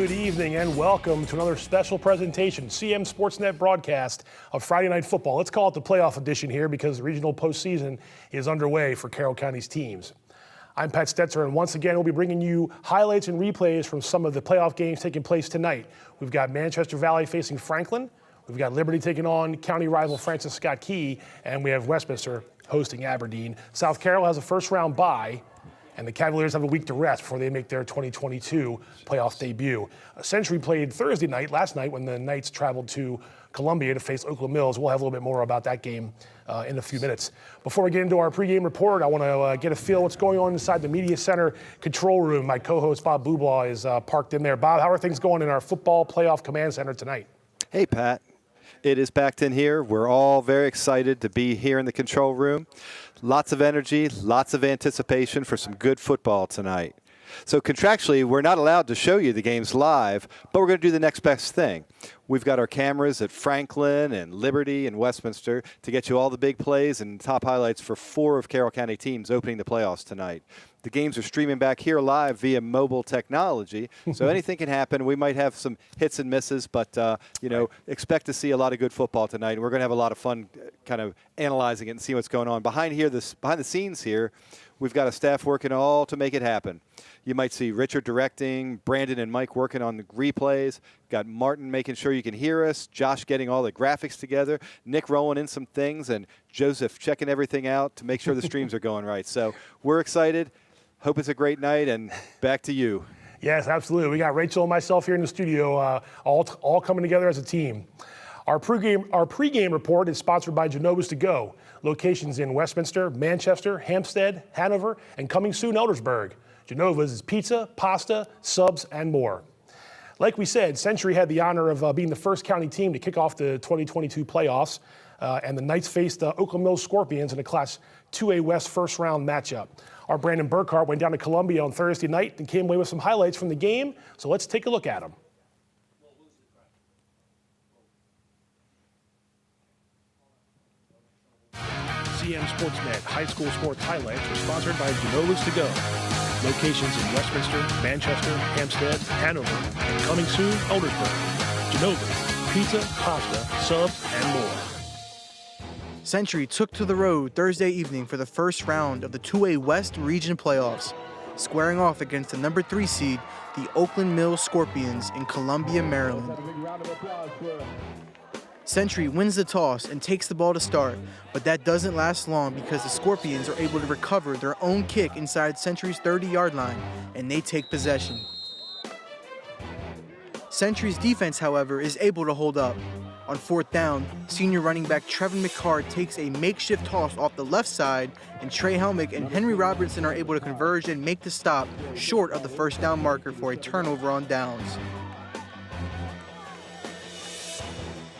Good evening and welcome to another special presentation, CMSportsNet broadcast of Friday Night Football. Let's call it the playoff edition here because the regional postseason is underway for Carroll County's teams. I'm Pat Stoetzer, and once again, we'll be bringing you highlights and replays from some of the playoff games taking place tonight. We've got Manchester Valley facing Franklin. We've got Liberty taking on county rival Francis Scott Key, and we have Westminster hosting Aberdeen. South Carroll has a first-round bye, and the Cavaliers have a week to rest before they make their 2022 playoff debut. Century played Thursday night, last night, when the Knights traveled to Columbia to face Oakland Mills. We'll have a little bit more about that game in a few minutes. Before we get into our pregame report, I want to get a feel of what's going on inside the media center control room. My co-host Bob Blubaugh is parked in there. Bob, how are things going in our football playoff command center tonight? Hey, Pat. It is packed in here. We're all very excited to be here in the control room. Lots of energy, lots of anticipation for some good football tonight. So contractually, we're not allowed to show you the games live, but we're going to do the next best thing. We've got our cameras at Franklin and Liberty and Westminster to get you all the big plays and top highlights for 4 of Carroll County teams opening the playoffs tonight. The games are streaming back here live via mobile technology, so anything can happen. We might have some hits and misses, but expect to see a lot of good football tonight. We're going to have a lot of fun kind of analyzing it and see what's going on. Behind the scenes here, we've got a staff working all to make it happen. You might see Richard directing, Brandon and Mike working on the replays, got Martin making sure you can hear us, Josh getting all the graphics together, Nick rolling in some things, and Joseph checking everything out to make sure the streams are going right. So we're excited. Hope it's a great night, and back to you. Yes, absolutely. We got Rachel and myself here in the studio, all coming together as a team. Our pregame report is sponsored by Genova's To Go. Locations in Westminster, Manchester, Hampstead, Hanover, and coming soon, Eldersburg. Genova's is pizza, pasta, subs, and more. Like we said, Century had the honor of being the first county team to kick off the 2022 playoffs, and the Knights faced Oakland Mills Scorpions in a Class 2A West first-round matchup. Our Brandon Burkhart went down to Columbia on Thursday night and came away with some highlights from the game, so let's take a look at them. CMSportsNet High School Sports Highlights are sponsored by Genova's To Go. Locations in Westminster, Manchester, Hampstead, Hanover, and coming soon, Eldersburg. Genova's, pizza, pasta, subs, and more. Century took to the road Thursday evening for the first round of the 2A West Region Playoffs, squaring off against the number 3 seed, the Oakland Mills Scorpions in Columbia, Maryland. Century wins the toss and takes the ball to start, but that doesn't last long because the Scorpions are able to recover their own kick inside Century's 30-yard line, and they take possession. Century's defense, however, is able to hold up. On 4th down, senior running back Trevin McCart takes a makeshift toss off the left side, and Trey Helmick and Henry Robertson are able to converge and make the stop short of the first down marker for a turnover on downs.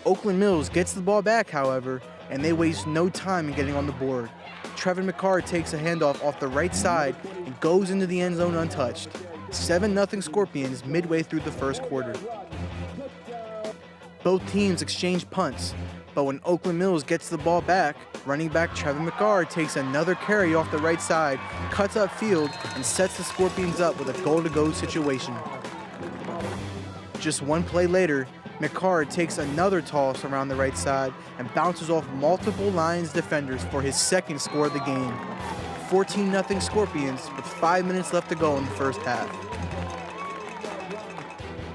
Oakland Mills gets the ball back, however, and they waste no time in getting on the board. Trevin McCart takes a handoff off the right side and goes into the end zone untouched. 7-0 Scorpions midway through the first quarter. Both teams exchange punts, but when Oakland Mills gets the ball back, running back Trevin McCart takes another carry off the right side, cuts upfield, and sets the Scorpions up with a goal-to-go situation. Just one play later, McCart takes another toss around the right side and bounces off multiple Lions defenders for his second score of the game. 14-0 Scorpions with 5 minutes left to go in the first half.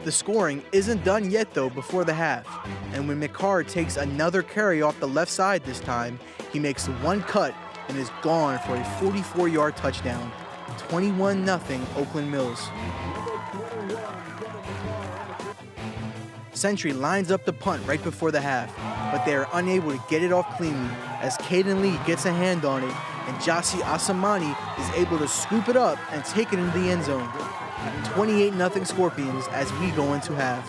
The scoring isn't done yet, though, before the half, and when McCart takes another carry off the left side this time, he makes one cut and is gone for a 44-yard touchdown. 21-0 Oakland Mills. Century lines up the punt right before the half, but they are unable to get it off cleanly as Caden Lee gets a hand on it, and Jossie Asamani is able to scoop it up and take it into the end zone. 28-0 Scorpions as we go into half.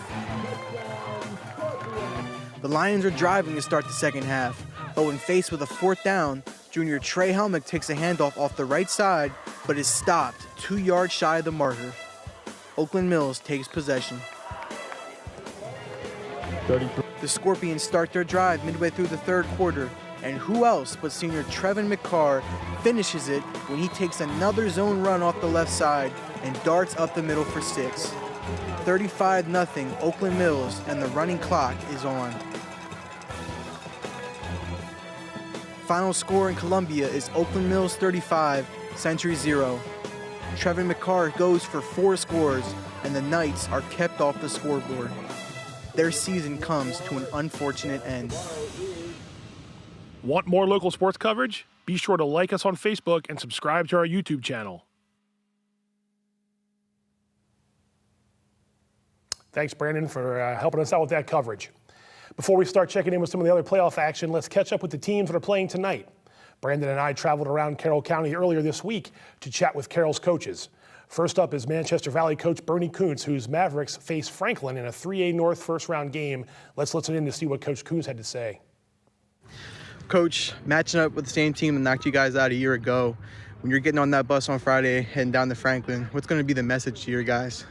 The Lions are driving to start the second half, but when faced with a 4th down, junior Trey Helmick takes a handoff off the right side, but is stopped 2 yards shy of the marker. Oakland Mills takes possession. The Scorpions start their drive midway through the third quarter, and who else but senior Trevin McCart finishes it when he takes another zone run off the left side and darts up the middle for 6. 35-0 Oakland Mills, and the running clock is on. Final score in Columbia is Oakland Mills 35, Century 0. Trevin McCarr goes for 4 scores, and the Knights are kept off the scoreboard. Their season comes to an unfortunate end. Want more local sports coverage? Be sure to like us on Facebook and subscribe to our YouTube channel. Thanks, Brandon, for helping us out with that coverage. Before we start checking in with some of the other playoff action, let's catch up with the teams that are playing tonight. Brandon and I traveled around Carroll County earlier this week to chat with Carroll's coaches. First up is Manchester Valley coach Bernie Kuntz, whose Mavericks face Franklin in a 3A North first-round game. Let's listen in to see what Coach Kuntz had to say. Coach, matching up with the same team that knocked you guys out a year ago, when you're getting on that bus on Friday heading down to Franklin, what's going to be the message to your guys?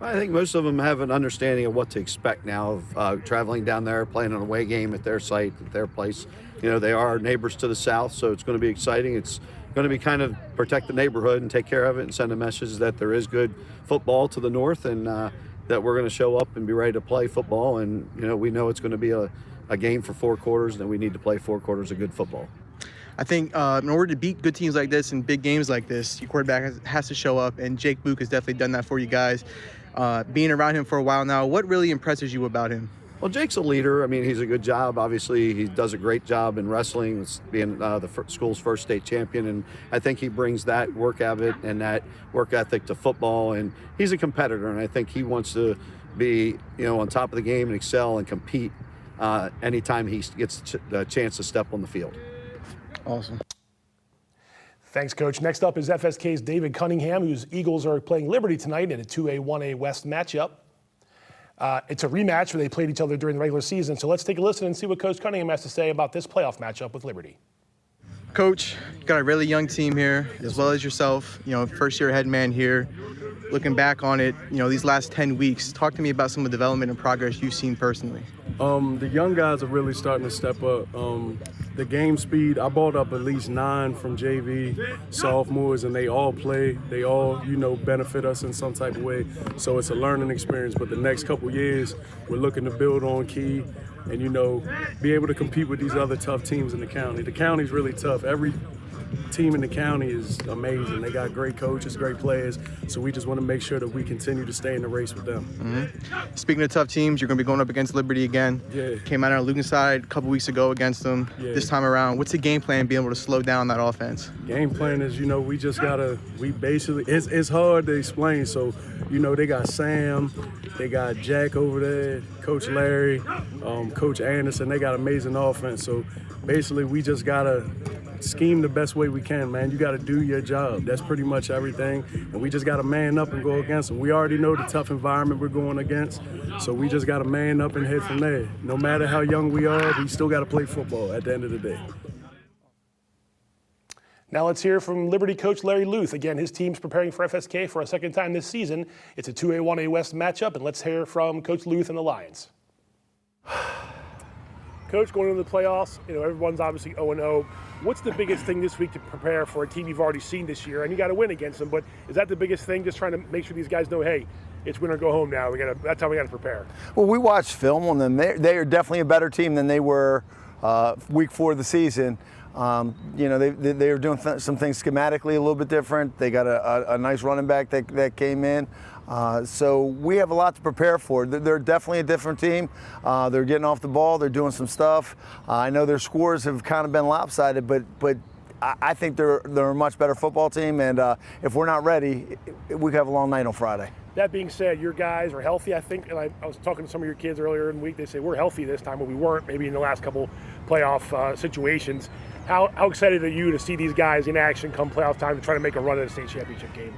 I think most of them have an understanding of what to expect now of traveling down there, playing an away game at their site, at their place. You know, they are our neighbors to the south, so it's going to be exciting. It's going to be kind of protect the neighborhood and take care of it and send a message that there is good football to the north and that we're going to show up and be ready to play football. And, you know, we know it's going to be a game for 4 quarters and that we need to play 4 quarters of good football. I think in order to beat good teams like this and big games like this, your quarterback has to show up, and Jake Book has definitely done that for you guys. Being around him for a while now, what really impresses you about him? Well, Jake's a leader. I mean, he's a good job. Obviously, he does a great job in wrestling, being the school's first state champion. And I think he brings that work habit and that work ethic to football. And he's a competitor, and I think he wants to be, you know, on top of the game and excel and compete anytime he gets the chance to step on the field. Awesome. Thanks, Coach. Next up is FSK's David Cunningham, whose Eagles are playing Liberty tonight in a 2A, 1A West matchup. It's a rematch where they played each other during the regular season, so let's take a listen and see what Coach Cunningham has to say about this playoff matchup with Liberty. Coach, you got a really young team here, as well as yourself, you know, first-year head man here. Looking back on it, you know, these last 10 weeks, talk to me about some of the development and progress you've seen personally. The young guys are really starting to step up. The game speed, I brought up at least 9 from JV sophomores, and they all play. They all, you know, benefit us in some type of way. So it's a learning experience. But the next couple years, we're looking to build on key and, you know, be able to compete with these other tough teams in the county. The county's really tough. Every team in the county is amazing. They got great coaches, great players, so we just want to make sure that we continue to stay in the race with them. Mm-hmm. Speaking of tough teams, you're going to be going up against Liberty again. Yeah. Came out on Lucan side a couple weeks ago against them. Yeah. This time around, what's the game plan being able to slow down that offense? Game plan is, you know, we basically, it's hard to explain. So, you know, they got Sam, they got Jack over there, Coach Larry, Coach Anderson. They got amazing offense. So basically, we just got to scheme the best way we can, man. You got to do your job. That's pretty much everything. And we just got to man up and go against them. We already know the tough environment we're going against, so we just got to man up and head from there. No matter how young we are, we still got to play football at the end of the day. Now let's hear from Liberty coach Larry Luth. Again, his team's preparing for FSK for a second time this season. It's a 2A, 1A West matchup, and let's hear from Coach Luth and the Lions. Coach, going into the playoffs, you know, everyone's obviously 0-0. What's the biggest thing this week to prepare for a team you've already seen this year? And you got to win against them, but is that the biggest thing, just trying to make sure these guys know, hey, it's win or go home now. That's how we got to prepare. Well, we watched film on them. They are definitely a better team than they were week 4 of the season. You know, they are doing some things schematically a little bit different. They got a nice running back that came in. So we have a lot to prepare for. They're definitely a different team. They're getting off the ball. They're doing some stuff. I know their scores have kind of been lopsided, but I think they're a much better football team. And if we're not ready, we could have a long night on Friday. That being said, your guys are healthy, I think. And I was talking to some of your kids earlier in the week. They say we're healthy this time, but we weren't maybe in the last couple playoff situations. How excited are you to see these guys in action come playoff time to try to make a run at a state championship game?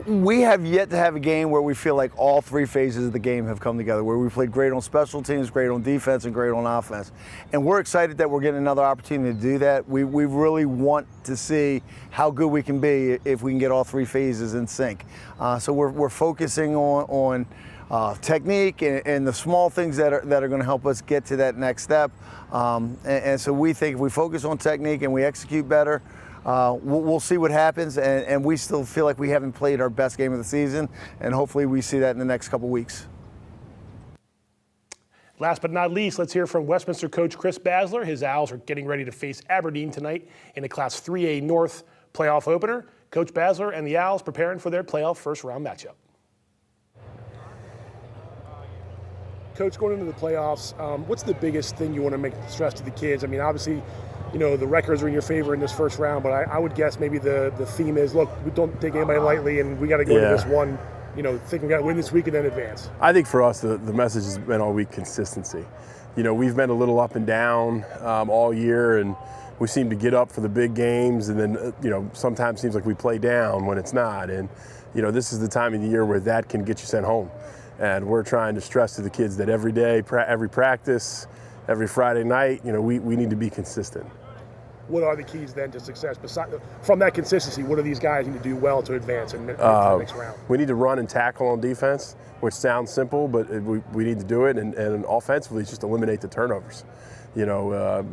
We have yet to have a game where we feel like all 3 phases of the game have come together, where we played great on special teams, great on defense, and great on offense. And we're excited that we're getting another opportunity to do that. We really want to see how good we can be if we can get all 3 phases in sync. So we're focusing on technique and the small things that are going to help us get to that next step. And so we think if we focus on technique and we execute better, we'll see what happens, and we still feel like we haven't played our best game of the season, and hopefully we see that in the next couple weeks. Last but not least, let's hear from Westminster coach Chris Basler. His Owls are getting ready to face Aberdeen tonight in the Class 3A North playoff opener. Coach Basler and the Owls preparing for their playoff first-round matchup. Coach, going into the playoffs, what's the biggest thing you want to make stress to the kids? I mean, obviously, you know, the records are in your favor in this first round, but I would guess maybe the theme is, look, we don't take anybody lightly, and we got to go into this one, you know, thinking we got to win this week and then advance. I think for us, the message has been all week consistency. You know, we've been a little up and down all year, and we seem to get up for the big games, and then, you know, sometimes seems like we play down when it's not. And, you know, this is the time of the year where that can get you sent home. And we're trying to stress to the kids that every day, every practice, every Friday night, you know, we need to be consistent. What are the keys then to success? From that consistency, what do these guys need to do well to advance and make the next round? We need to run and tackle on defense, which sounds simple, but we need to do it. And offensively, just eliminate the turnovers. You know,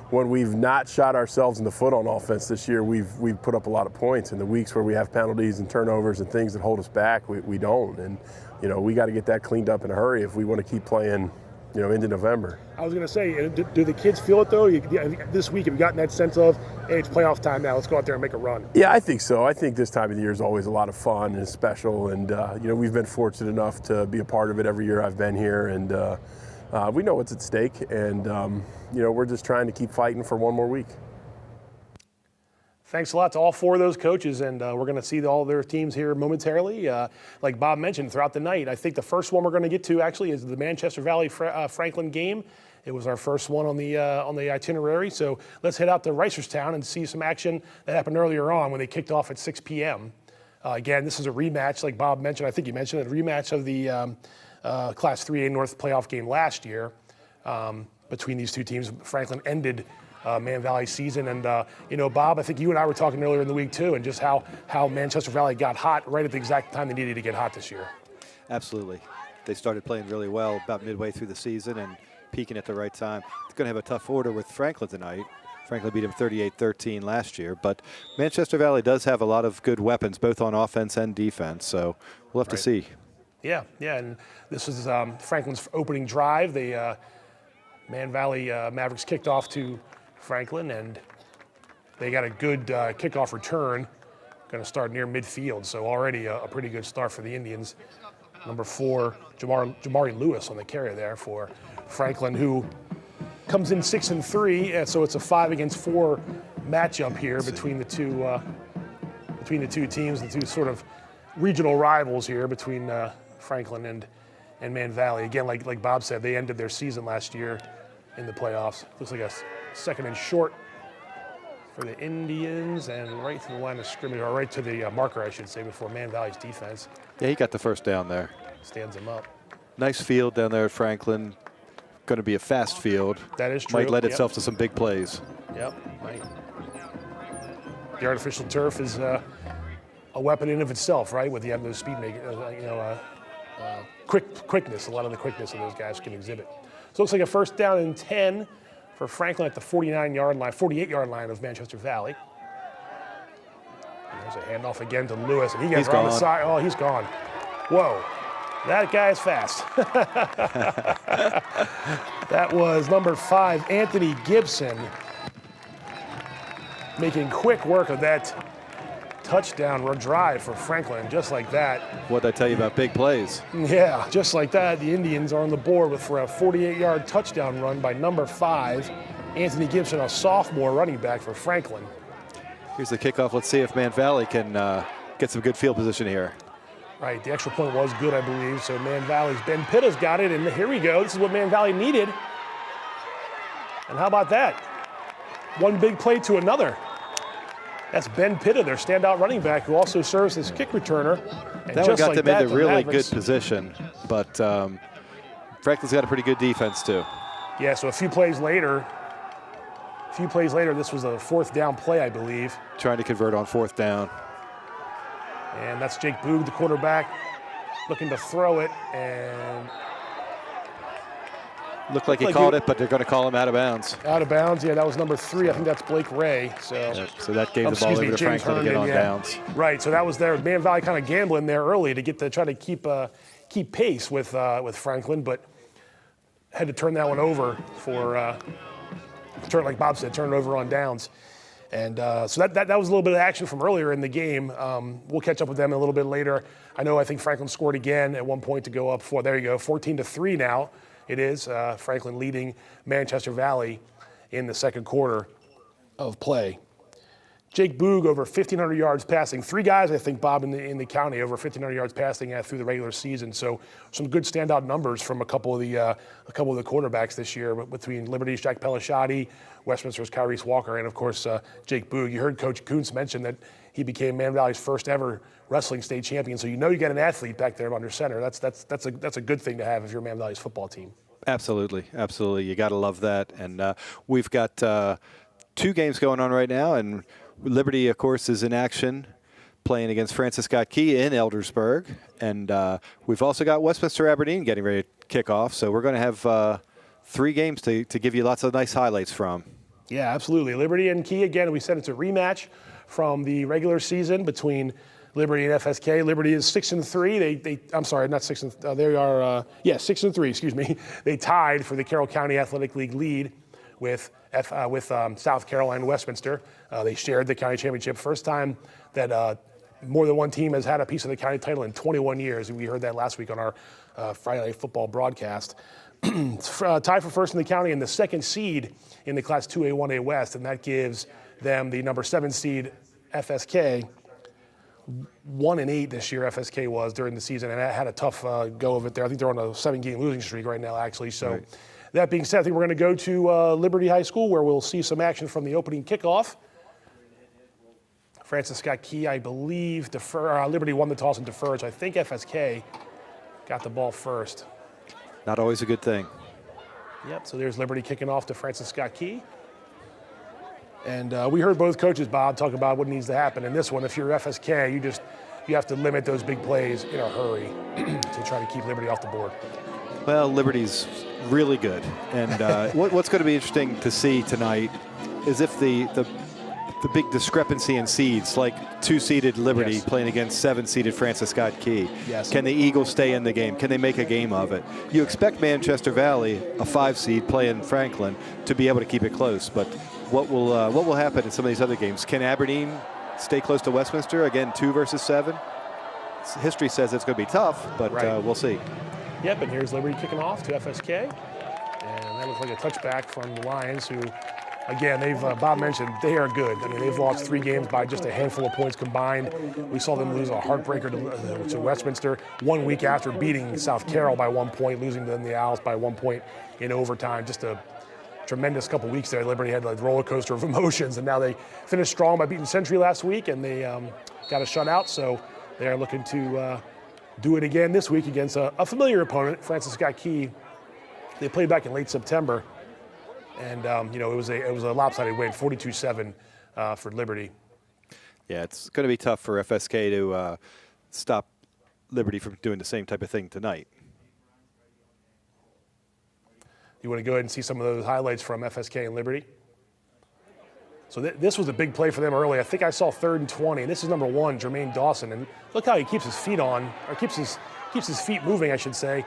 when we've not shot ourselves in the foot on offense this year, we've put up a lot of points. In the weeks where we have penalties and turnovers and things that hold us back, we don't. And, you know, we got to get that cleaned up in a hurry if we want to keep playing, you know, into November. I was going to say, do the kids feel it, though? This week, have you gotten that sense of, hey, it's playoff time now, let's go out there and make a run? Yeah, I think so. I think this time of the year is always a lot of fun and special. And, you know, we've been fortunate enough to be a part of it every year I've been here. And we know what's at stake. And, you know, we're just trying to keep fighting for one more week. Thanks a lot to all four of those coaches, and we're going to see all their teams here momentarily. Like Bob mentioned, throughout the night, I think the first one we're going to get to actually is the Manchester Valley Franklin game. It was our first one on the itinerary, so let's head out to Reisterstown and see some action that happened earlier on when they kicked off at 6 p.m. Again, this is a rematch, like Bob mentioned. I think you mentioned a rematch of the Class 3A North playoff game last year between these two teams. Franklin ended Man Valley's season, and you know, Bob, I think you and I were talking earlier in the week too, and just how Manchester Valley got hot right at the exact time they needed to get hot this year. Absolutely. They started playing really well about midway through the season and peaking at the right time. It's going to have a tough order with Franklin tonight. Franklin beat him 38-13 last year, but Manchester Valley does have a lot of good weapons, both on offense and defense, so we'll have to see. Yeah, and this is Franklin's opening drive. The Man Valley Mavericks kicked off to Franklin, and they got a good kickoff return. Going to start near midfield, so already a pretty good start for the Indians. Number 4, Jamari Lewis on the carry there for Franklin, who comes in 6-3, and so it's a 5-against-4 matchup here between the two teams, the two sort of regional rivals here between Franklin and Man Valley. Again, like Bob said, they ended their season last year in the playoffs. Looks like a second and short for the Indians, and right to the line of scrimmage, or right to the marker, I should say, before Man Valley's defense. Yeah, he got the first down there. Stands him up. Nice field down there at Franklin. Going to be a fast field. That is true. Might lend itself to some big plays. Yep, might. The artificial turf is a weapon in of itself, right? With the speed making, quickness. A lot of the quickness of those guys can exhibit. So it looks like a first down and 10 for Franklin at the 48-yard line of Manchester Valley. And there's a handoff again to Lewis, and he gets on the side. Oh, he's gone. Whoa, that guy is fast. That was number 5, Anthony Gibson, making quick work of that touchdown drive for Franklin, just like that. What'd I tell you about big plays? Yeah, just like that, the Indians are on the board for a 48-yard touchdown run by number 5, Anthony Gibson, a sophomore running back for Franklin. Here's the kickoff. Let's see if Man Valley can get some good field position here. Right, the extra point was good, I believe, so Man Valley's Ben Pitta's got it, and here we go. This is what Man Valley needed. And how about that? One big play to another. That's Ben Pitta, their standout running back, who also serves as kick returner. And that just one got like them into really Mavericks, good position, but Franklin's got a pretty good defense too. Yeah, so a few plays later, this was a 4th down play, I believe. Trying to convert on 4th down. And that's Jake Boog, the quarterback, looking to throw it, and Looked like he called it, but they're going to call him out of bounds. Out of bounds, yeah, that was number 3. I think that's Blake Ray. So that gave the ball over to James Franklin to get on bounds. Right, so that was their Man Valley kind of gambling there early to try to keep pace with Franklin, but had to turn that one over like Bob said, turn it over on downs. And so that was a little bit of action from earlier in the game. We'll catch up with them a little bit later. I think Franklin scored again at one point to go up 4. There you go, 14-3 now. It is Franklin leading Manchester Valley in the second quarter of play. Jake Boog over 1,500 yards passing. 3 guys, I think, Bob, in the county over 1,500 yards passing through the regular season. So some good standout numbers from a couple of the quarterbacks this year between Liberty's Jack Pelishati, Westminster's Kyrese Walker, and of course Jake Boog. You heard Coach Kuntz mention that he became Man Valley's first ever wrestling state champion. So you got an athlete back there under center. That's a good thing to have if you're Man Valley's football team. Absolutely. You got to love that. And we've got 2 games going on right now, and Liberty, of course, is in action playing against Francis Scott Key in Eldersburg. And we've also got Westminster Aberdeen getting ready to kick off. So we're going to have 3 games to give you lots of nice highlights from. Yeah, absolutely. Liberty and Key, again, we said it's a rematch from the regular season between Liberty and FSK. Liberty is 6-3. I'm sorry, not 6. They are 6-3. Excuse me. They tied for the Carroll County Athletic League lead with South Carroll and Westminster. They shared the county championship. First time that more than one team has had a piece of the county title in 21 years. We heard that last week on our Friday Night Football broadcast. Tied for first in the county and the second seed in the Class 2A, 1A West, and that gives them the number 7 seed FSK. 1-8 this year FSK was during the season, and had a tough go of it there. I think they're on a 7-game losing streak right now, actually. So. Right. That being said, I think we're going to go to Liberty High School where we'll see some action from the opening kickoff. Francis Scott Key, I believe, Liberty won the toss and deferred, so I think FSK got the ball first. Not always a good thing. Yep, so there's Liberty kicking off to Francis Scott Key. And we heard both coaches, Bob, talk about what needs to happen. In this one, if you're FSK, you have to limit those big plays in a hurry to try to keep Liberty off the board. Well, Liberty's really good. And what's going to be interesting to see tonight is if the big discrepancy in seeds, like 2-seeded Liberty playing against 7-seeded Francis Scott Key. Yes. Can the Eagles stay in the game? Can they make a game of it? You expect Manchester Valley, a 5-seed playing Franklin, to be able to keep it close. But what will happen in some of these other games? Can Aberdeen stay close to Westminster? Again, 2 versus 7. History says it's going to be tough, but we'll see. Yep, and here's Liberty kicking off to FSK. And that looks like a touchback from the Lions, who, again, Bob mentioned, they are good. I mean, they've lost 3 games by just a handful of points combined. We saw them lose a heartbreaker to Westminster 1 week after beating South Carroll by 1 point, losing to the Owls by 1 point in overtime. Just a tremendous couple weeks there. Liberty had a roller coaster of emotions, and now they finished strong by beating Century last week, and they got a shutout. So they're looking to do it again this week against a familiar opponent, Francis Scott Key. They played back in late September, and it was a lopsided win, 42-7 for Liberty. Yeah, it's going to be tough for FSK to stop Liberty from doing the same type of thing tonight. You want to go ahead and see some of those highlights from FSK and Liberty? So this was a big play for them early. I think I saw 3rd and 20, and this is number 1, Jermaine Dawson. And look how he keeps his feet on, or keeps his feet moving, I should say.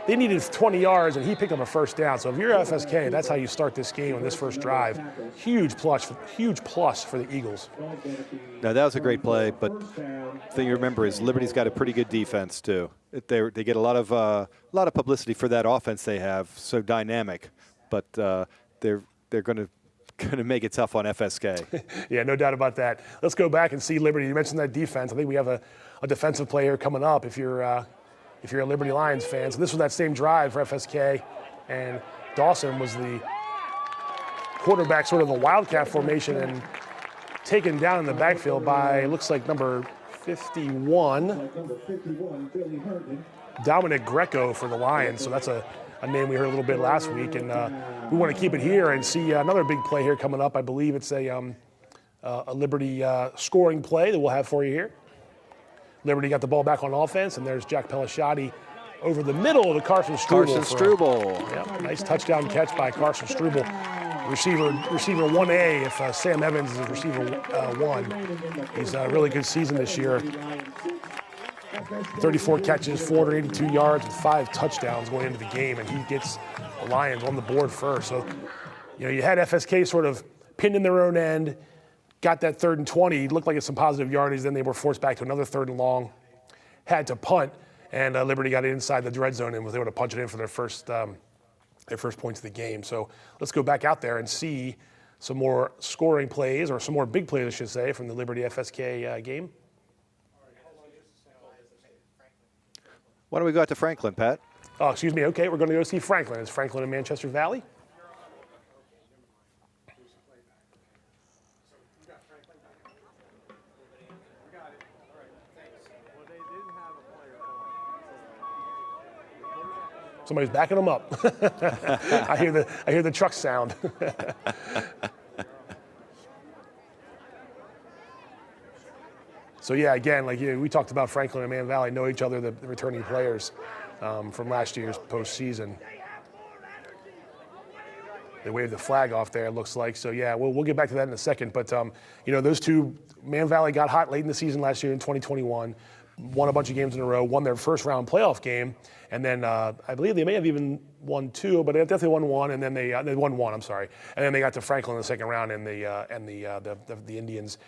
They needed 20 yards, and he picked up a first down. So if you're FSK, that's how you start this game on this first drive. Huge plus for the Eagles. Now that was a great play, but the thing you remember is Liberty's got a pretty good defense too. They get a lot of publicity for that offense they have, so dynamic. But they're going to make it tough on FSK. Yeah, no doubt about that. Let's go back and see Liberty. You mentioned that defense. I think we have a defensive player coming up if you're a Liberty Lions fan. So this was that same drive for FSK, and Dawson was the quarterback, sort of a wildcat formation, and taken down in the backfield by, looks like number 51, Dominic Greco for the Lions. So that's a name we heard a little bit last week, and we want to keep it here and see another big play here coming up. I believe it's a Liberty scoring play that we'll have for you here. Liberty got the ball back on offense, and there's Jack Pelishati over the middle to Carson Struble. Carson Struble. Yep, nice touchdown catch by Carson Struble. Receiver 1A if Sam Evans is receiver 1. He's a really good season this year. 34 catches, 482 yards, and 5 touchdowns going into the game, and he gets the Lions on the board first. So, you had FSK sort of pinned in their own end, got that 3rd and 20, looked like it's some positive yardage, then they were forced back to another 3rd and long, had to punt, and Liberty got inside the red zone and was able to punch it in for their first points of the game. So let's go back out there and see some more scoring plays, or some more big plays, I should say, from the Liberty FSK game. Why don't we go out to Franklin, Pat? Oh, excuse me. Okay, we're going to go see Franklin. It's Franklin in Manchester Valley. Somebody's backing them up. I hear the truck sound. So yeah, again, we talked about Franklin and Man Valley know each other, the returning players from last year's postseason. They waved the flag off there, it looks like. So yeah, we'll get back to that in a second. But those two, Man Valley got hot late in the season last year in 2021. Won a bunch of games in a row, won their first round playoff game, and then I believe they may have even won 2, but they definitely won 1, and then they won 1. I'm sorry, and then they got to Franklin in the second round, and the Indians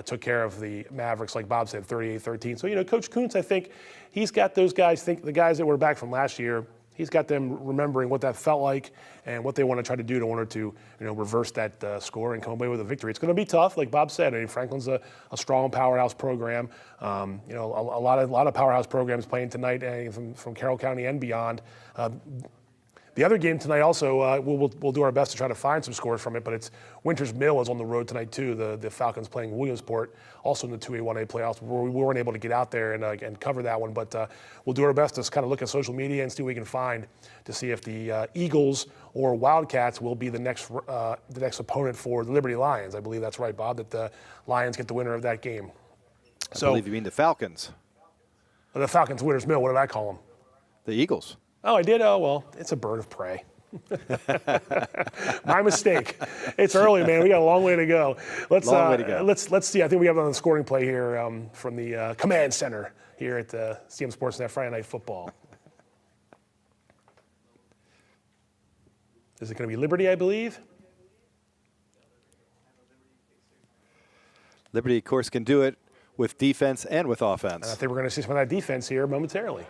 took care of the Mavericks, like Bob said, 38-13. So Coach Kuntz, I think he's got those guys. The guys that were back from last year, he's got them remembering what that felt like and what they want to try to do in order to reverse that score and come away with a victory. It's going to be tough, like Bob said. I mean, Franklin's a strong powerhouse program. A lot of powerhouse programs playing tonight from Carroll County and beyond. The other game tonight also, we'll do our best to try to find some scores from it, but it's Winters Mill is on the road tonight too. The Falcons playing Williamsport, also in the 2A1A playoffs. We weren't able to get out there and cover that one, but we'll do our best to kind of look at social media and see what we can find to see if the Eagles or Wildcats will be the next opponent for the Liberty Lions. I believe that's right, Bob, that the Lions get the winner of that game. I believe you mean the Falcons. The Falcons, Winters Mill, what did I call them? The Eagles. Oh, I did? Oh, well, it's a bird of prey. My mistake. It's early, man. We got a long way to go. Let's see. I think we have on the scoring play here from the command center here at the CMSportsNet Friday Night Football. Is it going to be Liberty, I believe? Liberty, of course, can do it with defense and with offense. And I think we're going to see some of that defense here momentarily.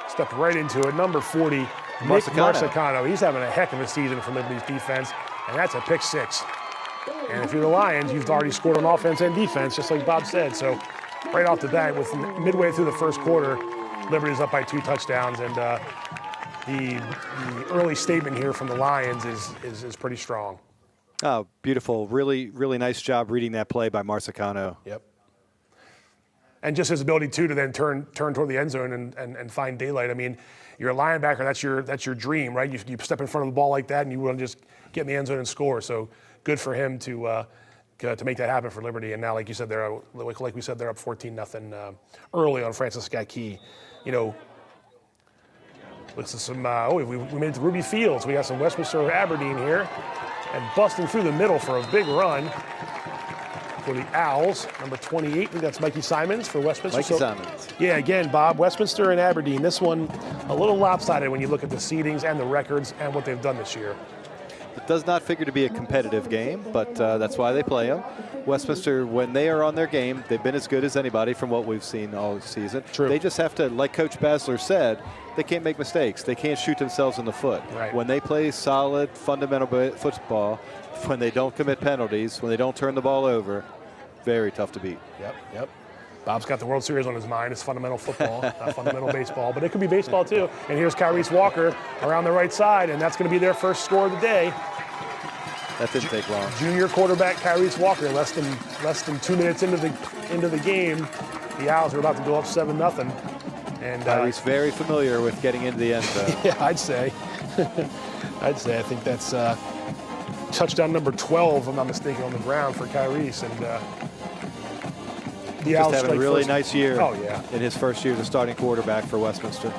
Stepped right into it. Number 40, Nick Marsicano. He's having a heck of a season for Liberty's defense, and that's a pick 6. And if you're the Lions, you've already scored on offense and defense, just like Bob said. So right off the bat, with midway through the first quarter, Liberty's up by 2 touchdowns, and the early statement here from the Lions is pretty strong. Oh, beautiful. Really, really nice job reading that play by Marsicano. Yep. And just his ability to then turn toward the end zone and find daylight. I mean, you're a linebacker. That's your dream, right? You step in front of the ball like that, and you want to just get in the end zone and score. So good for him to make that happen for Liberty. And now, like you said, they're up 14-0 early on Francis Scott Key. This is some. We made it to Ruby Fields. We got some Westminster Aberdeen here, and busting through the middle for a big run. For the Owls, number 28, I think that's Mikey Simons for Westminster. Simons. Yeah, again, Bob, Westminster and Aberdeen. This one a little lopsided when you look at the seedings and the records and what they've done this year. It does not figure to be a competitive game, but that's why they play them. Westminster, when they are on their game, they've been as good as anybody from what we've seen all season. True. They just have to, like Coach Basler said, they can't make mistakes. They can't shoot themselves in the foot. Right. When they play solid, fundamental football, when they don't commit penalties, when they don't turn the ball over, very tough to beat. Yep. Bob's got the World Series on his mind. It's fundamental football, not fundamental baseball, but it could be baseball too. And here's Kyrese Walker around the right side, and that's going to be their first score of the day. That didn't take long. Junior quarterback Kyrese Walker, less than 2 minutes into the game, the Owls are about to go up 7-0. And Kyrese very familiar with getting into the end zone. Yeah, I'd say. I think that's touchdown number 12, if I'm not mistaken, on the ground for Kyrese. And be Just out having a straight really first. nice year Oh, yeah. in his first year as a starting quarterback for Westminster.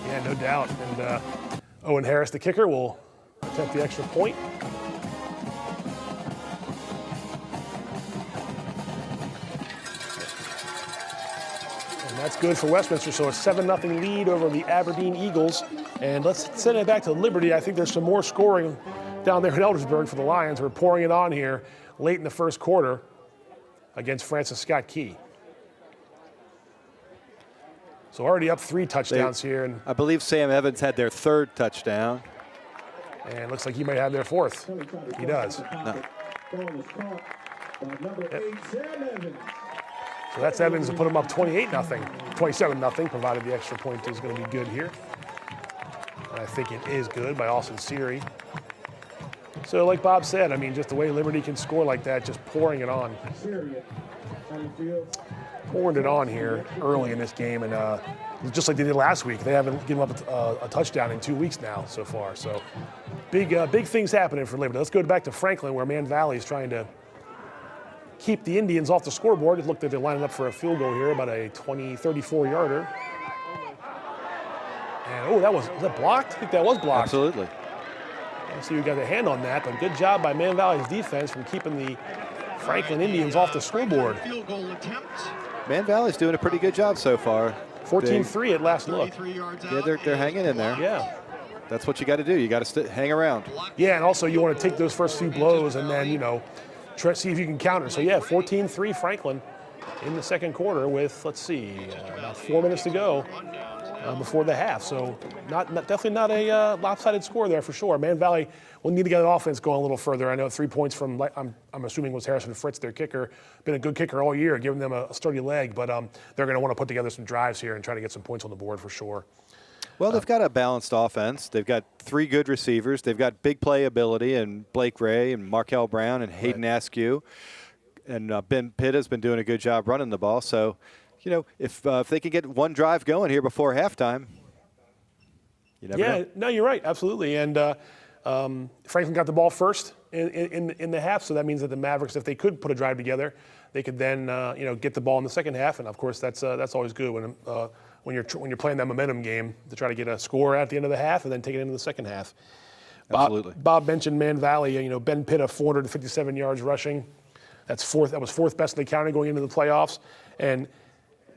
Yeah, no doubt. And Owen Harris, the kicker, will attempt the extra point. And that's good for Westminster. So a 7-0 lead over the Aberdeen Eagles. And let's send it back to Liberty. I think there's some more scoring down there in Eldersburg for the Lions. We're pouring it on here late in the first quarter against Francis Scott Key. So already up 3 touchdowns here. And I believe Sam Evans had their 3rd touchdown. And looks like he might have their 4th. He does. No. Yep. So that's Evans to put him up 27-0, provided the extra point is going to be good here. And I think it is good by Austin Seary. So like Bob said, I mean, just the way Liberty can score like that, just pouring it on. Pouring it on here early in this game, and just like they did last week, they haven't given up a touchdown in 2 weeks now so far. So big things happening for Liberty. Let's go back to Franklin, where Man Valley is trying to keep the Indians off the scoreboard. It looked like they're lining up for a field goal here, about a 34-yarder. And was that blocked? I think that was blocked. Absolutely. Let's see who got a hand on that, but good job by Man Valley's defense from keeping the Franklin Indians off the scoreboard. Man Valley's doing a pretty good job so far. 14-3 at last look. Yeah, they're hanging in there. Yeah. That's what you got to do. You got to hang around. Yeah, and also you want to take those first few blows and then, try to see if you can counter. So, yeah, 14-3 Franklin in the second quarter with, let's see, about 4 minutes to go before the half. So definitely not a lopsided score there for sure. Man Valley will need to get an offense going a little further. I know 3 points from, I'm assuming was Harrison Fritz, their kicker. Been a good kicker all year, giving them a sturdy leg. But they're going to want to put together some drives here and try to get some points on the board for sure. Well, they've got a balanced offense. They've got 3 good receivers. They've got big play ability and Blake Ray and Markel Brown and Hayden Askew. And Ben Pitt has been doing a good job running the ball. So, if they can get one drive going here before halftime, you never know. No, you're right, absolutely. And Franklin got the ball first in the half, so that means that the Mavericks, if they could put a drive together, they could then get the ball in the second half. And of course, that's always good when you're playing that momentum game to try to get a score at the end of the half and then take it into the second half. Absolutely. Bob mentioned Man Valley. Ben Pitt, 457 yards rushing. That was 4th best in the county going into the playoffs. And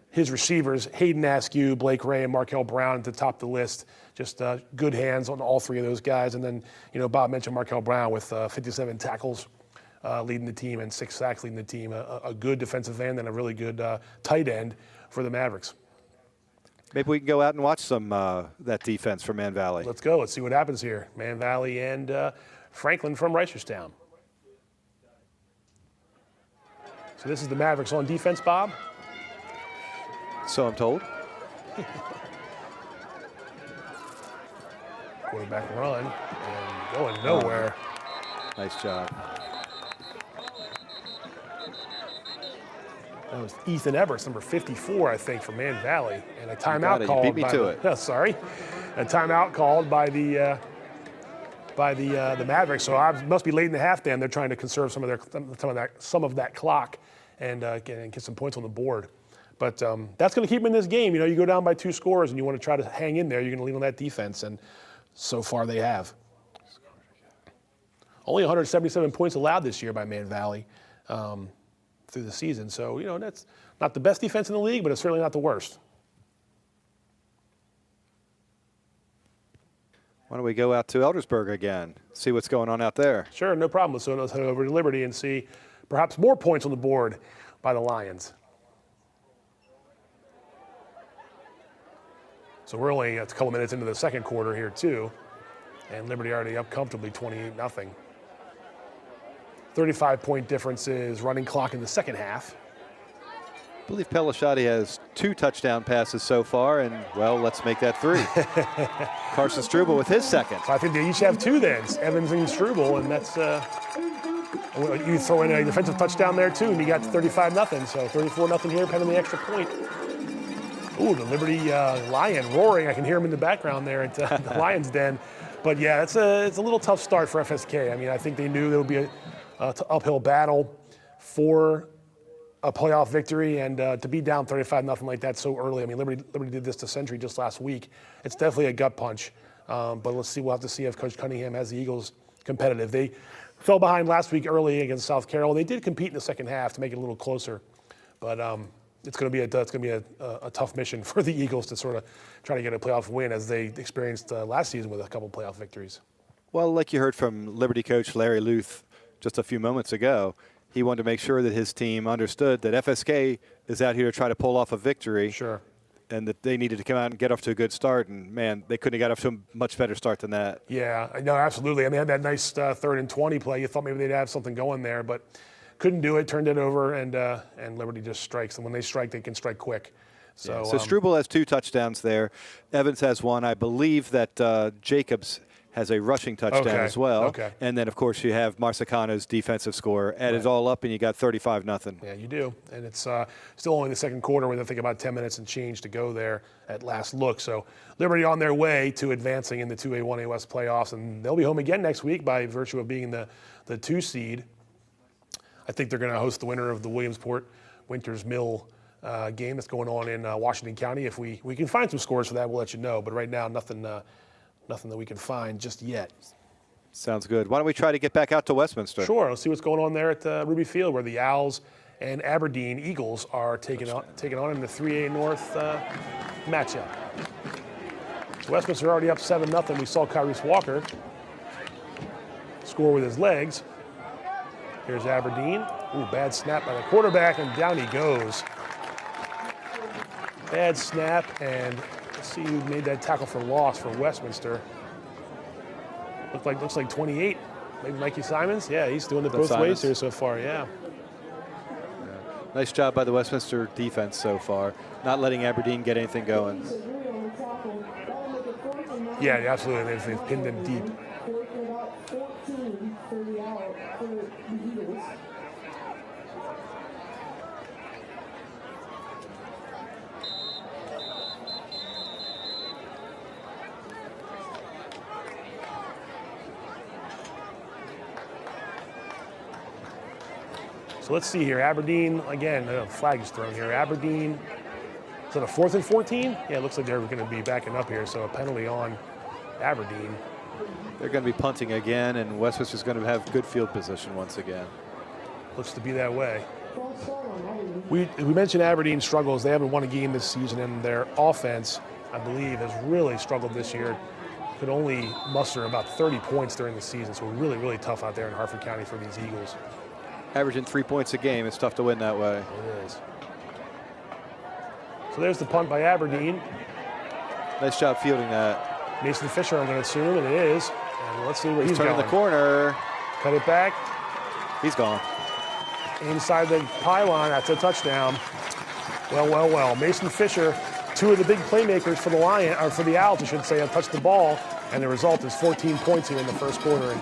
his receivers, Hayden Askew, Blake Ray, and Markel Brown to top the list. Just good hands on all 3 of those guys. And then, Bob mentioned Markel Brown with 57 tackles leading the team and 6 sacks leading the team. A good defensive end and a really good tight end for the Mavericks. Maybe we can go out and watch some that defense for Man Valley. Let's go. Let's see what happens here. Man Valley and Franklin from Reisterstown. So this is the Mavericks on defense, Bob? So I'm told. Quarterback run and going nowhere. Nice job. That was Ethan Everts, number 54, I think, for Man Valley, and a timeout You called. beat me to it. Sorry, a timeout called by the Mavericks. So I must be late in the half. Then they're trying to conserve some of that clock and get some points on the board. But that's going to keep them in this game. You go down by 2 scores and you want to try to hang in there. You're going to lean on that defense, and so far they have. Only 177 points allowed this year by Man Valley through the season. So, that's not the best defense in the league, but it's certainly not the worst. Why don't we go out to Eldersburg again, see what's going on out there? Sure, no problem. So let's head over to Liberty and see perhaps more points on the board by the Lions. So we're only a couple minutes into the second quarter here too, and Liberty already up comfortably 28-0. 35-point differences, running clock in the second half. I believe Pelishati has 2 touchdown passes so far, and, well, let's make that 3. Carson Struble with his second. So I think they each have 2 then, Evans and Struble, and that's you throw in a defensive touchdown there too, and you got 35-0. So 34-0 here, pending the extra point. Ooh, the Liberty Lion roaring. I can hear him in the background there at the Lions Den. But yeah, it's a little tough start for FSK. I mean, I think they knew there would be a uphill battle for a playoff victory, and to be down 35-0 like that so early. I mean, Liberty did this to Century just last week. It's definitely a gut punch. But let's see. We'll have to see if Coach Cunningham has the Eagles competitive. They fell behind last week early against South Carroll. They did compete in the second half to make it a little closer, but it's going to be a tough mission for the Eagles to sort of try to get a playoff win, as they experienced last season with a couple playoff victories. Well, like you heard from Liberty coach Larry Luth just a few moments ago, he wanted to make sure that his team understood that FSK is out here to try to pull off a victory. Sure. And that they needed to come out and get off to a good start. And, man, they couldn't have got off to a much better start than that. Yeah, no, absolutely. And they had that nice 3rd and 20 play. You thought maybe they'd have something going there, but couldn't do it, turned it over, and Liberty just strikes. And when they strike, they can strike quick. So, So Struble has 2 touchdowns there. Evans has 1. I believe that Jacobs has a rushing touchdown as well. Okay. And then, of course, you have Marsicano's defensive score. Add it all up, and you got 35-0. Yeah, you do. And it's still only the second quarter with, I think, about 10 minutes and change to go there at last look. So Liberty on their way to advancing in the 2A, 1A West playoffs. And they'll be home again next week by virtue of being the 2 seed. I think they're going to host the winner of the Williamsport Winters Mill game that's going on in Washington County. If we can find some scores for that, we'll let you know. But right now, nothing that we can find just yet. Sounds good. Why don't we try to get back out to Westminster? Sure. Let's see what's going on there at Ruby Field, where the Owls and Aberdeen Eagles are taking on in the 3A North matchup. So Westminster already up 7-0. We saw Kyrese Walker score with his legs. Here's Aberdeen. Ooh, bad snap by the quarterback, and down he goes. Bad snap, and let's see who made that tackle for loss for Westminster. Looks like 28. Maybe Mikey Simons. Yeah, he's doing it both ways here so far. Yeah. Nice job by the Westminster defense so far, not letting Aberdeen get anything going. Yeah, absolutely. They've pinned them deep. So let's see here. Aberdeen, again, a flag is thrown here. Aberdeen, is it a 4th and 14? Yeah, it looks like they're going to be backing up here, so a penalty on Aberdeen. They're going to be punting again, and Westminster's going to have good field position once again. Looks to be that way. We mentioned Aberdeen's struggles. They haven't won a game this season, and their offense, I believe, has really struggled this year. Could only muster about 30 points during the season, so really, really tough out there in Harford County for these Eagles. Averaging 3 points a game. It's tough to win that way. It is. So there's the punt by Aberdeen. Nice job fielding that. Mason Fisher, I'm going to assume, and it is. And let's see where he's turning going. the corner. Cut it back. He's gone. Inside the pylon, that's a touchdown. Well. Mason Fisher, 2 of the big playmakers for the Owls, I should say, have touched the ball, and the result is 14 points here in the first quarter. And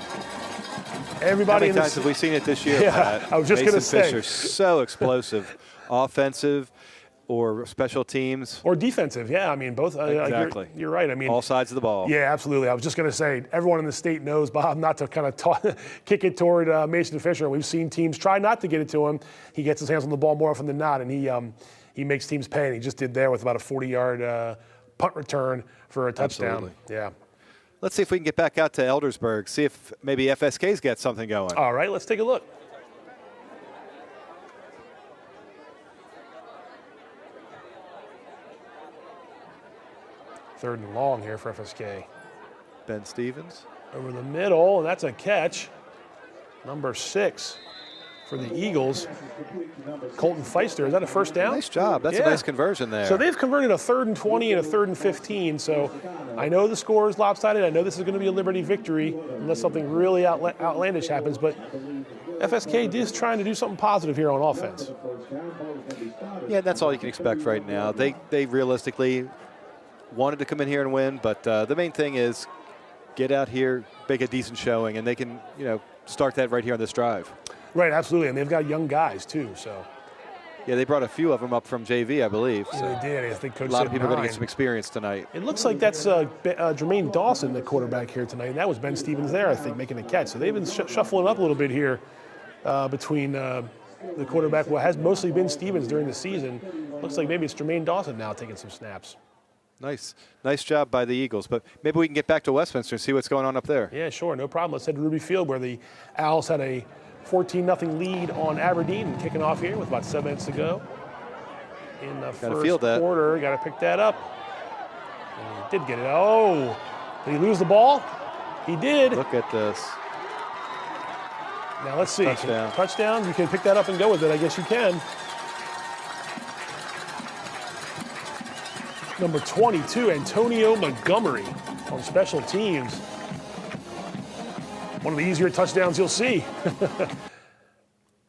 everybody How many times have we seen it this year, Yeah, Pat? I was just going to say. Fisher, so explosive, offensive or special teams. Or defensive, yeah. I mean, both. Exactly. You're right. I mean, all sides of the ball. Yeah, absolutely. I was just going to say, everyone in the state knows, Bob, not to kind of kick it toward Mason Fisher. We've seen teams try not to get it to him. He gets his hands on the ball more often than not, and he makes teams pay. And he just did there with about a 40-yard punt return for a touchdown. Absolutely. Yeah. Let's see if we can get back out to Eldersburg, see if maybe FSK's got something going. All right, let's take a look. Third and long here for FSK. Ben Stevens. Over the middle, and that's a catch. Number 6 for the Eagles. Colton Feister, is that a first down? Nice job. That's a nice conversion there. So they've converted a 3rd and 20 and a 3rd and 15. So I know the score is lopsided. I know this is going to be a Liberty victory unless something really outlandish happens. But FSK is trying to do something positive here on offense. Yeah, that's all you can expect right now. They realistically wanted to come in here and win, but the main thing is get out here, make a decent showing, and they can, start that right here on this drive. Right, absolutely, and they've got young guys too. So yeah, they brought a few of them up from JV, I believe. Yeah, so they did. I think Coach a lot said of people are going to 9. get some experience tonight. It looks like that's Jermaine Dawson, the quarterback here tonight, and that was Ben Stevens there, I think, making a catch. So they've been shuffling up a little bit here between the quarterback, well, has mostly been Stevens during the season. Looks like maybe it's Jermaine Dawson now taking some snaps. Nice job by the Eagles. But maybe we can get back to Westminster and see what's going on up there. Yeah, sure, no problem. Let's head to Ruby Field where the Owls had a 14-0 lead on Aberdeen, kicking off here with about 7 minutes to go in the first quarter. Got to pick that up. And he did get it. Oh, did he lose the ball? He did. Look at this. Now let's see. Touchdown. Touchdown. You can pick that up and go with it. I guess you can. Number 22, Antonio Montgomery on special teams. One of the easier touchdowns you'll see.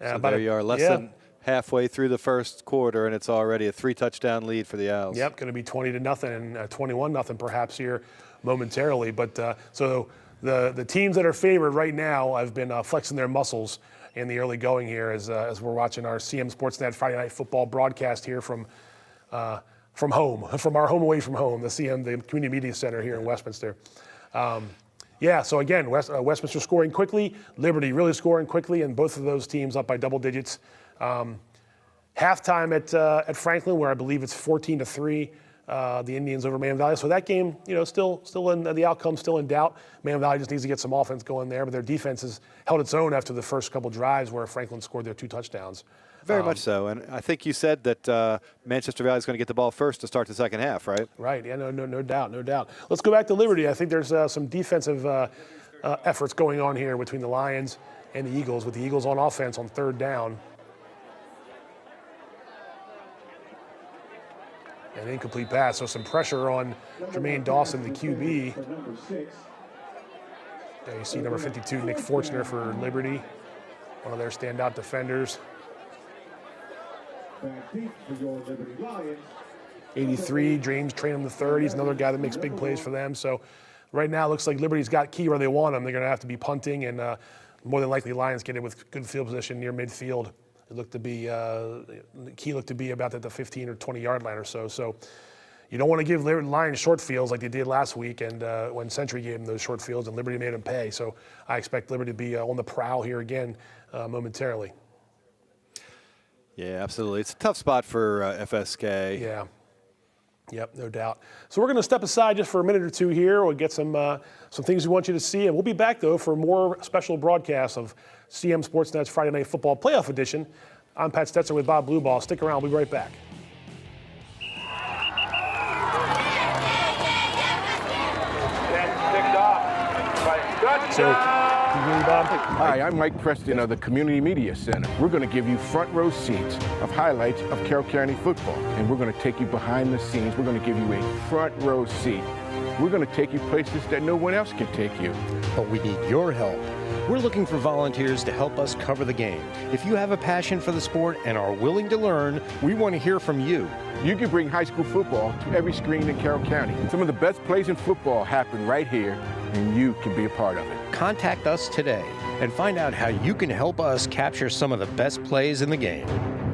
So there you are, less than halfway through the first quarter, and it's already a 3-touchdown lead for the Owls. Yep, going to be 20-0 and 21-0 perhaps here momentarily. But so the teams that are favored right now have been flexing their muscles in the early going here as we're watching our CMSportsNet Friday Night Football broadcast here from home, from our home away from home, the Community Media Center here in Westminster. So again, Westminster scoring quickly, Liberty really scoring quickly, and both of those teams up by double digits. Halftime at Franklin, where I believe it's 14-3, the Indians over Man Valley. So that game, still in the outcome, still in doubt. Man Valley just needs to get some offense going there, but their defense has held its own after the first couple drives where Franklin scored their 2 touchdowns. Very much so, and I think you said that Manchester Valley is going to get the ball first to start the second half, right? Right, yeah, no doubt. Let's go back to Liberty. I think there's some defensive efforts going on here between the Lions and the Eagles, with the Eagles on offense on 3rd down. An incomplete pass, so some pressure on Jermaine Dawson, the QB. There you see number 52, Nick Fortner for Liberty, one of their standout defenders. 83, James Trainham III. He's another guy that makes big plays for them. So right now it looks like Liberty's got key where they want them. They're going to have to be punting, and more than likely Lions get it with good field position near midfield. It looked to be key looked to be about at the 15 or 20-yard line or so. So you don't want to give Lions short fields like they did last week, and when Century gave them those short fields and Liberty made them pay. So I expect Liberty to be on the prowl here again momentarily. Yeah, absolutely. It's a tough spot for FSK. Yeah. Yep, no doubt. So we're going to step aside just for a minute or two here. We'll get some things we want you to see, and we'll be back though for more special broadcasts of CMSportsNet's Friday Night Football Playoff Edition. I'm Pat Stoetzer with Bob Blubaugh. Stick around. We'll be right back. So, Bob? Hi, I'm Mike Preston of the Community Media Center. We're going to give you front row seats of highlights of Carroll County football, and we're going to take you behind the scenes. We're going to give you a front row seat. We're going to take you places that no one else can take you. But we need your help. We're looking for volunteers to help us cover the game. If you have a passion for the sport and are willing to learn, we want to hear from you. You can bring high school football to every screen in Carroll County. Some of the best plays in football happen right here, and you can be a part of it. Contact us today and find out how you can help us capture some of the best plays in the game.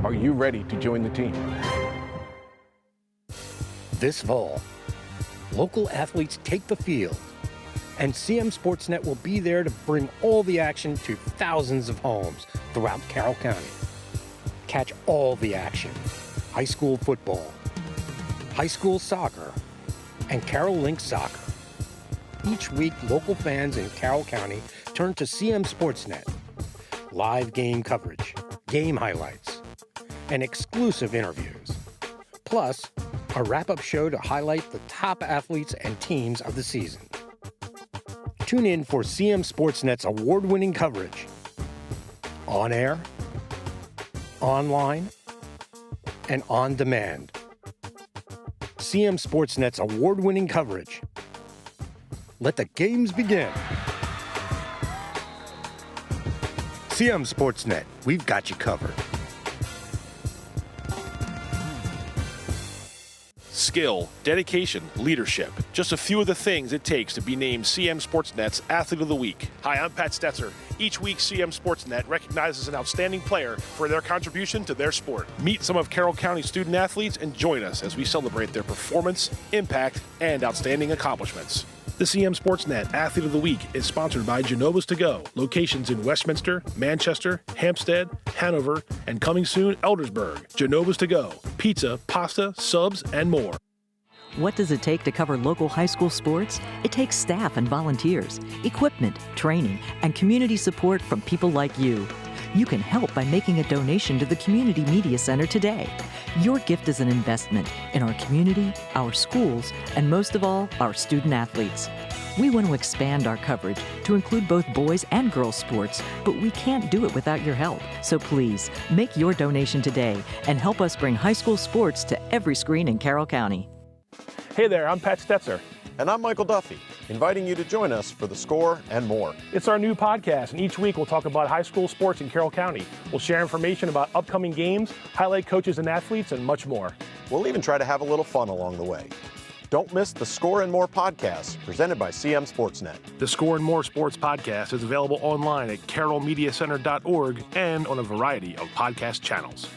Are you ready to join the team? This fall, local athletes take the field, and CMSportsNet will be there to bring all the action to thousands of homes throughout Carroll County. Catch all the action: high school football, high school soccer, and Carroll Link soccer. Each week, local fans in Carroll County turn to CMSportsNet. Live game coverage, game highlights, and exclusive interviews. Plus, a wrap-up show to highlight the top athletes and teams of the season. Tune in for CMSportsNet's award-winning coverage. On air, online, and on demand. CMSportsNet's award-winning coverage. Let the games begin. CMSportsNet, we've got you covered. Skill, dedication, leadership. Just a few of the things it takes to be named CMSportsNet's Athlete of the Week. Hi, I'm Pat Stoetzer. Each week, CMSportsNet recognizes an outstanding player for their contribution to their sport. Meet some of Carroll County student athletes and join us as we celebrate their performance, impact, and outstanding accomplishments. The CMSportsNet Athlete of the Week is sponsored by Genova's To Go, locations in Westminster, Manchester, Hampstead, Hanover, and coming soon, Eldersburg. Genova's To Go, pizza, pasta, subs, and more. What does it take to cover local high school sports? It takes staff and volunteers, equipment, training, and community support from people like you. You can help by making a donation to the Community Media Center today. Your gift is an investment in our community, our schools, and most of all, our student athletes. We want to expand our coverage to include both boys and girls sports, but we can't do it without your help. So please, make your donation today and help us bring high school sports to every screen in Carroll County. Hey there, I'm Pat Stoetzer. And I'm Michael Duffy, inviting you to join us for The Score and more. It's our new podcast, and each week we'll talk about high school sports in Carroll County. We'll share information about upcoming games, highlight coaches and athletes, and much more. We'll even try to have a little fun along the way. Don't miss The Score and More podcast, presented by CMSportsNet. The Score and More Sports podcast is available online at carrollmediacenter.org and on a variety of podcast channels.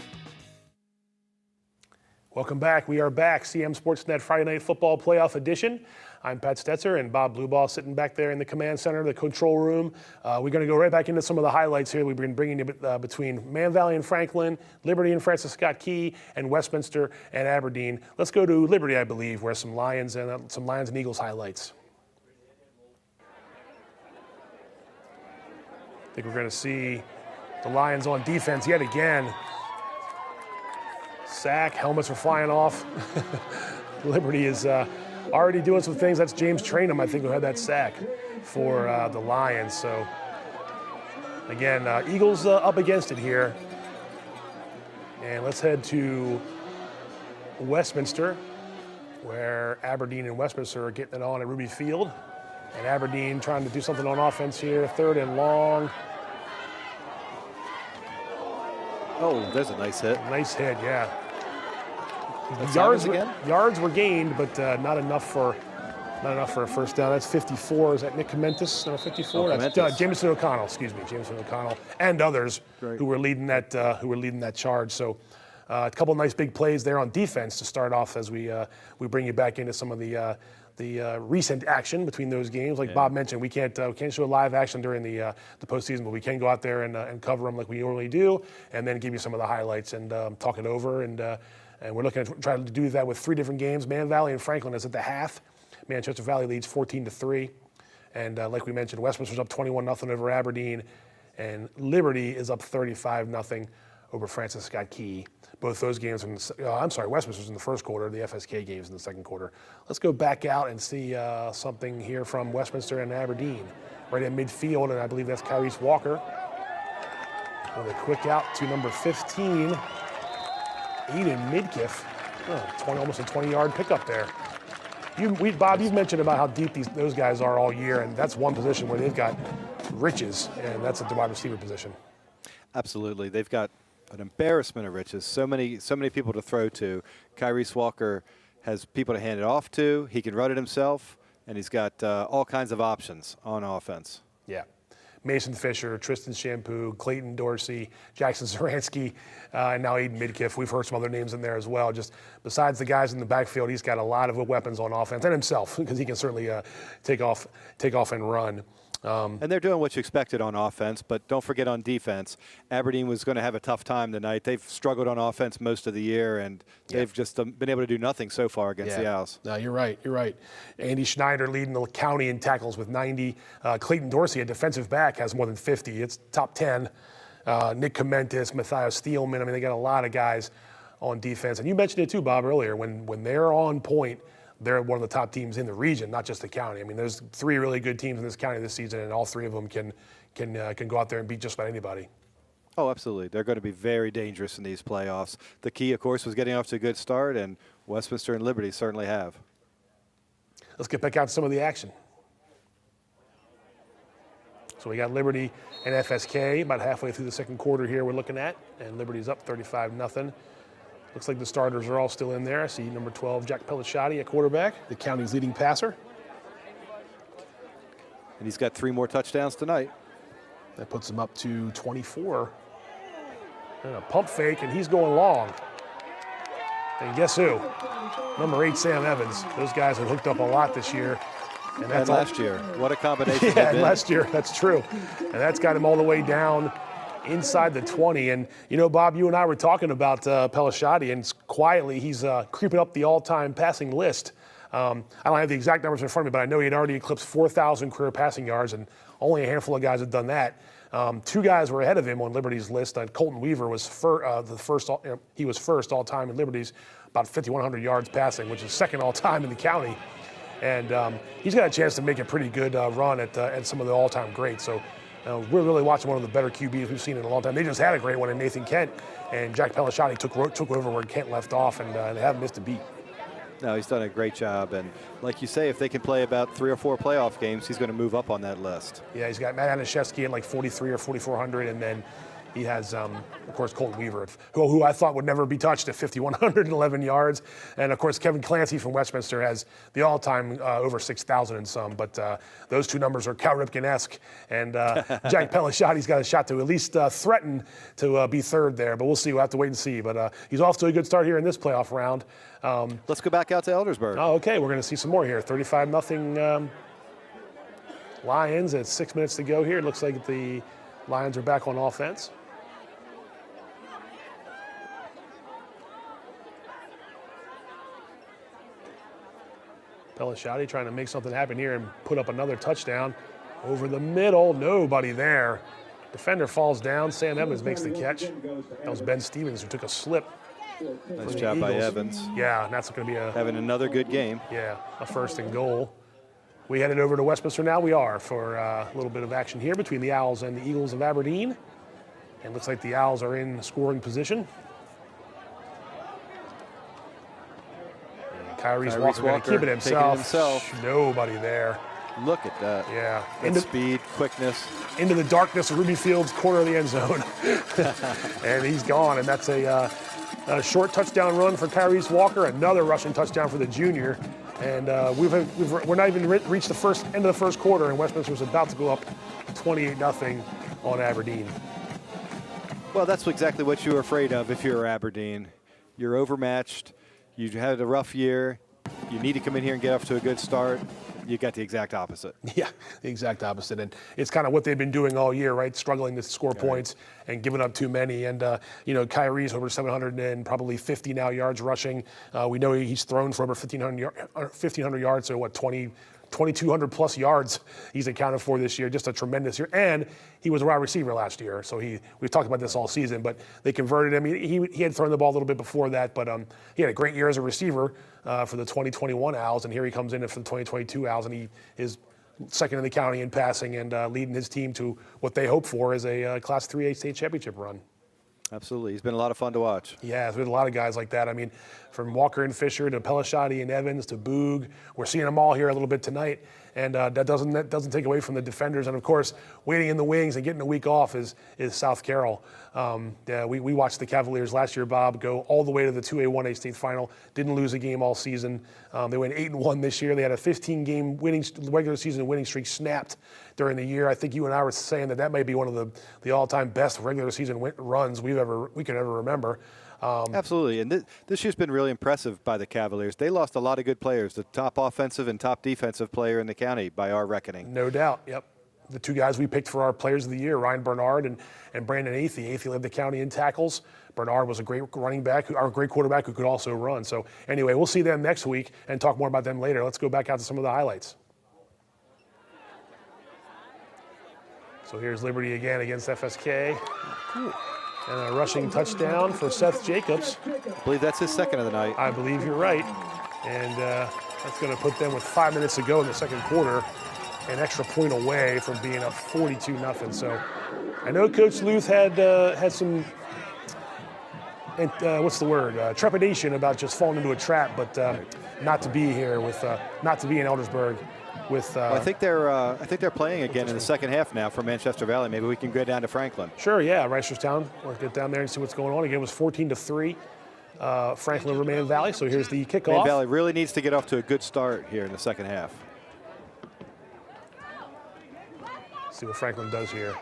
Welcome back. We are back. CMSportsNet Friday Night Football Playoff Edition. I'm Pat Stoetzer, and Bob Blubaugh sitting back there in the command center, the control room. We're going to go right back into some of the highlights here we've been bringing you between Man Valley and Franklin, Liberty and Francis Scott Key, and Westminster and Aberdeen. Let's go to Liberty, I believe, where some Lions and Eagles highlights. I think we're going to see the Lions on defense yet again. Sack, helmets are flying off. Liberty is already doing some things. That's James Trainham, I think, who had that sack for the Lions. So, again, Eagles up against it here. And let's head to Westminster, where Aberdeen and Westminster are getting it on at Ruby Field. And Aberdeen trying to do something on offense here, 3rd and long. Oh, there's a nice hit. Nice hit, yeah. Yards were gained, but not enough for a first down. That's 54. Is that Nick Comentis? No, 54. Oh, That's Jameson O'Connell. Excuse me, Jameson O'Connell, and others who were leading that charge. So, a couple nice big plays there on defense to start off as we bring you back into some of the recent action between those games. Like Bob mentioned, we can't show live action during the postseason, but we can go out there and cover them like we normally do, and then give you some of the highlights and talk it over. And we're looking at trying to do that with 3 different games. Man Valley and Franklin is at the half. Manchester Valley leads 14-3. And like we mentioned, Westminster's up 21-0 over Aberdeen. And Liberty is up 35-0 over Francis Scott Key. Both those games, Westminster's in the first quarter, the FSK games in the second quarter. Let's go back out and see something here from Westminster and Aberdeen. Right at midfield, and I believe that's Kyrese Walker. With a quick out to number 15. Eden Midkiff, almost a 20-yard pickup there. Bob, you've mentioned about how deep those guys are all year, and that's one position where they've got riches, and that's at the wide receiver position. Absolutely. They've got an embarrassment of riches. So many people to throw to. Kyrese Walker has people to hand it off to. He can run it himself, and he's got all kinds of options on offense. Yeah. Mason Fisher, Tristan Shampoo, Clayton Dorsey, Jackson Zaransky, and now Eden Midkiff. We've heard some other names in there as well. Just besides the guys in the backfield, he's got a lot of weapons on offense, and himself, because he can certainly take off and run. And they're doing what you expected on offense, but don't forget on defense. Aberdeen was going to have a tough time tonight. They've struggled on offense most of the year, and they've just been able to do nothing so far against the Owls. No, you're right. Andy Schneider leading the county in tackles with 90. Clayton Dorsey, a defensive back, has more than 50. It's top 10. Nick Comentis, Matthias Thielman. I mean, they got a lot of guys on defense. And you mentioned it too, Bob, earlier. When they're on point, they're one of the top teams in the region, not just the county. I mean, there's 3 really good teams in this county this season, and all 3 of them can go out there and beat just about anybody. Oh, absolutely. They're going to be very dangerous in these playoffs. The key, of course, was getting off to a good start, and Westminster and Liberty certainly have. Let's get back out to some of the action. So we got Liberty and FSK about halfway through the second quarter here we're looking at, and Liberty's up 35-0. Looks like the starters are all still in there. I see number 12, Jack Pellicciati at quarterback, the county's leading passer. And he's got 3 more touchdowns tonight. That puts him up to 24. And a pump fake, and he's going long. And guess who? Number 8, Sam Evans. Those guys have hooked up a lot this year. And And last year, what a combination. Yeah, they've been. last year, that's true. And that's got him all the way down inside the 20. And, you know, Bob, you and I were talking about Pelishati, and quietly he's creeping up the all-time passing list. I don't have the exact numbers in front of me, but I know he had already eclipsed 4,000 career passing yards, and only a handful of guys have done that. Two guys were ahead of him on Liberty's list. Colton Weaver was he was first all-time in Liberty's, about 5,100 yards passing, which is second all-time in the county. And he's got a chance to make a pretty good run at some of the all-time greats. So we're really watching one of the better QBs we've seen in a long time. They just had a great one in Nathan Kent, and Jack Pelishati took over where Kent left off, and they haven't missed a beat. No, he's done a great job. And like you say, if they can play about 3 or 4 playoff games, he's going to move up on that list. Yeah, he's got Matt Hanaszewski at like 43 or 4,400, and then he has, of course, Colton Weaver, who I thought would never be touched at 5,111 yards. And, of course, Kevin Clancy from Westminster has the all-time over 6,000 and some. But those two numbers are Cal Ripken-esque. And Jack Pelishati's got a shot to at least threaten to be third there. But we'll see. We'll have to wait and see. But he's off to a good start here in this playoff round. Let's go back out to Eldersburg. Oh, okay. We're going to see some more here. 35-0 Lions at 6 minutes to go here. It looks like the Lions are back on offense. Pelishati trying to make something happen here and put up another touchdown over the middle. Nobody there. Defender falls down. Sam Evans makes the catch. That was Ben Stevens who took a slip. Nice job by Evans. Yeah, and that's going to be having another good game. Yeah, a first and goal. We headed over to Westminster now. We are for a little bit of action here between the Owls and the Eagles of Aberdeen. And looks like the Owls are in scoring position. Kyrie's Walker going to keep it himself. Nobody there. Look at that. Yeah. Into speed, quickness. Into the darkness of Ruby Field's corner of the end zone. And he's gone. And that's a short touchdown run for Kyrie's Walker. Another rushing touchdown for the junior. And we're not even reached the end of the first quarter, and Westminster's about to go up 28-0 on Aberdeen. Well, that's exactly what you were afraid of if you're Aberdeen. You're overmatched. You had a rough year. You need to come in here and get off to a good start. You got the exact opposite. Yeah, the exact opposite. And it's kind of what they've been doing all year, right? Struggling to score points and giving up too many. And, Kyrie's over 700 and probably 50 now yards rushing. We know he's thrown for over 1,500 yards, so 2,200 plus yards he's accounted for this year. Just a tremendous year. And he was a wide receiver last year. So we've talked about this all season, but they converted him. He had thrown the ball a little bit before that, but he had a great year as a receiver for the 2021 Owls. And here he comes in for the 2022 Owls, and he is second in the county in passing and leading his team to what they hope for is a Class 3A state championship run. Absolutely. He's been a lot of fun to watch. Yeah, there's a lot of guys like that. I mean, from Walker and Fisher to Pelishati and Evans to Boog. We're seeing them all here a little bit tonight. And that doesn't take away from the defenders. And, of course, waiting in the wings and getting a week off is South Carroll. We watched the Cavaliers last year, Bob, go all the way to the 2A, 1A state final. Didn't lose a game all season. They went 8-1 this year. They had a 15-game regular season winning streak snapped during the year. I think you and I were saying that may be one of the all-time best regular season runs we could ever remember. Absolutely, and this year's been really impressive by the Cavaliers. They lost a lot of good players, the top offensive and top defensive player in the county by our reckoning. No doubt, yep. The two guys we picked for our players of the year, Ryan Bernard and Brandon Athey. Athey led the county in tackles. Bernard was a great running back, or a great quarterback who could also run. So anyway, we'll see them next week and talk more about them later. Let's go back out to some of the highlights. So here's Liberty again against FSK. Cool. And a rushing touchdown for Seth Jacobs. I believe that's his second of the night. I believe you're right. And that's going to put them with 5 minutes to go in the second quarter, an extra point away from being up 42-0. So I know Coach Luth had some, trepidation about just falling into a trap, but not to be here not to be in Eldersburg. I think they're playing again in the second half now for Manchester Valley. Maybe we can go down to Franklin. Sure, yeah, Reisterstown. We'll get down there and see what's going on. Again, it was 14-3, Franklin over Man Valley. So here's the kickoff. Man Valley really needs to get off to a good start here in the second half. See what Franklin does here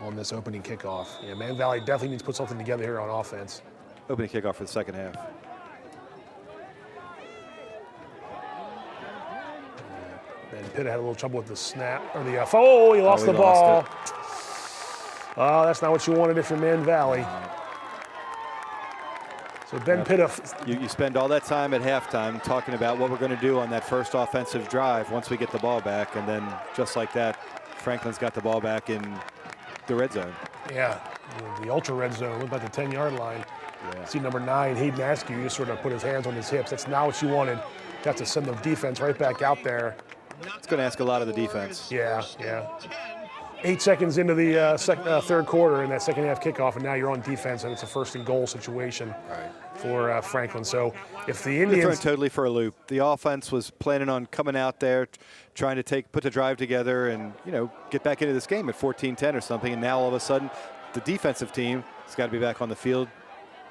on this opening kickoff. Yeah, Man Valley definitely needs to put something together here on offense. Opening kickoff for the second half. And Pitt had a little trouble with the snap, or the, he lost the ball. Oh, that's not what you wanted if you're Man Valley. So Ben Pitt. You spend all that time at halftime talking about what we're going to do on that first offensive drive once we get the ball back, and then just like that, Franklin's got the ball back in the red zone. Yeah, the ultra red zone, about the 10-yard line. Yeah. See number 9, Hayden Askew, just sort of put his hands on his hips. That's not what you wanted. You have to send the defense right back out there. It's going to ask a lot of the defense. Yeah. 8 seconds into the third quarter in that second half kickoff, and now you're on defense, and it's a 1st and goal situation for Franklin. So if the Indians... They're thrown totally for a loop. The offense was planning on coming out there, trying to put the drive together and, get back into this game at 14-10 or something, and now all of a sudden the defensive team has got to be back on the field,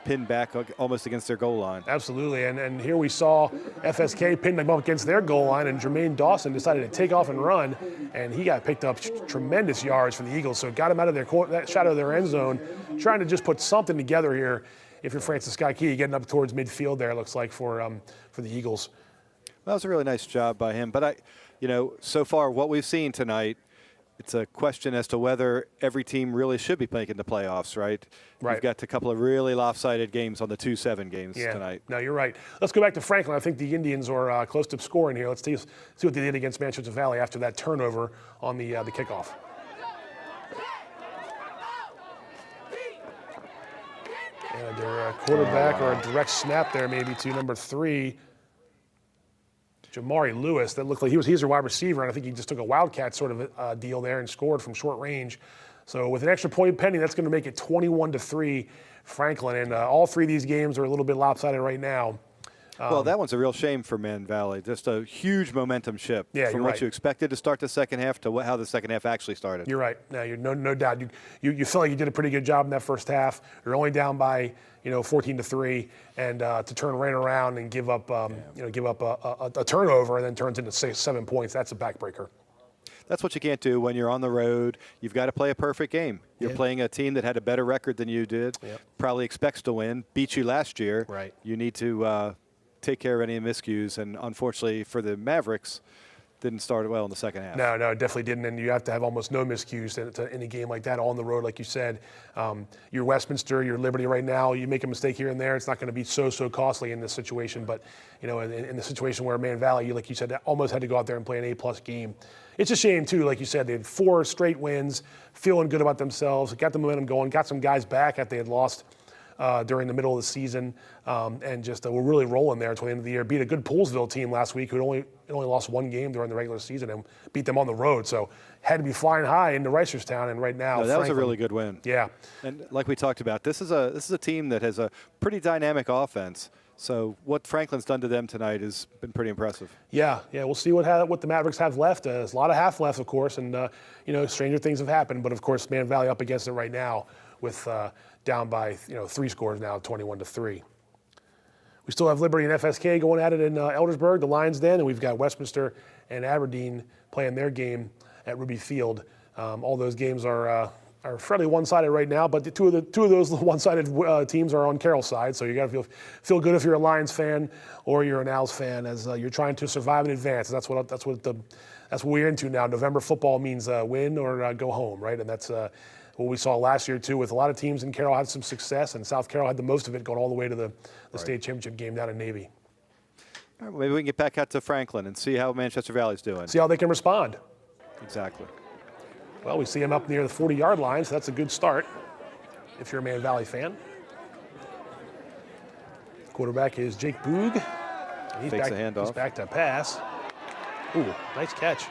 pinned back almost against their goal line. Absolutely, and here we saw FSK pin them up against their goal line, and Jermaine Dawson decided to take off and run, and he got picked up tremendous yards for the Eagles, so it got him out of that shot of their end zone, trying to just put something together here. If you're Francis Key, getting up towards midfield there, it looks like for the Eagles. Well, that was a really nice job by him, but so far what we've seen tonight, it's a question as to whether every team really should be making the playoffs, right? We've got a couple of really lopsided games on the 2-7 games tonight. No, you're right. Let's go back to Franklin. I think the Indians are close to scoring here. Let's see what they did against Manchester Valley after that turnover on the kickoff. And their quarterback or a direct snap there maybe to number 3, Jamari Lewis. That looked like he's a wide receiver, and I think he just took a wildcat sort of deal there and scored from short range. So with an extra point pending, that's going to make it 21-3 Franklin. And all 3 of these games are a little bit lopsided right now. Well, that one's a real shame for Man Valley. Just a huge momentum shift from what you expected to start the second half to how the second half actually started. You're right. No doubt. You feel like you did a pretty good job in that first half. You're only down by 14-3, and to turn right around and give up a turnover and then turns into 7 points. That's a backbreaker. That's what you can't do when you're on the road. You've got to play a perfect game. You're playing a team that had a better record than you did, probably expects to win, beat you last year. Right. You need to take care of any miscues, and unfortunately for the Mavericks, didn't start well in the second half. No, it definitely didn't, and you have to have almost no miscues in a game like that on the road, like you said. You're Westminster, you're Liberty right now. You make a mistake here and there, it's not going to be so costly in this situation. But in the situation where Man Valley, like you said, almost had to go out there and play an A+ game. It's a shame too, like you said, they had 4 straight wins, feeling good about themselves, got the momentum going, got some guys back after they had lost during the middle of the season, and just we're really rolling there until the end of the year. Beat a good Poolsville team last week who only lost 1 game during the regular season and beat them on the road. So had to be flying high into Reisterstown, and right now that was a really good win. Yeah, and like we talked about, this is a team that has a pretty dynamic offense. So what Franklin's done to them tonight has been pretty impressive. Yeah. We'll see what the Mavericks have left. There's a lot of half left, of course, and stranger things have happened. But of course, Man Valley up against it right now with down by 3 scores now, 21-3. We still have Liberty and FSK going at it in Eldersburg, the Lions Den, and we've got Westminster and Aberdeen playing their game at Ruby Field. All those games are fairly one-sided right now, but the two of those one-sided teams are on Carroll's side, so you got to feel good if you're a Lions fan or you're an Owls fan, as you're trying to survive and advance. That's what we're into now. November football means win or go home, right? And that's what we saw last year too, with a lot of teams in Carroll had some success, and South Carroll had the most of it, going all the way to the state championship game down in Navy. All right, well, maybe we can get back out to Franklin and see how Manchester Valley's doing. See how they can respond. Exactly. Well, we see him up near the 40-yard line, so that's a good start if you're a Man Valley fan. Quarterback is Jake Boog. He's back to pass. Ooh, nice catch.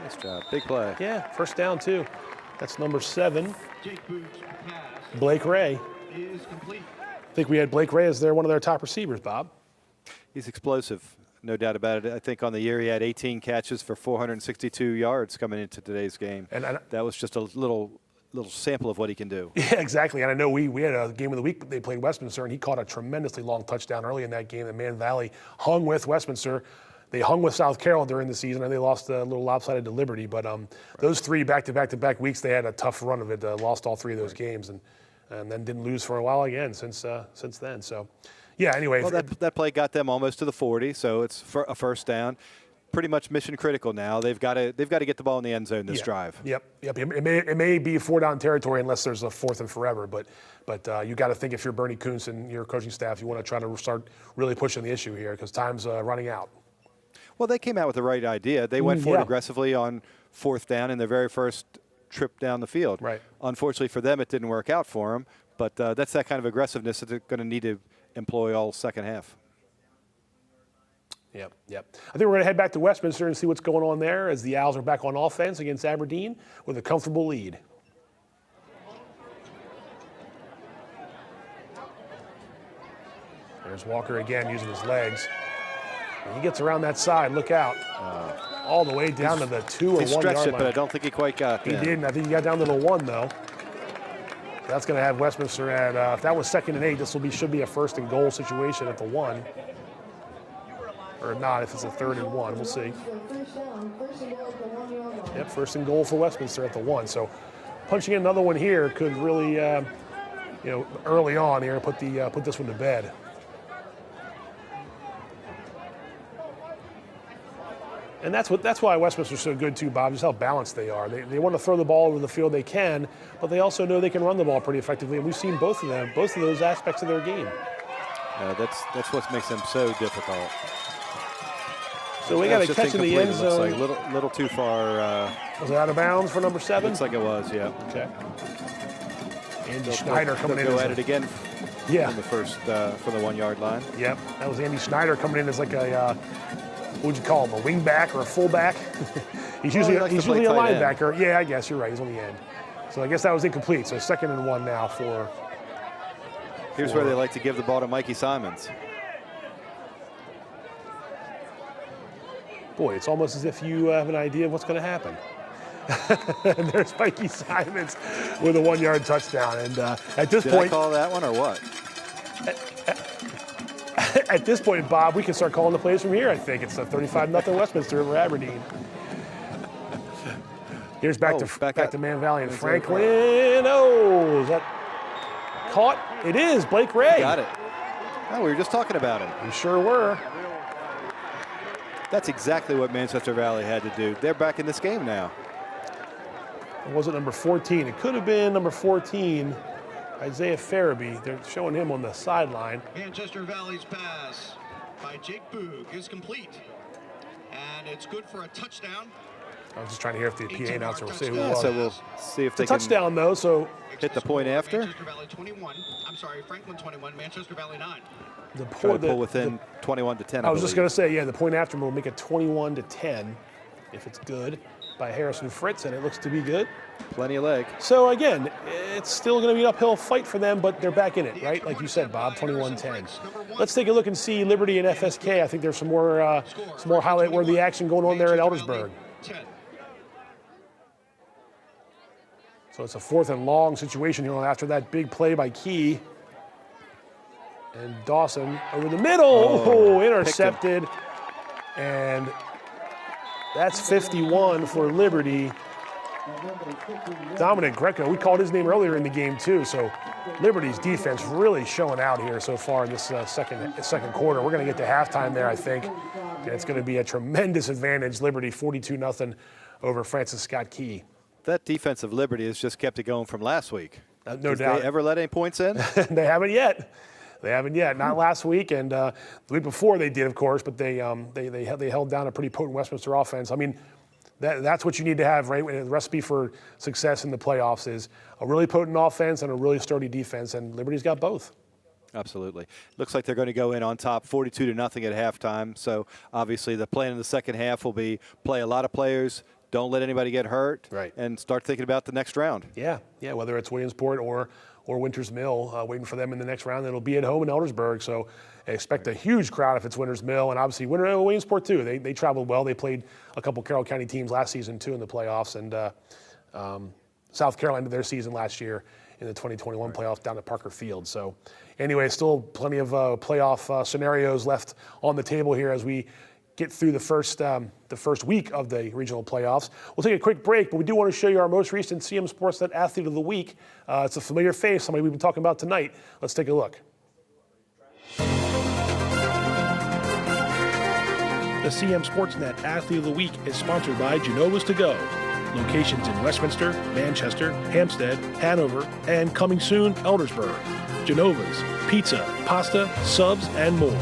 Nice job. Big play. Yeah, first down, too. That's number 7, Blake Ray. I think we had Blake Ray as one of their top receivers, Bob. He's explosive, no doubt about it. I think on the year he had 18 catches for 462 yards coming into today's game. And that was just a little sample of what he can do. Yeah, exactly. And I know we had a game of the week. They played Westminster, and he caught a tremendously long touchdown early in that game. And Man Valley hung with Westminster. They hung with South Carroll during the season, and they lost a little lopsided to Liberty. But those 3 back-to-back weeks, they had a tough run of it. Lost all 3 of those games, and then didn't lose for a while again since then. So, yeah. Anyway, well, that play got them almost to the 40, so it's for a first down. pretty much mission critical now. They've got to get the ball in the end zone this drive. Yep. It may be 4-down territory unless there's a 4th and forever, but you got to think if you're Bernie Kuntz and your coaching staff, you want to try to start really pushing the issue here because time's running out. Well, they came out with the right idea. They went forward aggressively on 4th down in their very first trip down the field. Right. Unfortunately for them, it didn't work out for them, but that's that kind of aggressiveness that they're going to need to employ all second half. Yep. I think we're going to head back to Westminster and see what's going on there as the Owls are back on offense against Aberdeen with a comfortable lead. There's Walker again using his legs. And he gets around that side. Look out. All the way down to the 2 or 1 yard line. He stretched it, but I don't think he quite got there. He didn't. I think he got down to the 1, though. That's going to have Westminster at, if that was 2nd and 8, this should be a 1st and goal situation at the 1. Or not, if it's a 3rd and 1. We'll see. Yep, 1st and goal for Westminster at the 1. So punching in another one here could really, early on here, put this one to bed. And that's why Westminster's so good too, Bob, just how balanced they are. They want to throw the ball over the field they can, but they also know they can run the ball pretty effectively, and we've seen both of those aspects of their game. That's what makes them so difficult. So we got a catch in the end zone. Looks like little too far. Was it out of bounds for number 7? Looks like it was, yeah. Okay. Andy Schneider coming in. Go at it again. Yeah. On the first from the 1 yard line. Yep, that was Andy Schneider coming in as like a. What would you call him, a wingback or a fullback? he's usually a linebacker. End. Yeah, I guess you're right. He's on the end. So I guess that was incomplete. So 2nd and 1 now for. Here's where they like to give the ball to Mikey Simons. Boy, it's almost as if you have an idea of what's going to happen. And there's Mikey Simons with a 1 yard touchdown. And at this point. Did I call that one or what? At this point, Bob, we can start calling the plays from here, I think. It's a 35-0 Westminster over Aberdeen. Here's back to Man Valley and Franklin. Oh, is that caught? It is. Blake Ray. Got it. Oh, we were just talking about it. We sure were. That's exactly what Manchester Valley had to do. They're back in this game now. Or was it number 14? It could have been number 14. Isaiah Farabee, they're showing him on the sideline. Manchester Valley's pass by Jake Boog is complete. And it's good for a touchdown. I was just trying to hear if the PA announcer will say who it was. So we'll see if they can touchdown, though, so hit the point after. Manchester Valley 21. I'm sorry, Franklin 21, Manchester Valley 9. Pull within 21 to 10. I was just going to say, the point after will make it 21 to 10 if it's good by Harrison Fritz, and it looks to be good. Plenty of leg. So again, it's still going to be an uphill fight for them, but they're back in it, right? Like you said, Bob, 21-10. Let's take a look and see Liberty and FSK. I think there's some more highlight-worthy action going on there at Eldersburg. So it's a 4th and long situation here after that big play by Key. And Dawson over the middle, intercepted. And that's 51 for Liberty. Dominic Greco, we called his name earlier in the game too, so Liberty's defense really showing out here so far in this second quarter. We're going to get to halftime there, I think, and it's going to be a tremendous advantage. Liberty 42-0 over Francis Scott Key. That defense of Liberty has just kept it going from last week. No doubt. Did they ever let any points in? They haven't yet. Not last week, and the week before they did, of course, but they held down a pretty potent Westminster offense. I mean, that's what you need to have, right? The recipe for success in the playoffs is a really potent offense and a really sturdy defense, and Liberty's got both. Absolutely. Looks like they're going to go in on top 42-0 at halftime. So obviously the plan in the second half will be play a lot of players, don't let anybody get hurt, right, and start thinking about the next round. Yeah, whether it's Williamsport or Winters Mill, waiting for them in the next round. It'll be at home in Eldersburg, so expect a huge crowd if it's Winters Mill, and obviously Williamsport too. They traveled well. They played a couple Carroll County teams last season too in the playoffs, and South Carolina their season last year in the 2021 playoffs down at Parker Field. So anyway, still plenty of playoff scenarios left on the table here as we get through the first week of the regional playoffs. We'll take a quick break, but we do want to show you our most recent CMSportsNet Athlete of the Week. It's a familiar face, somebody we've been talking about tonight. Let's take a look. The CM SportsNet Athlete of the Week is sponsored by Genova's To Go. Locations in Westminster, Manchester, Hampstead, Hanover, and coming soon, Eldersburg. Genova's, pizza, pasta, subs, and more.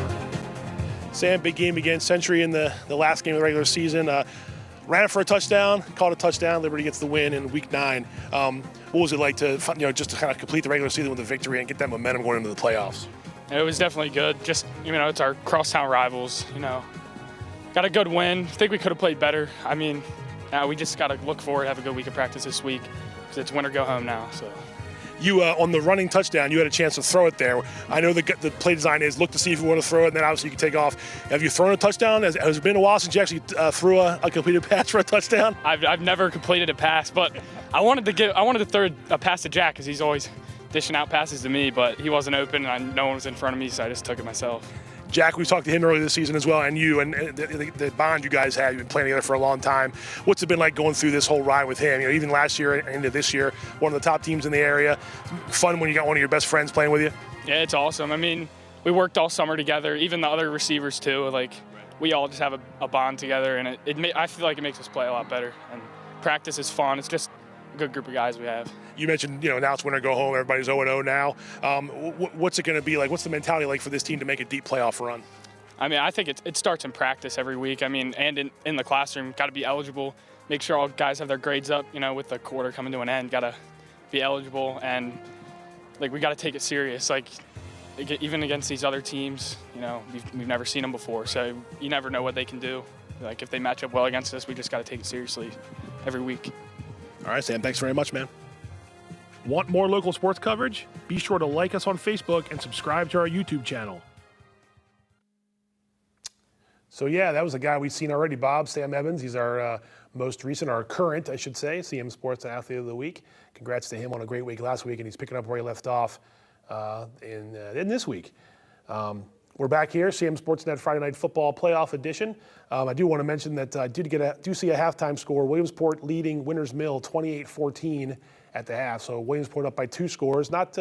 Sam, big game against Century in the last game of the regular season. Ran it for a touchdown, caught a touchdown. Liberty gets the win in Week 9. What was it like to, just to kind of complete the regular season with a victory and get that momentum going into the playoffs? It was definitely good. Just, it's our crosstown rivals, Got a good win. I think we could have played better. Now we just got to look forward, have a good week of practice this week, because it's win or go home now. So. You, on the running touchdown, you had a chance to throw it there. I know the play design is look to see if you want to throw it, and then obviously you can take off. Have you thrown a touchdown? Has it been a while since you actually threw a completed pass for a touchdown? I've never completed a pass, but I wanted to throw a pass to Jack because he's always dishing out passes to me, but he wasn't open and no one was in front of me, so I just took it myself. Jack, we talked to him earlier this season as well, and you, and the bond you guys have. You've been playing together for a long time. What's it been like going through this whole ride with him? Even last year and into this year, one of the top teams in the area. Fun when you got one of your best friends playing with you? Yeah, it's awesome. We worked all summer together, even the other receivers too. We all just have a bond together, and I feel like it makes us play a lot better. And practice is fun. It's just a good group of guys we have. You mentioned, now it's winter go home. Everybody's 0-0 now. What's it going to be like? What's the mentality like for this team to make a deep playoff run? I think it starts in practice every week. And in the classroom, got to be eligible. Make sure all guys have their grades up. With the quarter coming to an end, got to be eligible, and we got to take it serious. Even against these other teams, we've never seen them before, so you never know what they can do. If they match up well against us, we just got to take it seriously every week. All right, Sam, thanks very much, man. Want more local sports coverage? Be sure to like us on Facebook and subscribe to our YouTube channel. So, yeah, that was a guy we've seen already, Bob, Sam Evans. He's our current, I should say, CM Sports Athlete of the Week. Congrats to him on a great week last week, and he's picking up where he left off in this week. We're back here, CM SportsNet Friday Night Football Playoff Edition. I do want to mention that I do see a halftime score. Williamsport leading Winters Mill 28-14 at the half. So Williamsport up by 2 scores. Not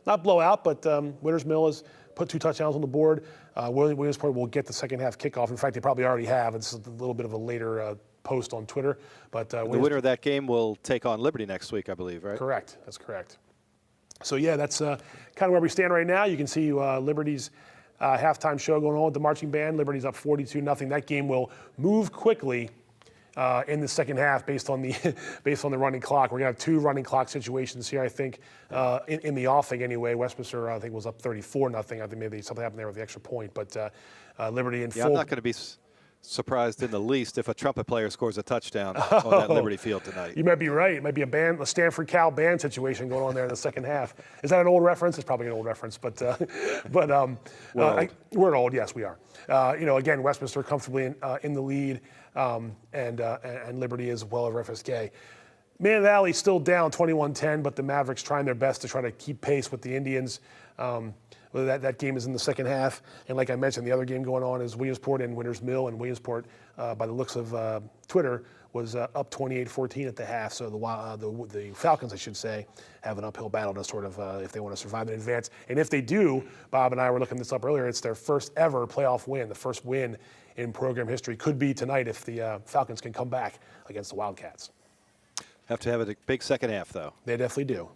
blowout, but Winters Mill has put 2 touchdowns on the board. Williamsport will get the second half kickoff. In fact, they probably already have. It's a little bit of a later post on Twitter. But the winner of that game will take on Liberty next week, I believe, right? Correct. That's correct. So, yeah, that's kind of where we stand right now. You can see Liberty's halftime show going on with the marching band. Liberty's up 42-0. That game will move quickly in the second half based on the running clock. We're going to have 2 running clock situations here, I think, in the offing anyway. Westminster, I think, was up 34-0. I think maybe something happened there with the extra point. But Liberty in full. I'm not going to be surprised in the least if a trumpet player scores a touchdown on that Liberty field tonight. You might be right. It might be a Stanford Cal band situation going on there in the second half. Is that an old reference? It's probably an old reference, but we're old. Yes, we are. Again, Westminster comfortably in the lead, and Liberty is well over FSK. Man Valley still down 21-10, but the Mavericks trying their best to try to keep pace with the Indians. That game is in the second half. And like I mentioned, the other game going on is Williamsport and Winters Mill. And Williamsport, by the looks of Twitter, was up 28-14 at the half. So the Falcons, I should say, have an uphill battle to sort of, if they want to survive in advance. And if they do, Bob and I were looking this up earlier, it's their first ever playoff win, the first win in program history. Could be tonight if the Falcons can come back against the Wildcats. Have to have a big second half, though. They definitely do.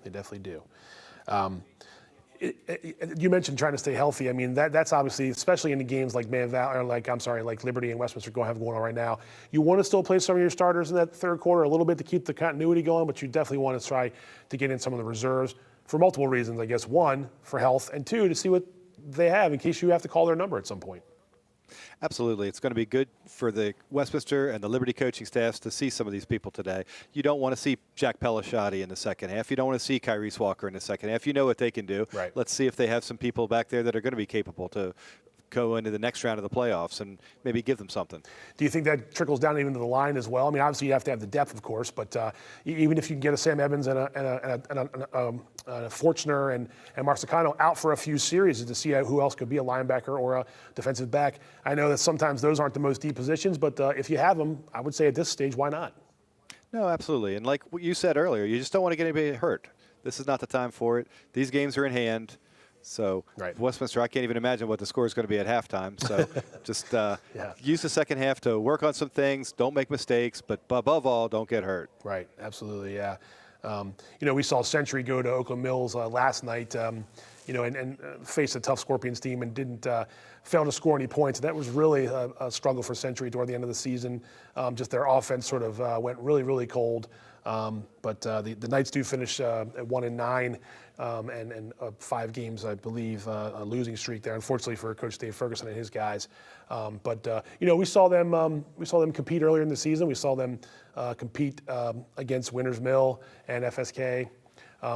You mentioned trying to stay healthy. That's obviously, especially in the games like like Liberty and Westminster going on right now. You want to still play some of your starters in that third quarter a little bit to keep the continuity going, but you definitely want to try to get in some of the reserves for multiple reasons, I guess. 1, for health, and 2, to see what they have in case you have to call their number at some point. Absolutely. It's going to be good for the Westminster and the Liberty coaching staffs to see some of these people today. You don't want to see Jack Pelishati in the second half. You don't want to see Kyrese Walker in the second half. You know what they can do. Right. Let's see if they have some people back there that are going to be capable to go into the next round of the playoffs and maybe give them something. Do you think that trickles down even to the line as well? Obviously you have to have the depth, of course, but even if you can get a Sam Evans and a Fortner and Marsicano out for a few series to see who else could be a linebacker or a defensive back. I know that sometimes those aren't the most deep positions, but if you have them, I would say at this stage, why not? No, absolutely. And like what you said earlier, you just don't want to get anybody hurt. This is not the time for it. These games are in hand. So Right. Westminster, I can't even imagine what the score is going to be at halftime. So just use the second half to work on some things. Don't make mistakes, but above all, don't get hurt. Right, absolutely, yeah. We saw Century go to Oakland Mills last night, and face a tough Scorpions team and didn't fail to score any points. That was really a struggle for Century toward the end of the season. Just their offense sort of went really, really cold. But the Knights do finish at 1-9 and 5 games, I believe, a losing streak there. Unfortunately for Coach Dave Ferguson and his guys. We saw them compete earlier in the season. We saw them compete against Winners Mill and FSK.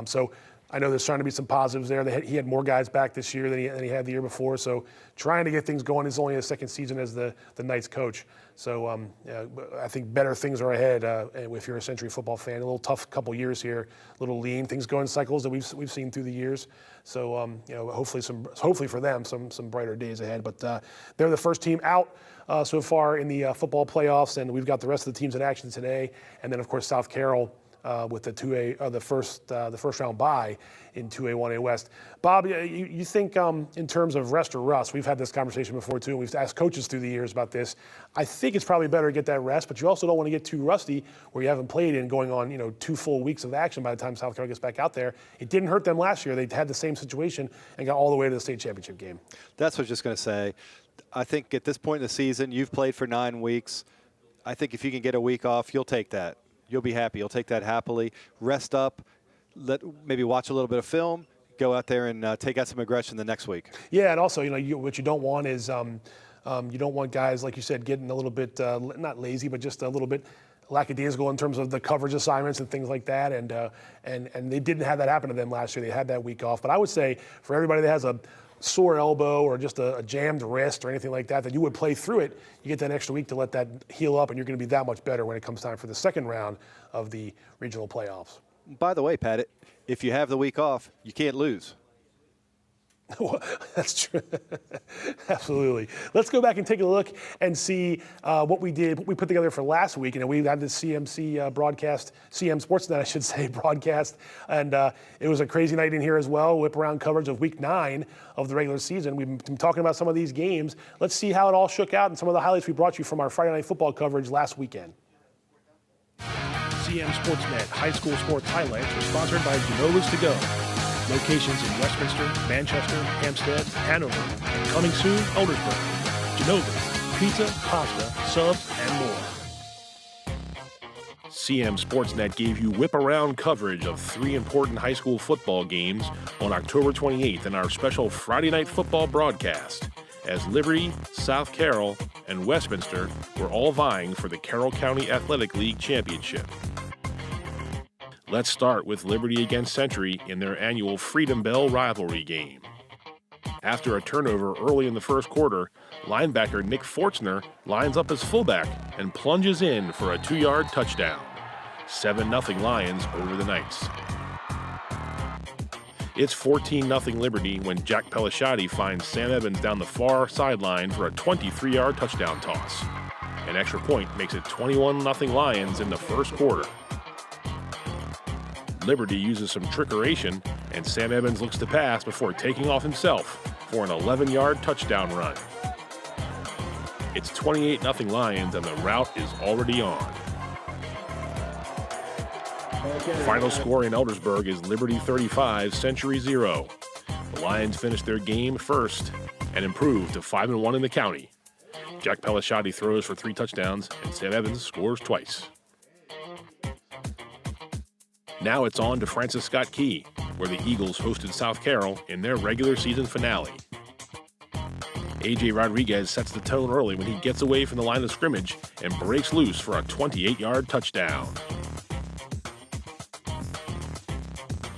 So I know there's trying to be some positives there. He had more guys back this year than he had the year before. So trying to get things going. It's only his second season as the Knights coach. So I think better things are ahead if you're a Century football fan. A little tough couple years here, a little lean. Things go in cycles that we've seen through the years. So hopefully for them some brighter days ahead. But they're the first team out so far in the football playoffs, and we've got the rest of the teams in action today. And then of course South Carroll. With the 2A, the first round bye in 2A, 1A West. Bob, you think in terms of rest or rust? We've had this conversation before too, and we've asked coaches through the years about this. I think it's probably better to get that rest, but you also don't want to get too rusty where you haven't played in going on 2 full weeks of action by the time South Carolina gets back out there. It didn't hurt them last year. They had the same situation and got all the way to the state championship game. That's what I was just going to say. I think at this point in the season, you've played for 9 weeks. I think if you can get a week off, you'll take that. You'll be happy. You'll take that happily. Rest up. Maybe watch a little bit of film. Go out there and take out some aggression the next week. Yeah, and also, what you don't want is you don't want guys, like you said, getting a little bit not lazy, but just a little bit lackadaisical in terms of the coverage assignments and things like that. And they didn't have that happen to them last year. They had that week off. But I would say for everybody that has a sore elbow or just a jammed wrist or anything like that you would play through it, you get that extra week to let that heal up, and you're going to be that much better when it comes time for the second round of the regional playoffs. By the way, Pat, if you have the week off, you can't lose. That's true. Absolutely. Let's go back and take a look and see what we put together for last week. And we had the CMC broadcast, CMSportsNet, I should say, broadcast. And it was a crazy night in here as well. Whip around coverage of week 9 of the regular season. We've been talking about some of these games. Let's see how it all shook out and some of the highlights we brought you from our Friday Night Football coverage last weekend. CMSportsNet High School Sports Highlights are sponsored by Genova's To Go. Locations in Westminster, Manchester, Hampstead, Hanover, and coming soon, Eldersburg. Genova's, pizza, pasta, subs, and more. CMSportsNet gave you whip-around coverage of 3 important high school football games on October 28th in our special Friday Night Football broadcast, as Liberty, South Carroll, and Westminster were all vying for the Carroll County Athletic League Championship. Let's start with Liberty against Century in their annual Freedom Bell rivalry game. After a turnover early in the first quarter, linebacker Nick Fortner lines up as fullback and plunges in for a 2-yard touchdown. 7-0 Lions over the Knights. It's 14-0 Liberty when Jack Pelisciati finds Sam Evans down the far sideline for a 23-yard touchdown toss. An extra point makes it 21-0 Lions in the first quarter. Liberty uses some trickeration, and Sam Evans looks to pass before taking off himself for an 11-yard touchdown run. It's 28-0 Lions, and the route is already on. Final score in Eldersburg is Liberty 35, Century 0. The Lions finished their game first and improved to 5-1 in the county. Jack Pelisciati throws for 3 touchdowns, and Sam Evans scores twice. Now it's on to Francis Scott Key, where the Eagles hosted South Carroll in their regular season finale. A.J. Rodriguez sets the tone early when he gets away from the line of scrimmage and breaks loose for a 28-yard touchdown.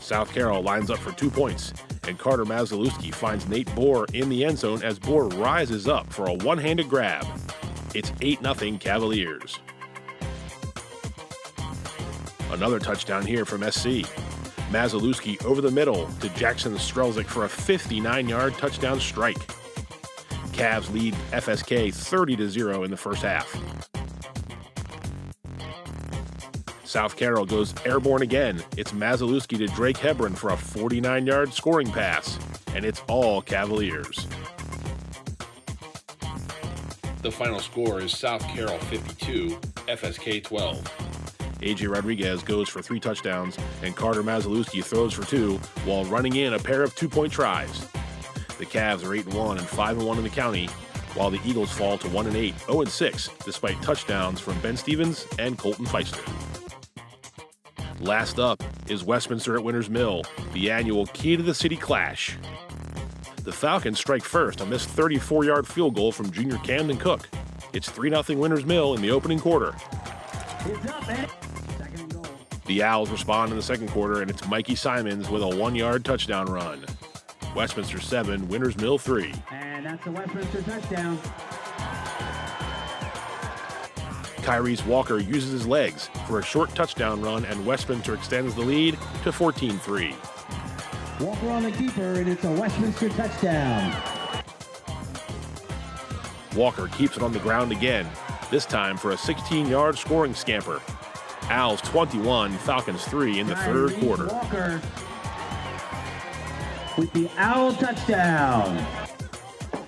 South Carroll lines up for 2 points, and Carter Mazalewski finds Nate Bohr in the end zone as Bohr rises up for a one-handed grab. It's 8-0 Cavaliers. Another touchdown here from SC. Mazalewski over the middle to Jackson Strelzik for a 59-yard touchdown strike. Cavs lead FSK 30-0 in the first half. South Carroll goes airborne again. It's Mazalewski to Drake Hebron for a 49-yard scoring pass. and it's all Cavaliers. The final score is South Carroll 52, FSK 12. A.J. Rodriguez goes for 3 touchdowns, and Carter Mazalewski throws for 2 while running in a pair of 2-point tries. The Cavs are 8-1 and 5-1 in the county, while the Eagles fall to 1-8, 0-6, despite touchdowns from Ben Stevens and Colton Feister. Last up is Westminster at Winners Mill, the annual Key to the City clash. The Falcons strike first on this 34-yard field goal from junior Camden Cook. It's 3-0 Winners Mill in the opening quarter. The Owls respond in the second quarter, and it's Mikey Simons with a 1-yard touchdown run. Westminster 7, Winners Mill 3. And that's a Westminster touchdown. Kyrese Walker uses his legs for a short touchdown run, and Westminster extends the lead to 14-3. Walker on the keeper, and it's a Westminster touchdown. Walker keeps it on the ground again, this time for a 16-yard scoring scamper. Owls 21, Falcons 3 in the third quarter. Walker with the Owl touchdown.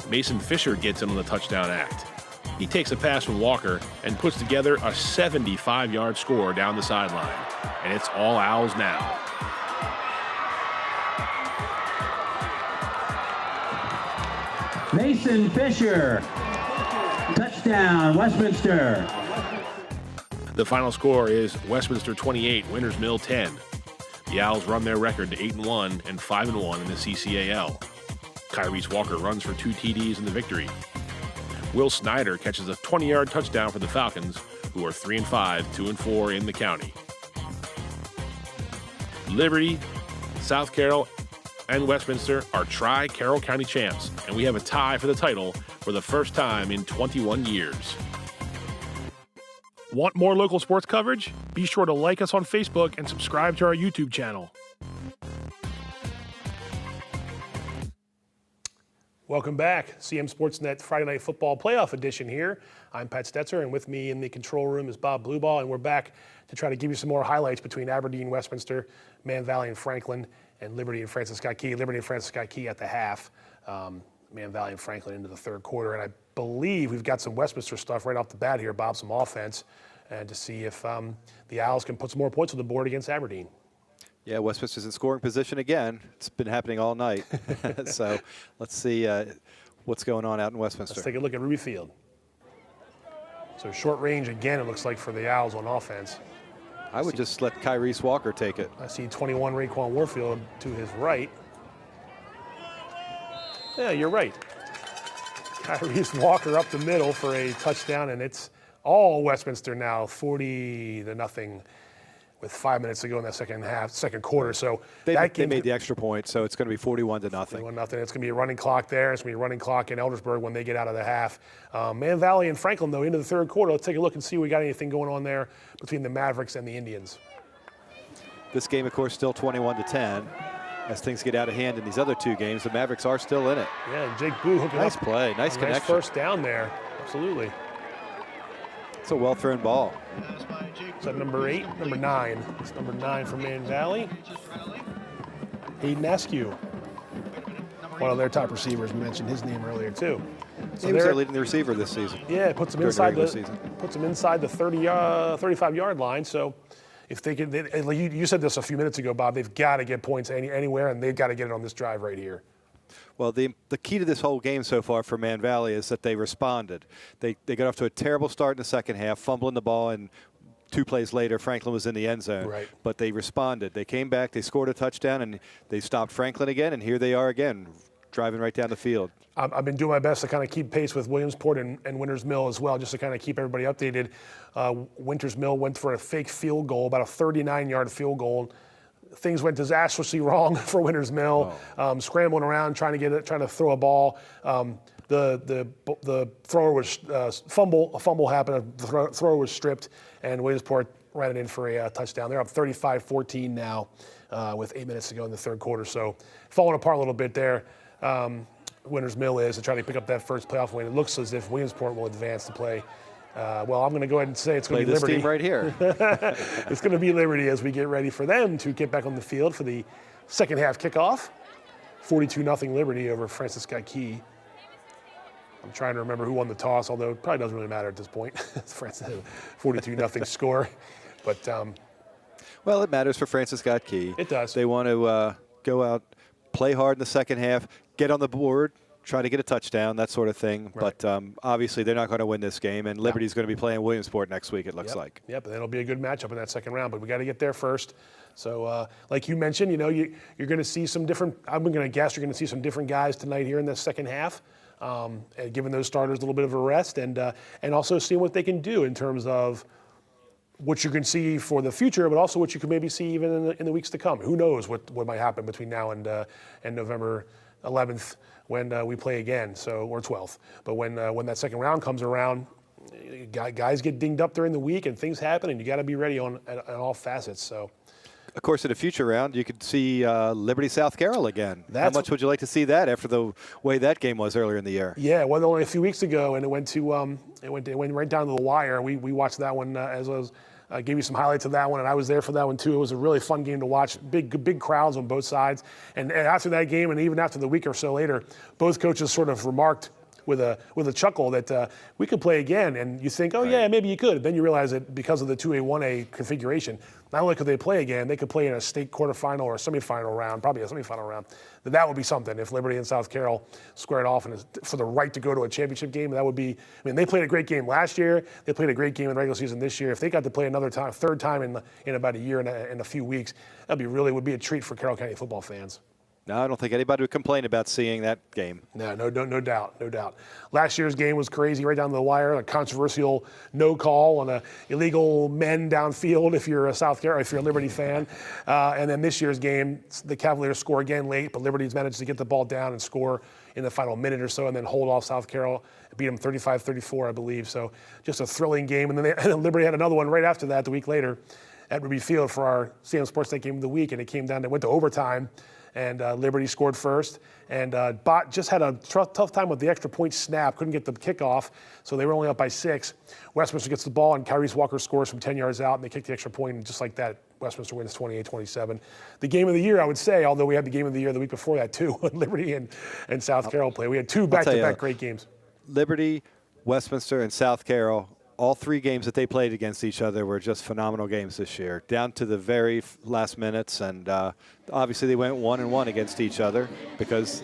Mason Fisher gets in on the touchdown act. He takes a pass from Walker and puts together a 75-yard score down the sideline. And it's all Owls now. Mason Fisher, touchdown, Westminster. The final score is Westminster 28, Winners Mill 10. The Owls run their record to 8-1 and 5-1 in the CCAL. Kyrese Walker runs for 2 TDs in the victory. Will Snyder catches a 20-yard touchdown for the Falcons, who are 3-5, 2-4 in the county. Liberty, South Carroll, and Westminster are Tri-Carroll County champs, and we have a tie for the title for the first time in 21 years. Want more local sports coverage? Be sure to like us on Facebook and subscribe to our YouTube channel. Welcome back. CMSportsNet Friday Night Football Playoff Edition here. I'm Pat Stoetzer, and with me in the control room is Bob Blubaugh, and we're back to try to give you some more highlights between Aberdeen, Westminster, Man Valley, and Franklin, and Liberty and Francis Scott Key. Liberty and Francis Scott Key at the half. Man Valley and Franklin into the third quarter. And I believe we've got some Westminster stuff right off the bat here, Bob, some offense, and to see if the Owls can put some more points on the board against Aberdeen. Yeah, Westminster's in scoring position again. It's been happening all night. So let's see what's going on out in Westminster. Let's take a look at Ruby Field. So short range again, it looks like, for the Owls on offense. I would just let Kyrese Walker take it. I see 21 Raekwon Warfield to his right. Yeah, you're right. Kyrese Walker up the middle for a touchdown, and it's all Westminster now, 40-0 with 5 minutes to go in that second quarter. So they made the extra point, so it's going to be 41-0. 41-0. It's going to be a running clock there. It's going to be a running clock in Eldersburg when they get out of the half. Man Valley and Franklin, though, into the third quarter. Let's take a look and see if we got anything going on there between the Mavericks and the Indians. This game, of course, still 21-10. As things get out of hand in these other 2 games, the Mavericks are still in it. Yeah, Jake Boo hooking nice up. Play, nice connection. Nice first down there, absolutely. It's a well-thrown ball. Is that number 8? Number 9. It's number 9 for Man Valley. Hayden Askew, one of their top receivers. We mentioned his name earlier, too. So he was their leading receiver this season. Yeah, puts them inside the 35-yard line. So if they can, you said this a few minutes ago, Bob, they've got to get points anywhere, and they've got to get it on this drive right here. Well, the key to this whole game so far for Man Valley is that they responded. They got off to a terrible start in the second half, fumbling the ball, and 2 plays later, Franklin was in the end zone. Right. But they responded. They came back, they scored a touchdown, and they stopped Franklin again, and here they are again, driving right down the field. I've been doing my best to kind of keep pace with Williamsport and Winters Mill as well, just to kind of keep everybody updated. Winters Mill went for a fake field goal, about a 39-yard field goal. Things went disastrously wrong for Winters Mill, scrambling around trying to throw a ball. The thrower was a fumble happened. The thrower was stripped, and Williamsport ran it in for a touchdown. They're up 35-14 now, with 8 minutes to go in the third quarter. So falling apart a little bit there. Winters Mill is to try to pick up that first playoff win. It looks as if Williamsport will advance to play. Well, I'm going to go ahead and say it's going to be Liberty. Play this team right here. It's going to be Liberty as we get ready for them to get back on the field for the second half kickoff. 42-0 Liberty over Francis Scott Key. I'm trying to remember who won the toss, although it probably doesn't really matter at this point. Francis 42-0 score. But well, it matters for Francis Scott Key. It does. They want to go out, play hard in the second half, get on the board, try to get a touchdown, that sort of thing. Right. But obviously they're not going to win this game, and Liberty's going to be playing Williamsport next week, it looks like. Yep, and it'll be a good matchup in that second round, but we got to get there first. So like you mentioned, you know, you're going to see some different, I'm going to guess you're going to see some different guys tonight here in the second half, and giving those starters a little bit of a rest, and also seeing what they can do in terms of what you can see for the future, but also what you can maybe see even in the weeks to come. Who knows what might happen between now and November 11th when we play again, or 12th. But when that second round comes around, guys get dinged up during the week and things happen, and you got to be ready on all facets. So, of course, in a future round, you could see Liberty South Carroll again. How much would you like to see that after the way that game was earlier in the year? Yeah, well, only a few weeks ago, and it went right down to the wire. We watched that one as I was. Gave you some highlights of that one, and I was there for that one too. It was a really fun game to watch. Big crowds on both sides. And after that game, and even after the week or so later, both coaches sort of remarked with a chuckle that we could play again. And you think, oh yeah, maybe you could. Then you realize that because of the 2A, 1A configuration, not only could they play again, they could play in a state quarterfinal or a semifinal round, probably a semifinal round. That would be something if Liberty and South Carroll squared off and for the right to go to a championship game. That would be. I mean, they played a great game last year. They played a great game in the regular season this year. If they got to play another time, third time in about a year and a few weeks, would be a treat for Carroll County football fans. No, I don't think anybody would complain about seeing that game. No doubt. Last year's game was crazy, right down to the wire. A controversial no call on illegal men downfield if you're a if you're a Liberty fan. And then this year's game, the Cavaliers score again late, but Liberty's managed to get the ball down and score in the final minute or so, and then hold off South Carroll, beat them 35-34, I believe. So just a thrilling game. And then Liberty had another one right after that, the week later, at Ruby Field for our CMSportsNet game of the week, and it went to overtime. And Liberty scored first, and Bott just had a tough time with the extra point snap, couldn't get the kickoff, so they were only up by 6. Westminster gets the ball, and Kyrese Walker scores from 10 yards out, and they kick the extra point, and just like that, Westminster wins 28-27. The game of the year, I would say, although we had the game of the year the week before that too, when Liberty and South Carroll play. We had two back-to-back great games. Liberty, Westminster, and South Carroll, all three games that they played against each other were just phenomenal games this year, down to the very last minutes. And obviously they went 1-1 against each other because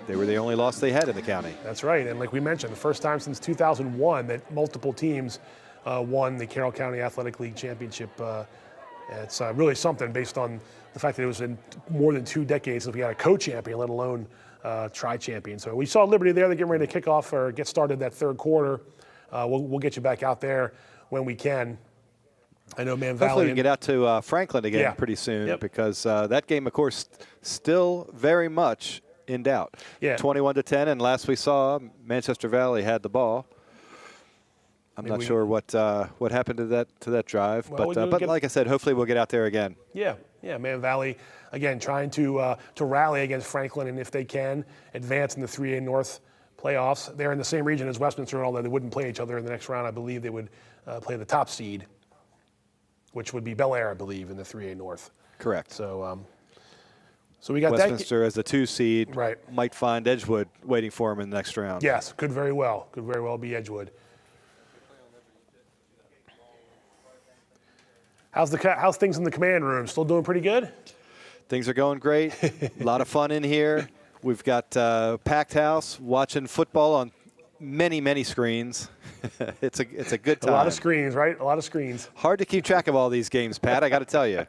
they were the only loss they had in the county. That's right. And like we mentioned, the first time since 2001 that multiple teams won the Carroll County Athletic League Championship. It's really something based on the fact that it was in more than 2 decades since we had a co-champion, let alone tri-champion. So we saw Liberty there. They're getting ready to kick off or get started that third quarter. We'll get you back out there when we can. I know Man Valley. Hopefully we can get out to Franklin again pretty soon because that game, of course, still very much in doubt. 21-10, and last we saw, Manchester Valley had the ball. I'm not sure what happened to that drive, but like I said, hopefully we'll get out there again. Yeah, Man Valley again trying to rally against Franklin, and if they can advance in the 3A North playoffs. They're in the same region as Westminster, although they wouldn't play each other in the next round. I believe they would play the top seed, which would be Bel Air, I believe, in the 3A North. Correct. So we got Westminster as the 2 seed. Right. Might find Edgewood waiting for him in the next round. Yes, could very well be Edgewood. How's things in the command room? Still doing pretty good? Things are going great. A lot of fun in here. We've got packed house, watching football on many screens. It's a good time. A lot of screens, right? A lot of screens. Hard to keep track of all these games, Pat, I got to tell you.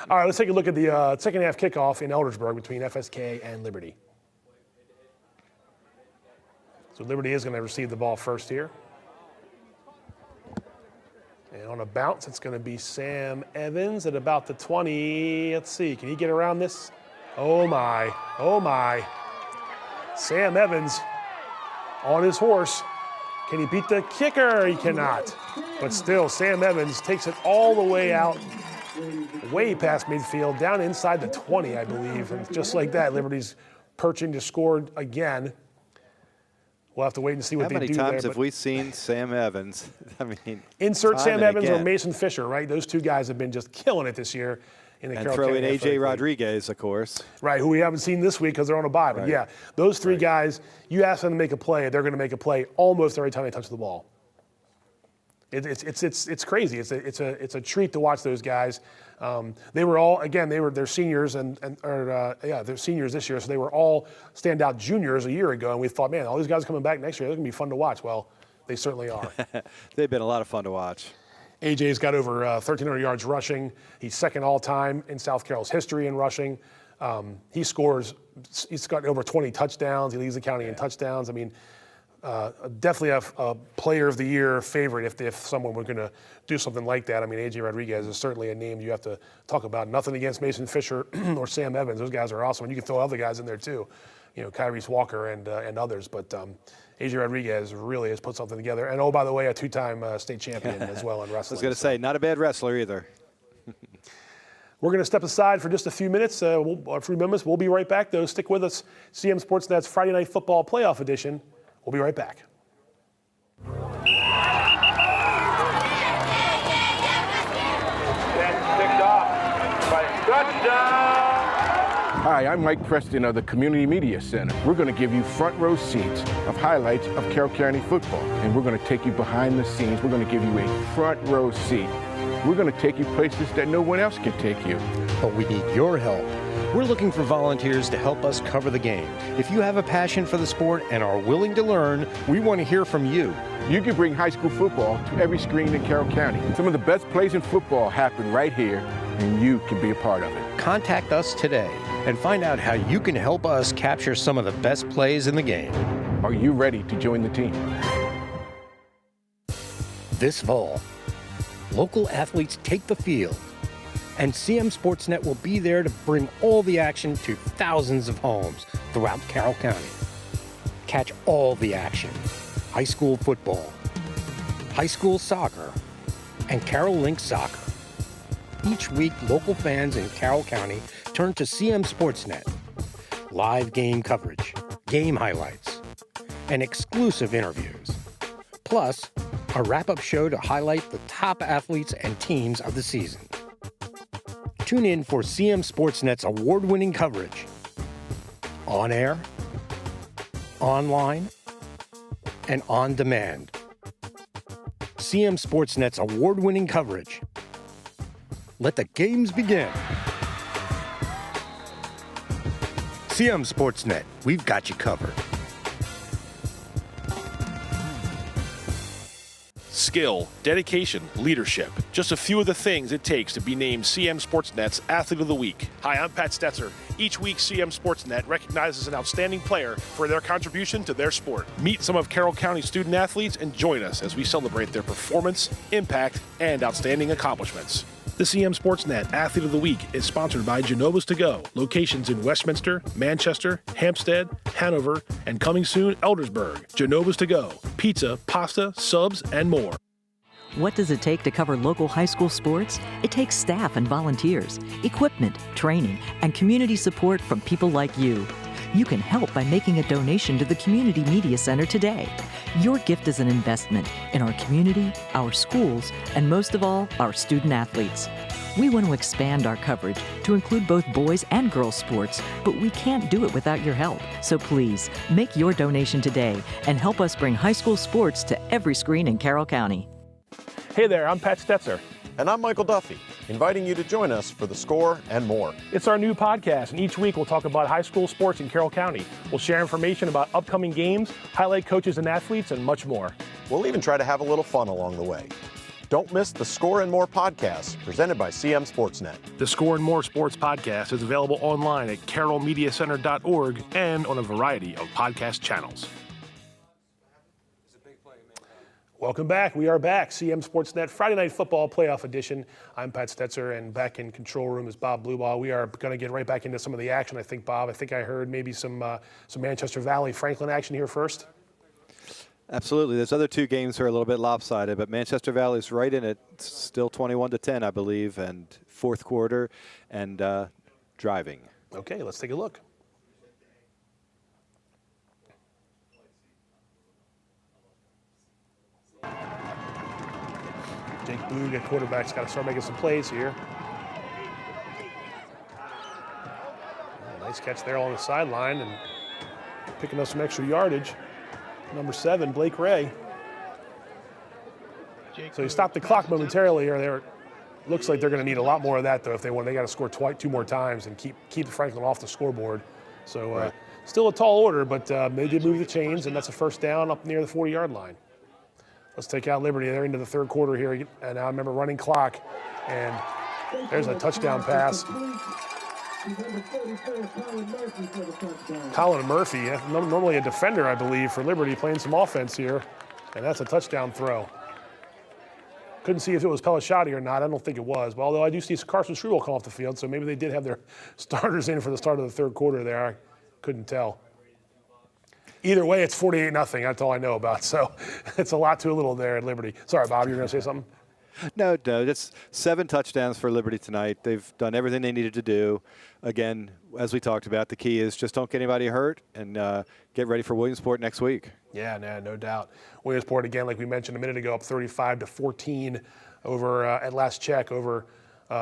All right, let's take a look at the second half kickoff in Eldersburg between FSK and Liberty. So Liberty is going to receive the ball first here. And on a bounce, it's going to be Sam Evans at about the 20. Let's see, can he get around this? Oh my. Sam Evans on his horse. Can he beat the kicker? He cannot. But still, Sam Evans takes it all the way out, way past midfield, down inside the 20, I believe. And just like that, Liberty's perching to score again. We'll have to wait and see what they do there. How many times have we seen Sam Evans? I mean, insert Sam Evans or Mason Fisher, right? Those two guys have been just killing it this year. in the and Carroll throw County in Athletic A.J. League. Rodriguez, of course. Right, who we haven't seen this week because they're on a bye. But Right. yeah, those three guys, you ask them to make a play, they're going to make a play almost every time they touch the ball. It's crazy. It's a treat to watch those guys. They were all, again, they're seniors they're seniors this year, so they were all standout juniors a year ago, and we thought, man, all these guys coming back next year, they're going to be fun to watch. Well, they certainly are. They've been a lot of fun to watch. AJ's got over 1,300 yards rushing. He's second all-time in South Carroll's history in rushing. He's got over 20 touchdowns. He leads the county in touchdowns. I mean, definitely a player of the year favorite if someone were going to do something like that. I mean, A.J. Rodriguez is certainly a name you have to talk about. Nothing against Mason Fisher or Sam Evans. Those guys are awesome. And you can throw other guys in there too, Kyrese Walker and others. But A.J. Rodriguez really has put something together. And oh, by the way, a two-time state champion as well in wrestling. I was going to say, not a bad wrestler either. We're going to step aside for just a few minutes. We'll be right back, though. Stick with us. CM Sportsnet's Friday Night Football Playoff Edition. We'll be right back. Hi, I'm Mike Preston of the Community Media Center. We're going to give you front row seats of highlights of Carroll County football, and we're going to take you behind the scenes. We're going to give you a front row seat. We're going to take you places that no one else can take you. But we need your help. We're looking for volunteers to help us cover the game. If you have a passion for the sport and are willing to learn, we want to hear from you. You can bring high school football to every screen in Carroll County. Some of the best plays in football happen right here, and you can be a part of it. Contact us today and find out how you can help us capture some of the best plays in the game. Are you ready to join the team? This fall, local athletes take the field, and CMSportsNet will be there to bring all the action to thousands of homes throughout Carroll County. Catch all the action: high school football, high school soccer, and Carroll Link soccer. Each week, local fans in Carroll County turn to CMSportsNet. Live game coverage, game highlights, and exclusive interviews. Plus, a wrap-up show to highlight the top athletes and teams of the season. Tune in for CMSportsNet's award-winning coverage. On air, online, and on demand. CMSportsNet's award-winning coverage. Let the games begin. CMSportsNet, we've got you covered. Skill, dedication, leadership. Just a few of the things it takes to be named CM Sportsnet's Athlete of the Week. Hi, I'm Pat Stoetzer. Each week, CM Sportsnet recognizes an outstanding player for their contribution to their sport. Meet some of Carroll County student athletes and join us as we celebrate their performance, impact, and outstanding accomplishments. The CM Sportsnet Athlete of the Week is sponsored by Genova's To Go, locations in Westminster, Manchester, Hampstead, Hanover, and coming soon, Eldersburg. Genova's To Go, pizza, pasta, subs, and more. What does it take to cover local high school sports? It takes staff and volunteers, equipment, training, and community support from people like you. You can help by making a donation to the Community Media Center today. Your gift is an investment in our community, our schools, and most of all, our student athletes. We want to expand our coverage to include both boys and girls sports, but we can't do it without your help. So please, make your donation today and help us bring high school sports to every screen in Carroll County. Hey there, I'm Pat Stoetzer. And I'm Michael Duffy, inviting you to join us for The Score and more. It's our new podcast, and each week we'll talk about high school sports in Carroll County. We'll share information about upcoming games, highlight coaches and athletes, and much more. We'll even try to have a little fun along the way. Don't miss the Score and More podcast presented by CM Sportsnet. The Score and More Sports podcast is available online at carrollmediacenter.org and on a variety of podcast channels. Welcome back. We are back. CM Sportsnet Friday Night Football Playoff Edition. I'm Pat Stoetzer, and back in control room is Bob Blubaugh. We are going to get right back into some of the action. I think, Bob, I heard maybe some Manchester Valley Franklin action here first. Absolutely. Those other two games are a little bit lopsided, but Manchester Valley's right in it. It's still 21-10, I believe, and fourth quarter and driving. Okay, let's take a look. Jake Boog at quarterback's got to start making some plays here. Nice catch there on the sideline and picking up some extra yardage. Number 7, Blake Ray. So he stopped the clock momentarily here. Looks like they're going to need a lot more of that, though, if they want. They got to score 2 more times and keep Franklin off the scoreboard. So still a tall order, but they did move the chains, and that's a first down up near the 40-yard line. Let's take out Liberty. They're into the third quarter here, and I remember running clock, and there's a touchdown pass. Colin Murphy, normally a defender, I believe, for Liberty, playing some offense here, and that's a touchdown throw. Couldn't see if it was Pelishati or not. I don't think it was. But although I do see Carson Strudel come off the field, so maybe they did have their starters in for the start of the third quarter there. I couldn't tell. Either way, it's 48-0. That's all I know about. So it's a lot too little there at Liberty. Sorry, Bob, you were going to say something? No, it's 7 touchdowns for Liberty tonight. They've done everything they needed to do. Again, as we talked about, the key is just don't get anybody hurt and get ready for Williamsport next week. Yeah, no doubt. Williamsport, again, like we mentioned a minute ago, up 35-14 over at last check over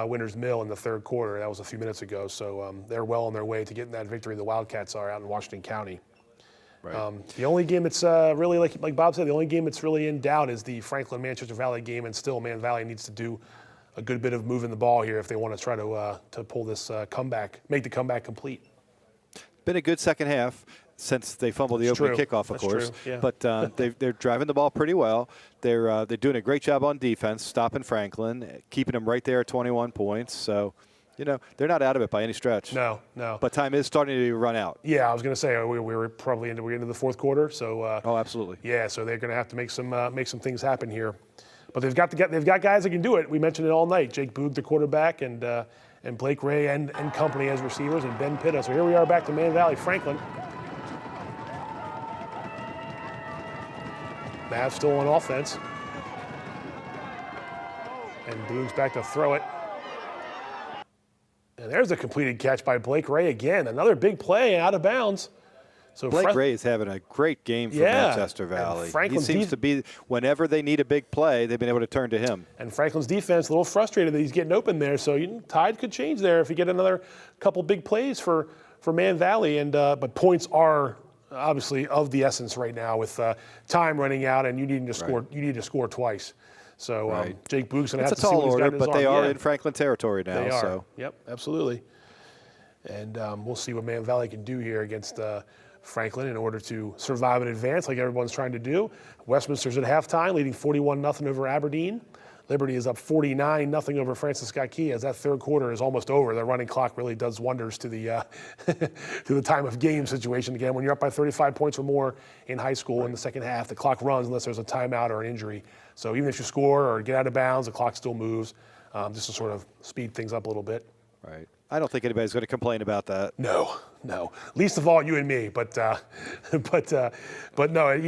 Winters Mill in the third quarter. That was a few minutes ago. So they're well on their way to getting that victory. The Wildcats are out in Washington County. Right. The only game that's really, like Bob said, the only game that's really in doubt is the Franklin-Manchester Valley game, and still Man Valley needs to do a good bit of moving the ball here if they want to try to pull this comeback, make the comeback complete. Been a good second half since they fumbled the opening kickoff, of course. True, yeah. But they're driving the ball pretty well. They're doing a great job on defense, stopping Franklin, keeping them right there at 21 points. So, they're not out of it by any stretch. No. But time is starting to run out. Yeah, I was going to say we were probably into the fourth quarter. So. Oh, absolutely. Yeah, so they're going to have to make some things happen here. But they've got guys that can do it. We mentioned it all night. Jake Boog, the quarterback, and Blake Ray and company as receivers, and Ben Pitta. So here we are back to Man Valley Franklin. Mavs still on offense. And Boog's back to throw it. And there's a completed catch by Blake Ray again. Another big play out of bounds. So Blake Ray is having a great game for Manchester Valley. He seems to be, whenever they need a big play, they've been able to turn to him. And Franklin's defense a little frustrated that he's getting open there. So tide could change there if you get another couple big plays for Man Valley. And but points are obviously of the essence right now with time running out, and you need to score. You need to score twice. So Jake Boog's going to have to see what he's got in his arm. But they are in Franklin territory now. They are. So. Yep, absolutely. And we'll see what Man Valley can do here against Franklin in order to survive and advance like everyone's trying to do. Westminster's at halftime, leading 41-0 over Aberdeen. Liberty is up 49-0 over Francis Scott Key as that third quarter is almost over. The running clock really does wonders to the to the time of game situation. Again, when you're up by 35 points or more in high school in the second half, the clock runs unless there's a timeout or an injury. So even if you score or get out of bounds, the clock still moves just to sort of speed things up a little bit. Right. I don't think anybody's going to complain about that. No. Least of all you and me. But no,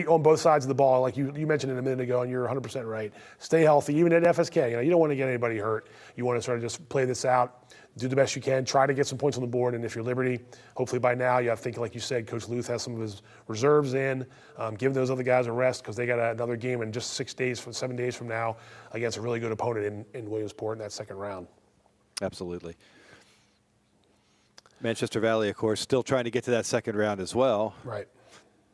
on both sides of the ball, like you mentioned it a minute ago, and you're 100% right. Stay healthy, even at FSK. You don't want to get anybody hurt. You want to sort of just play this out, do the best you can, try to get some points on the board. And if you're Liberty, hopefully by now, I think, like you said, Coach Luth has some of his reserves in. Give those other guys a rest because they got another game in just 7 days from now against a really good opponent in Williamsport in that second round. Absolutely. Manchester Valley, of course, still trying to get to that second round as well. Right.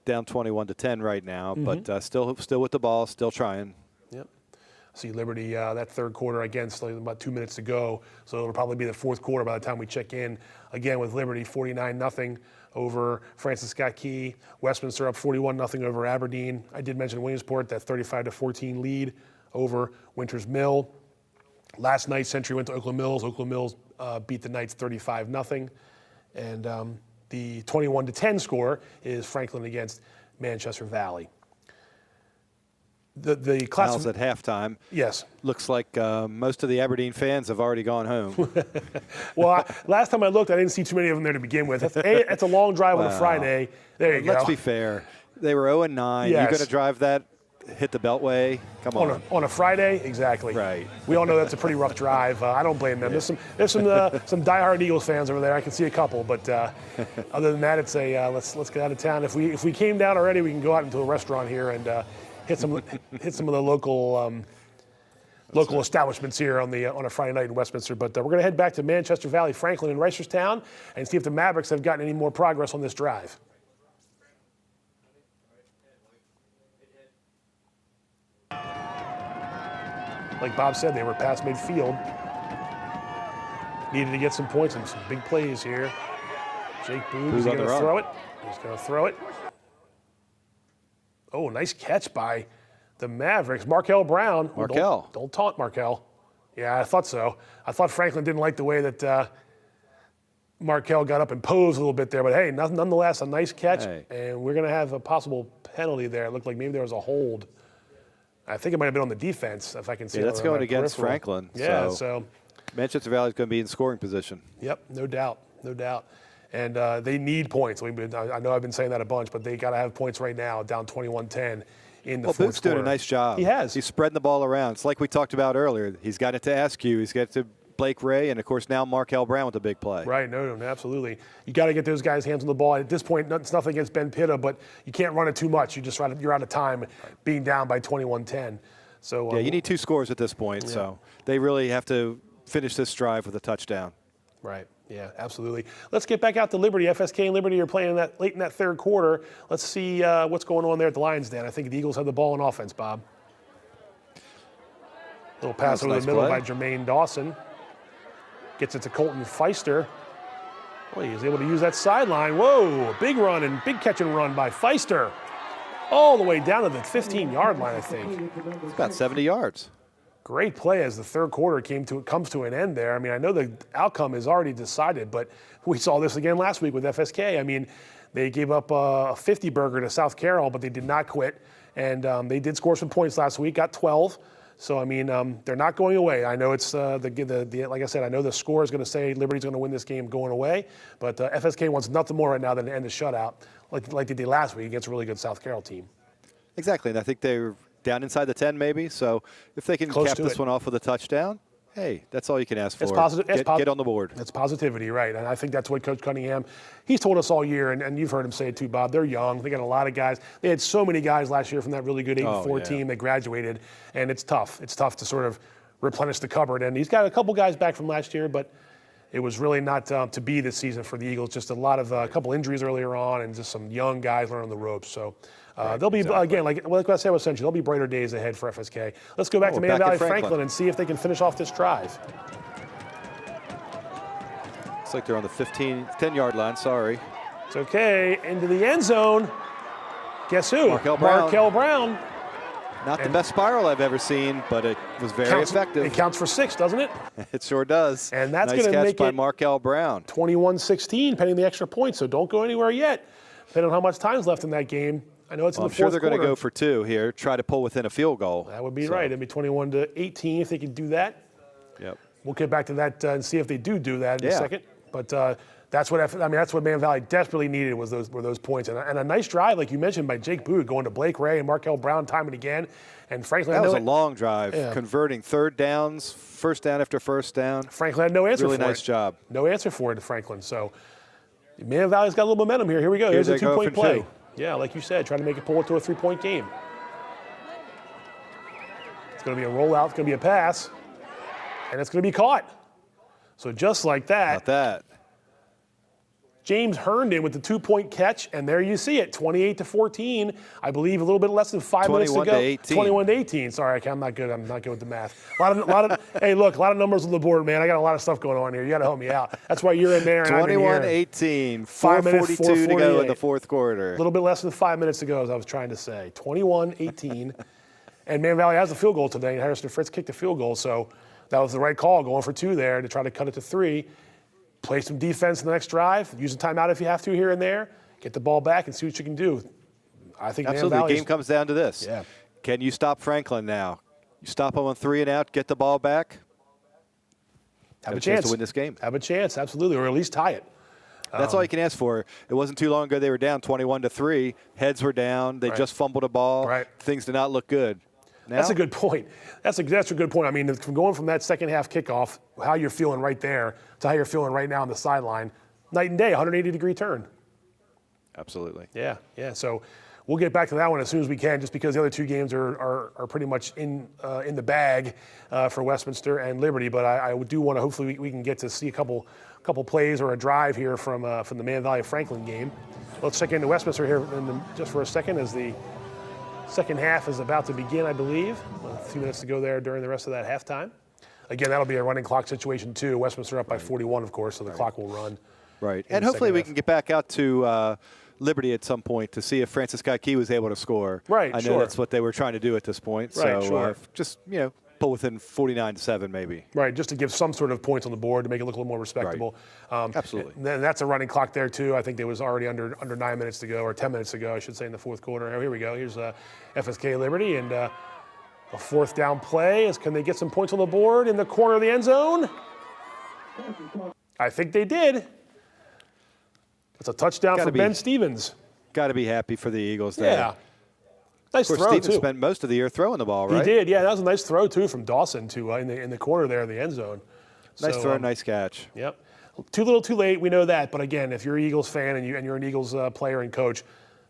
Down 21-10 right now, but still with the ball, still trying. Yep. See Liberty that third quarter again, still about 2 minutes to go. So it'll probably be the fourth quarter by the time we check in again with Liberty 49-0 over Francis Scott Key. Westminster up 41-0 over Aberdeen. I did mention Williamsport, that 35-14 lead over Winters Mill. Last night, Century went to Oakland Mills. Oakland Mills beat the Knights 35-0. And the 21-10 score is Franklin against Manchester Valley. The class Al's at halftime. Yes. Looks like most of the Aberdeen fans have already gone home. Well, last time I looked, I didn't see too many of them there to begin with. That's a long drive on a Friday. There you go. Let's be fair. They were 0-9. Yes. You're going to drive that, hit the Beltway? Come on. On a Friday? Exactly. Right. We all know that's a pretty rough drive. I don't blame them. Yeah. There's some diehard Eagles fans over there. I can see a couple, but other than that, it's a let's get out of town. If we came down already, we can go out into a restaurant here and hit some of the local local establishments here on a Friday night in Westminster. But we're going to head back to Manchester Valley, Franklin, and Reisterstown and see if the Mavericks have gotten any more progress on this drive. Like Bob said, they were past midfield. Needed to get some points and some big plays here. Jake Boog is going to throw it. He's going to throw it. Oh, nice catch by the Mavericks. Markel Brown. Markel. Don't taunt Markel. Yeah, I thought so. I thought Franklin didn't like the way that Markel got up and posed a little bit there. But, hey, nonetheless, a nice catch. Hey. And we're going to have a possible penalty there. It looked like maybe there was a hold. I think it might have been on the defense, if I can see it. Yeah, that's going against Franklin. Yeah, so Manchester Valley is going to be in scoring position. Yep, no doubt. And they need points. I know I've been saying that a bunch, but they got to have points right now, down 21-10 in the fourth Boog's quarter. doing a nice job. He has. He's spreading the ball around. It's like we talked about earlier. He's got it to Askew. He's got it to Blake Ray, and, of course, now Markel Brown with a big play. Right, no, absolutely. You got to get those guys' hands on the ball. At this point, it's nothing against Ben Pitta, but you can't run it too much. You're out of time being down by 21-10. So yeah, you need 2 scores at this point, yeah. So they really have to finish this drive with a touchdown. Right. Yeah, absolutely. Let's get back out to Liberty. FSK and Liberty are playing late in that third quarter. Let's see what's going on there at the Lions' Den. I think the Eagles have the ball in offense, Bob. Little pass over the middle by Jermaine Dawson. Gets it to Colton Feister. Well, he was able to use that sideline. Whoa, big run and big catch and run by Feister. All the way down to the 15-yard line, I think. It's about 70 yards. Great play as the third quarter comes to an end there. I mean, I know the outcome is already decided, but we saw this again last week with FSK. I mean, they gave up a 50-burger to South Carroll, but they did not quit. And they did score some points last week, got 12. So, I mean, they're not going away. I know it's like I said, I know the score is going to say Liberty's going to win this game going away, but FSK wants nothing more right now than to end the shutout like they did last week against a really good South Carroll team. Exactly, and I think they're down inside the 10 maybe, so if they can cap this one off with a touchdown, hey, that's all you can ask for. It's positive. Get on the board. It's positivity, right? And I think that's what Coach Cunningham, he's told us all year, and you've heard him say it too, Bob. They're young. They got a lot of guys. They had so many guys last year from that really good 8-4 team that graduated, and it's tough. It's tough to sort of replenish the cupboard. And he's got a couple guys back from last year, but it was really not to be this season for the Eagles. Just a couple injuries earlier on, and just some young guys learning the ropes. So. They'll be, again, like I said with Century, there'll be brighter days ahead for FSK. Let's go back to Man Valley Franklin and see if they can finish off this drive. Looks like they're on the 10-yard line, sorry. It's okay, into the end zone. Guess who? Markel Brown. Not the best spiral I've ever seen, but it was very effective. It counts for 6, doesn't it? It sure does. And that's nice going to make catch by it Markel Brown. 21-16, pending the extra point, so don't go anywhere yet. Depending on how much time's left in that game. I know it's in the fourth quarter. I'm sure they're going to go for 2 here, try to pull within a field goal. That would be right. It'd be 21-18 if they could do that. Yep. We'll get back to that and see if they do that in a second. But that's what Man Valley desperately needed were those points. And a nice drive, like you mentioned, by Jake Boog, going to Blake Ray and Markel Brown time and again. And Franklin, that was a long drive, converting third downs, first down after first down. Franklin had no answer for it. Really nice job. No answer for it to Franklin. So Man Valley's got a little momentum here. Here we go. Here's a 2-point play. Yeah, like you said, trying to make it pull it to a 3-point game. It's going to be a rollout. It's going to be a pass. And it's going to be caught. So just like that. Not that. James Herndon with the 2-point catch, and there you see it, 28-14. I believe a little bit less than 5 minutes to go. 21-18. Sorry, I'm not good. I'm not good with the math. Hey, look, a lot of numbers on the board, man. I got a lot of stuff going on here. You got to help me out. That's why you're in there. 21-18. 4:42 to go in the fourth quarter. A little bit less than 5 minutes to go, as I was trying to say. 21-18. And Man Valley has a field goal today. Harrison Fritz kicked a field goal, so that was the right call, going for 2 there to try to cut it to 3. Play some defense in the next drive. Use a timeout if you have to here and there. Get the ball back and see what you can do. I think absolutely. The game comes down to this. Yeah. Can you stop Franklin now? You stop him on 3 and out, get the ball back. Have a chance to win this game. Have a chance, absolutely, or at least tie it. That's all you can ask for. It wasn't too long ago they were down 21-3. Heads were down. They just fumbled a ball. Right. Things did not look good. Now? That's a good point. That's a good point. I mean, from going from that second half kickoff, how you're feeling right there to how you're feeling right now on the sideline, night and day, 180-degree turn. Absolutely. Yeah. So we'll get back to that one as soon as we can, just because the other two games are pretty much in the bag for Westminster and Liberty. But I do want to, hopefully we can get to see a couple plays or a drive here from the Man Valley Franklin game. Let's check into Westminster here just for a second as the second half is about to begin, I believe. A few minutes to go there during the rest of that halftime. Again, that'll be a running clock situation too. Westminster up by 41, of course, so the clock will run. Right, and hopefully we can get back out to Liberty at some point to see if Francis Scott Key was able to score. Right, I know that's what they were trying to do at this point. Right, so just, pull within 49-7 maybe. Right, just to give some sort of points on the board to make it look a little more respectable. Right. Absolutely. And that's a running clock there too. I think there was already under 9 minutes to go, or 10 minutes to go, I should say, in the fourth quarter. Oh, here we go. Here's FSK Liberty, and a fourth down play. Can they get some points on the board in the corner of the end zone? I think they did. It's a touchdown for Ben Stevens. Got to be happy for the Eagles there. Yeah. Nice of course, throw, Stevens too. spent most of the year throwing the ball, right? He did, yeah. That was a nice throw, too, from Dawson to in the corner there in the end zone. Nice throw, nice catch. Yep. Too little, too late. We know that. But again, if you're an Eagles fan and you're an Eagles player and coach,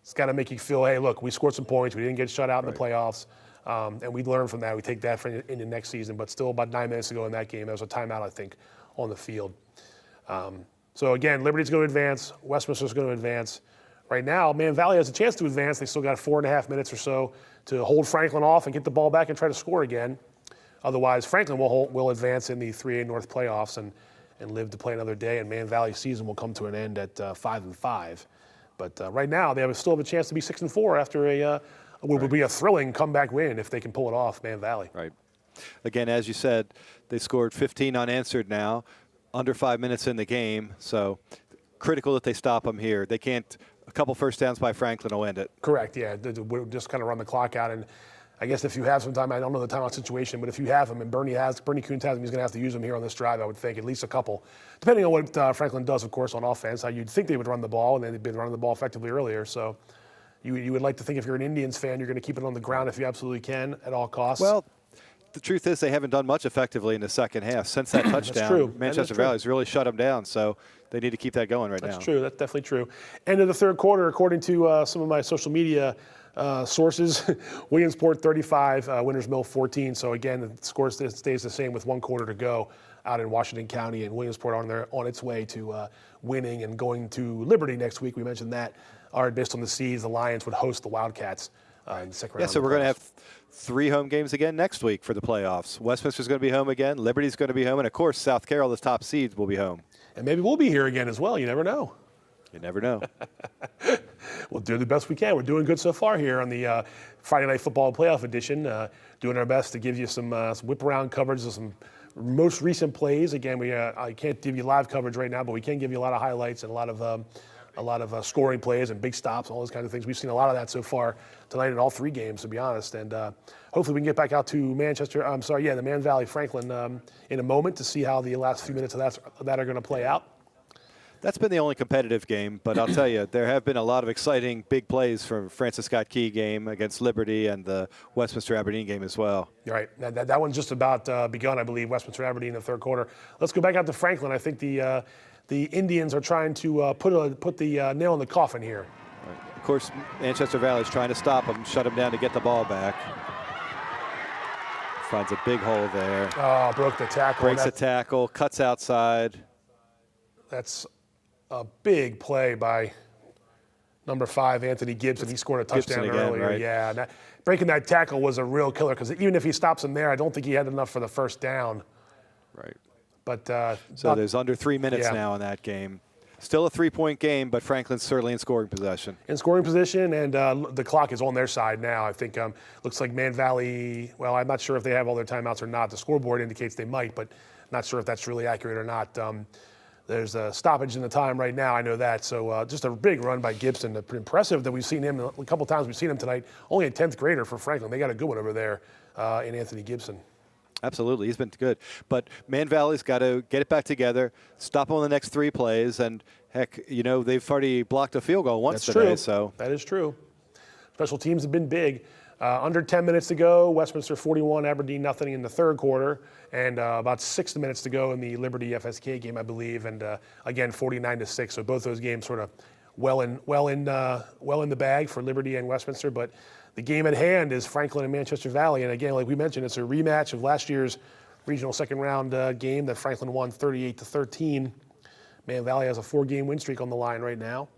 it's got to make you feel, hey, look, we scored some points. We didn't get shut out in the playoffs. And we learn from that. We take that into next season. But still about 9 minutes to go in that game. There was a timeout, I think, on the field. So again, Liberty's going to advance. Westminster's going to advance. Right now, Man Valley has a chance to advance. They still got 4.5 minutes or so to hold Franklin off and get the ball back and try to score again. Otherwise, Franklin will advance in the 3A North playoffs and live to play another day. And Man Valley's season will come to an end at 5-5. But right now, they still have a chance to be 6-4 after what would be a thrilling comeback win if they can pull it off, Man Valley. Right. Again, as you said, they scored 15 unanswered now, under 5 minutes in the game. So critical that they stop them here. They can't. A couple first downs by Franklin will end it. Correct, yeah. We'll just kind of run the clock out. And I guess if you have some time, I don't know the timeout situation, but if you have them, and Bernie Kuhns has them, he's going to have to use them here on this drive, I would think, at least a couple. Depending on what Franklin does, of course, on offense. You'd think they would run the ball, and they've been running the ball effectively earlier. So you would like to think if you're an Indians fan, you're going to keep it on the ground if you absolutely can at all costs. Well, the truth is they haven't done much effectively in the second half. Since that touchdown, true. Manchester Valley's really shut them down. So they need to keep that going now. That's true. That's definitely true. End of the third quarter, according to some of my social media sources, Williamsport 35, Winters Mill 14. So again, the score stays the same with 1 quarter to go out in Washington County, and Williamsport on its way to winning and going to Liberty next week. We mentioned that. All right, based on the seeds, the Lions would host the Wildcats in the second round. Yeah, so we're going to have 3 home games again next week for the playoffs. Westminster's going to be home again. Liberty's going to be home. And, of course, South Carroll, the top seeds, will be home. And maybe we'll be here again as well. You never know. You never know. We'll do the best we can. We're doing good so far here on the Friday Night Football Playoff Edition. Doing our best to give you some whip-around coverage of some most recent plays. Again, I can't give you live coverage right now, but we can give you a lot of highlights and a lot of scoring plays and big stops, all those kinds of things. We've seen a lot of that so far tonight in all 3 games, to be honest. And hopefully we can get back out to the Man Valley Franklin in a moment to see how the last few minutes of that are going to play out. That's been the only competitive game, but I'll tell you, there have been a lot of exciting big plays from Francis Scott Key game against Liberty and the Westminster Aberdeen game as well. You're right. That one's just about begun, I believe, Westminster Aberdeen in the third quarter. Let's go back out to Franklin. I think the Indians are trying to put the nail in the coffin here. Right. Of course, Manchester Valley's trying to stop them, shut them down to get the ball back. Finds a big hole there. Oh, broke the tackle. Breaks a tackle, cuts outside. That's a big play by number 5, Anthony Gibson. He scored a touchdown earlier. Right? Yeah, breaking that tackle was a real killer because even if he stops him there, I don't think he had enough for the first down. Right. But so there's under 3 minutes now in that game. Still a 3-point game, but Franklin's certainly in scoring possession. In scoring position, and the clock is on their side now. I think looks like Man Valley, well, I'm not sure if they have all their timeouts or not. The scoreboard indicates they might, but not sure if that's really accurate or not. There's a stoppage in the time right now, I know that. So just a big run by Gibson. Impressive that we've seen him a couple times. We've seen him tonight. Only a 10th grader for Franklin. They got a good one over there in Anthony Gibson. Absolutely, he's been good. But Man Valley's got to get it back together, stop on the next 3 plays, and heck, they've already blocked a field goal once today. True. So that is true. Special teams have been big. Under 10 minutes to go, Westminster 41, Aberdeen nothing in the third quarter, and about 6 minutes to go in the Liberty FSK game, I believe, and again 49-6. So both those games sort of well in the bag for Liberty and Westminster. But the game at hand is Franklin and Manchester Valley. And again, like we mentioned, it's a rematch of last year's regional second round game that Franklin won 38-13. Man Valley has a 4-game win streak on the line right now,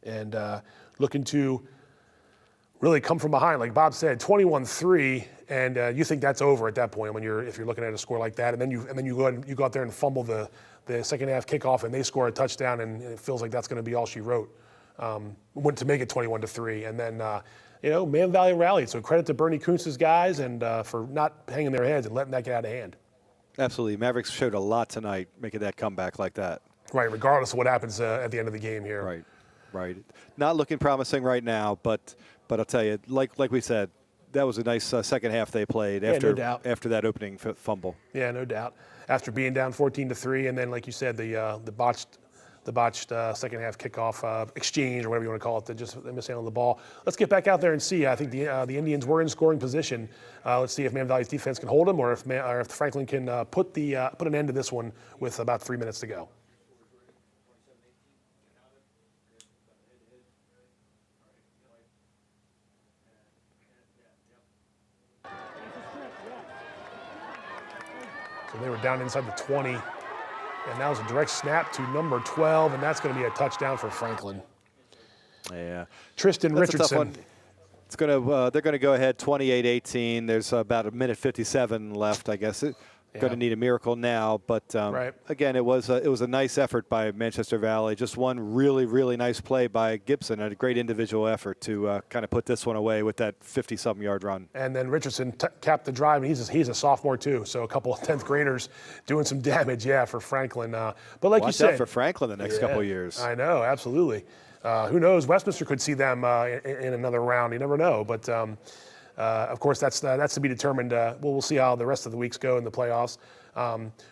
and looking to really come from behind, like Bob said, 21-3, and you think that's over at that point if you're looking at a score like that, and then you go out there and fumble the second half kickoff, and they score a touchdown, and it feels like that's going to be all she wrote. Went to make it 21-3, and then Man Valley rallied. So credit to Bernie Kuntz's guys and for not hanging their heads and letting that get out of hand. Absolutely, Mavericks showed a lot tonight, making that comeback like that. Right, regardless of what happens at the end of the game here. Right. Not looking promising right now, but I'll tell you, like we said, that was a nice second half they played after that opening fumble. Yeah, no doubt. After being down 14-3, and then like you said, the botched second half kickoff exchange or whatever you want to call it, they mishandled the ball. Let's get back out there and see. I think the Indians were in scoring position. Let's see if Man Valley's defense can hold them, or if Franklin can put an end to this one with about 3 minutes to go. So they were down inside the 20, and that was a direct snap to number 12, and that's going to be a touchdown for Franklin. Yeah. Tristan Richardson. It's they're going to go ahead 28-18. There's about 1:57 left, I guess. Going to need a miracle now, but again, it was a nice effort by Manchester Valley. Just one really, really nice play by Gibson, and a great individual effort to kind of put this one away with that 50-something yard run. And then Richardson capped the drive, and he's a sophomore too, so a couple of 10th graders doing some damage, for Franklin. But like you said, watch out for Franklin the next couple of years. I know, absolutely. Who knows? Westminster could see them in another round. You never know, but. Of course, that's to be determined. We'll see how the rest of the weeks go in the playoffs.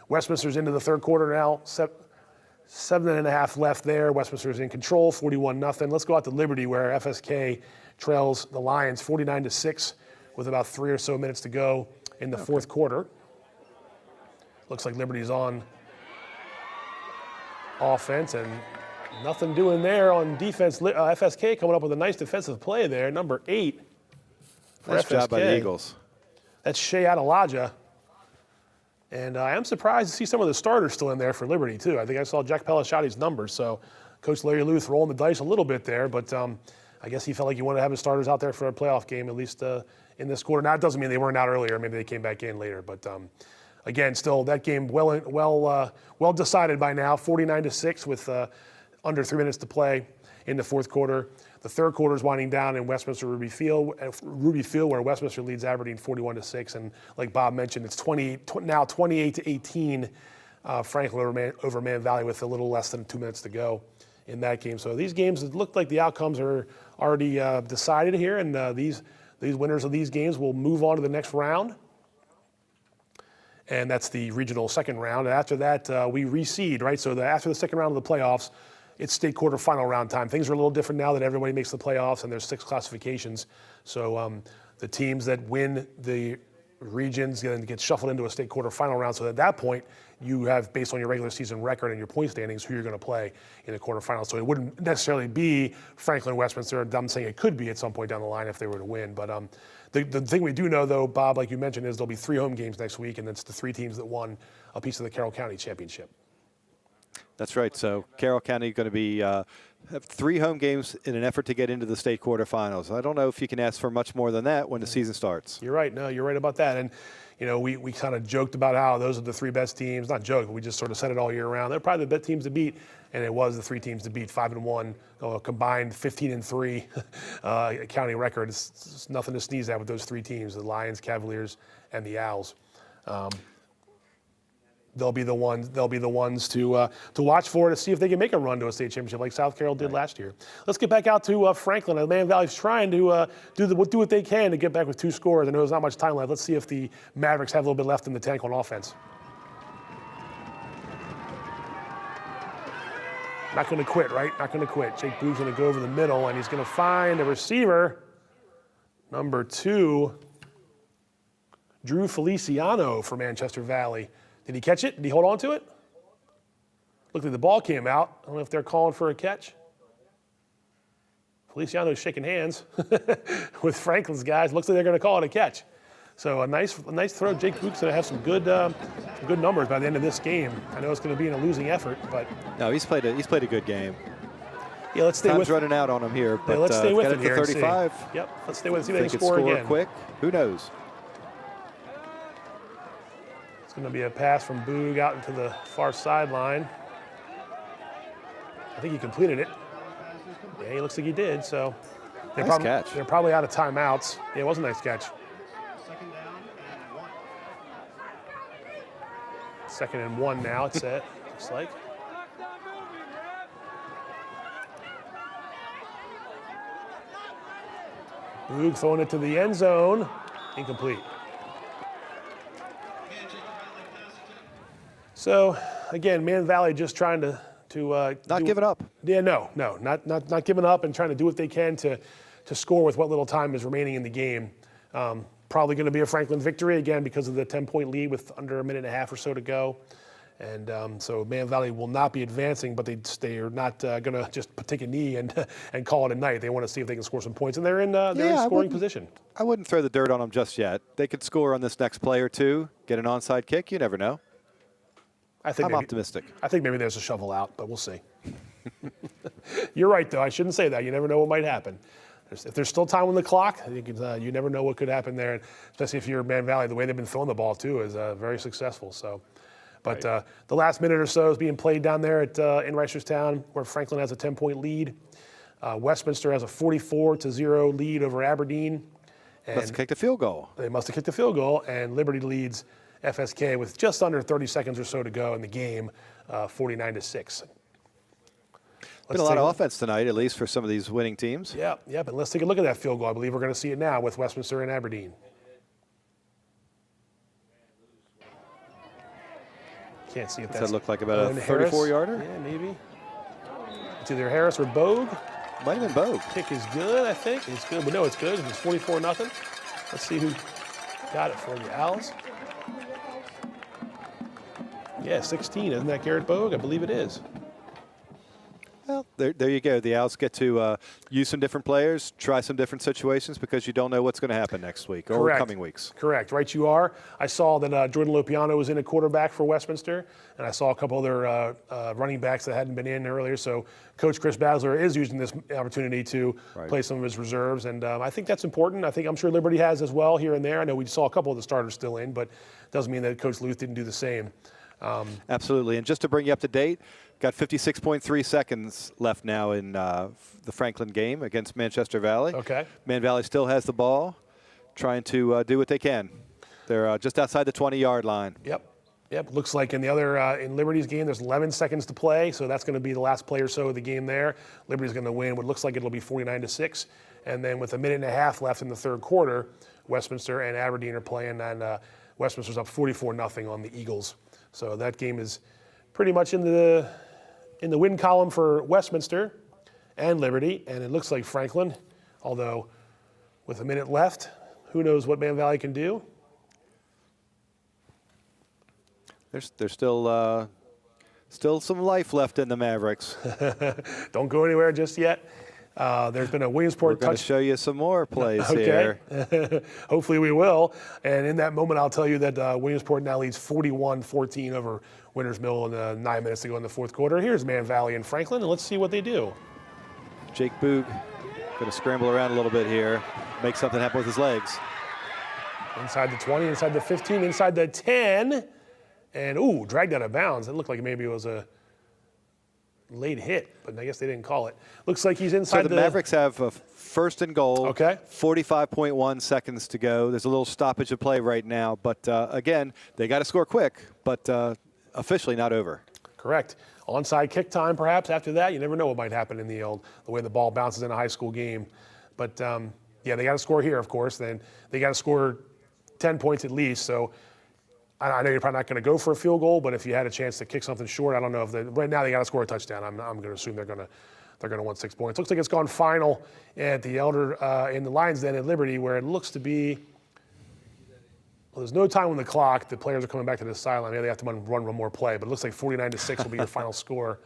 Westminster's into the third quarter now. 7.5 left there. Westminster's in control, 41-0. Let's go out to Liberty, where FSK trails the Lions 49-6 with about 3 or so minutes to go in the fourth quarter. Looks like Liberty's on offense and nothing doing there on defense. FSK coming up with a nice defensive play there, number 8. Nice job by the Eagles. That's Shea Adelaja. And I am surprised to see some of the starters still in there for Liberty, too. I think I saw Jack Pelishotti's numbers. So Coach Larry Luth rolling the dice a little bit there. But I guess he felt like he wanted to have his starters out there for a playoff game, at least in this quarter. Now, it doesn't mean they weren't out earlier. Maybe they came back in later. But, again, still that game well decided by now, 49-6 with under 3 minutes to play in the fourth quarter. The third quarter is winding down in Westminster Ruby Field, where Westminster leads Aberdeen 41-6. And like Bob mentioned, it's now 28-18. Franklin over Man Valley with a little less than 2 minutes to go in that game. So these games, it looked like the outcomes are already decided here, and these winners of these games will move on to the next round. And that's the regional second round. And after that, we reseed, right? So after the second round of the playoffs, it's state quarterfinal round time. Things are a little different now that everybody makes the playoffs, and there's 6 classifications. So the teams that win the regions get shuffled into a state quarterfinal round. So at that point, you have, based on your regular season record and your point standings, who you're going to play in the quarterfinal. So it wouldn't necessarily be Franklin Westminster. I'm saying it could be at some point down the line if they were to win. But the thing we do know, though, Bob, like you mentioned, is there'll be 3 home games next week, and it's the 3 teams that won a piece of the Carroll County championship. That's right. So Carroll County going to be have 3 home games in an effort to get into the state quarterfinals. I don't know if you can ask for much more than that when the season starts. You're right. No, you're right about that. And, we kind of joked about how those are the 3 best teams. Not joke, but we just sort of said it all year round. They're probably the best teams to beat, and it was the 3 teams to beat, 5-1, combined 15-3 county record. It's nothing to sneeze at with those 3 teams: the Lions, Cavaliers, and the Owls. They'll be the ones to watch for, to see if they can make a run to a state championship like South Carroll did last year. Let's get back out to Franklin. Man Valley's trying to do what they can to get back with 2 scores. I know there's not much time left. Let's see if the Mavericks have a little bit left in the tank on offense. Not going to quit, right? Not going to quit. Jake Boog's going to go over the middle, and he's going to find a receiver, number 2, Drew Feliciano for Manchester Valley. Did he catch it? Did he hold on to it? Looked like the ball came out. I don't know if they're calling for a catch. Feliciano's shaking hands with Franklin's guys. Looks like they're going to call it a catch. So a nice throw. Jake Book's going to have some good numbers by the end of this game. I know it's going to be in a losing effort, but no, he's played a good game. Yeah, let's stay Time's with. running out on him here, but let's stay with got it to here. 35. Yep, let's stay with it. See if they Think can it's score again. quick. Who knows? It's going to be a pass from Boog out into the far sideline. I think he completed it. Yeah, he looks like he did. So Nice catch. They're probably out of timeouts. Yeah, it was a nice catch. Second and 1 now, it's set, looks like. Boog throwing it to the end zone. Incomplete. So, again, Man Valley just trying to not giving up. Yeah, not giving up and trying to do what they can to score with what little time is remaining in the game. Probably going to be a Franklin victory again because of the 10-point lead with under a minute and a half or so to go. And so Man Valley will not be advancing, but they are not going to just take a knee and call it a night. They want to see if they can score some points, and they're in scoring position. I wouldn't throw the dirt on them just yet. They could score on this next play or two, get an onside kick. You never know. I'm optimistic. I think maybe there's a shovel out, but we'll see. You're right, though. I shouldn't say that. You never know what might happen. If there's still time on the clock, you never know what could happen there, and especially if you're Man Valley. The way they've been throwing the ball, too, is very successful. So, but the last minute or so is being played down there in Reisterstown, where Franklin has a 10-point lead. Westminster has a 44-0 lead over Aberdeen. Must have kicked a field goal. They must have kicked a field goal, and Liberty leads FSK with just under 30 seconds or so to go in the game, 49-6. Been a lot of offense tonight, at least for some of these winning teams. Yeah, but let's take a look at that field goal. I believe we're going to see it now with Westminster and Aberdeen. Can't see if Does that's. that look like about a 34-yarder? Yeah, maybe. It's either Harris or Bogue. Might have been Bogue. Kick is good, I think. It's good, but no, it's good. It's 44-0. Let's see who got it for the Owls. Yeah, 16. Isn't that Garrett Bogue? I believe it is. Well, there you go. The Owls get to use some different players, try some different situations because you don't know what's going to happen next week or coming weeks. Correct. Right, you are. I saw that Jordan Lopiano was in a quarterback for Westminster, and I saw a couple other running backs that hadn't been in earlier. So Coach Chris Basler is using this opportunity to play some of his reserves, and I think that's important. I'm sure Liberty has as well here and there. I know we saw a couple of the starters still in, but it doesn't mean that Coach Luth didn't do the same. Absolutely. And just to bring you up to date, got 56.3 seconds left now in the Franklin game against Manchester Valley. Okay. Man Valley still has the ball, trying to do what they can. They're just outside the 20-yard line. Yep. Looks like in the other in Liberty's game, there's 11 seconds to play, so that's going to be the last play or so of the game there. Liberty's going to win what looks like it'll be 49-6. And then with a minute and a half left in the third quarter, Westminster and Aberdeen are playing, and Westminster's up 44-0 on the Eagles. So that game is pretty much in the win column for Westminster and Liberty, and it looks like Franklin, although with a minute left, who knows what Man Valley can do. There's still some life left in the Mavericks. Don't go anywhere just yet. There's been a Williamsport touch. We're going to show you some more plays here. Hopefully we will. And in that moment, I'll tell you that Williamsport now leads 41-14 over Winters Mill in 9 minutes to go in the fourth quarter. Here's Man Valley and Franklin, and let's see what they do. Jake Boog going to scramble around a little bit here, make something happen with his legs. Inside the 20, inside the 15, inside the 10. And, dragged out of bounds. It looked like maybe it was a late hit, but I guess they didn't call it. Looks like he's inside So the Mavericks have a first and goal. Okay. 45.1 seconds to go. There's a little stoppage of play right now, but again, they got to score quick, but officially not over. Correct. Onside kick time, perhaps. After that, you never know what might happen in the way the ball bounces in a high school game. But they got to score here, of course. Then they got to score 10 points at least. So I know you're probably not going to go for a field goal, but if you had a chance to kick something short, I don't know if right now they got to score a touchdown. I'm going to assume they're going to want 6 points. Looks like it's gone final at the in the Lions Den at Liberty, where it looks to be Well, there's no time on the clock. The players are coming back to the sideline. Maybe they have to run one more play, but it looks like 49-6 will be your final score.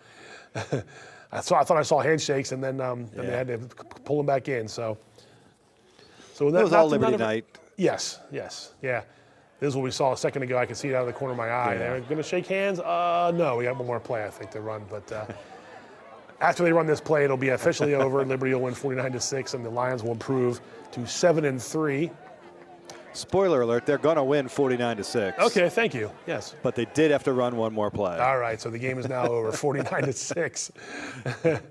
I thought I saw handshakes, and then they had to pull them back in. So it was all Liberty night. Yes, yeah. This is what we saw a second ago. I could see it out of the corner of my eye. Yeah. They're going to shake hands. No, we got one more play, I think, to run. But after they run this play, it'll be officially over. Liberty will win 49-6, and the Lions will improve to 7-3. Spoiler alert, they're going to win 49-6. Okay, thank you. Yes. But they did have to run one more play. All right, so the game is now over, 49-6.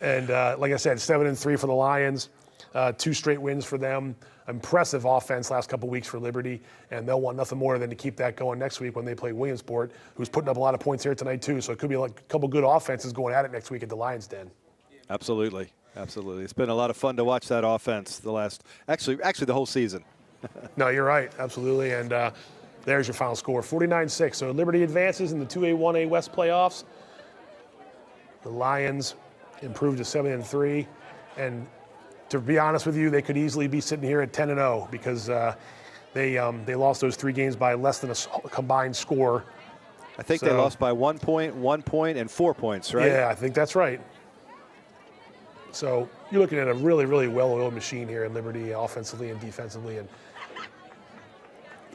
And like I said, 7-3 for the Lions. 2 straight wins for them. Impressive offense last couple weeks for Liberty, and they'll want nothing more than to keep that going next week when they play Williamsport, who's putting up a lot of points here tonight too. So it could be like a couple good offenses going at it next week at the Lions' Den. Absolutely. It's been a lot of fun to watch that offense actually the whole season. No, you're right, absolutely. And there's your final score, 49-6. So Liberty advances in the 2A, 1A West playoffs. The Lions improved to 7-3, and to be honest with you, they could easily be sitting here at 10-0 because they lost those 3 games by less than a combined score. I think they lost by 1 point, 1 point, and 4 points, right? Yeah, I think that's right. So you're looking at a really, really well-oiled machine here in Liberty, offensively and defensively, and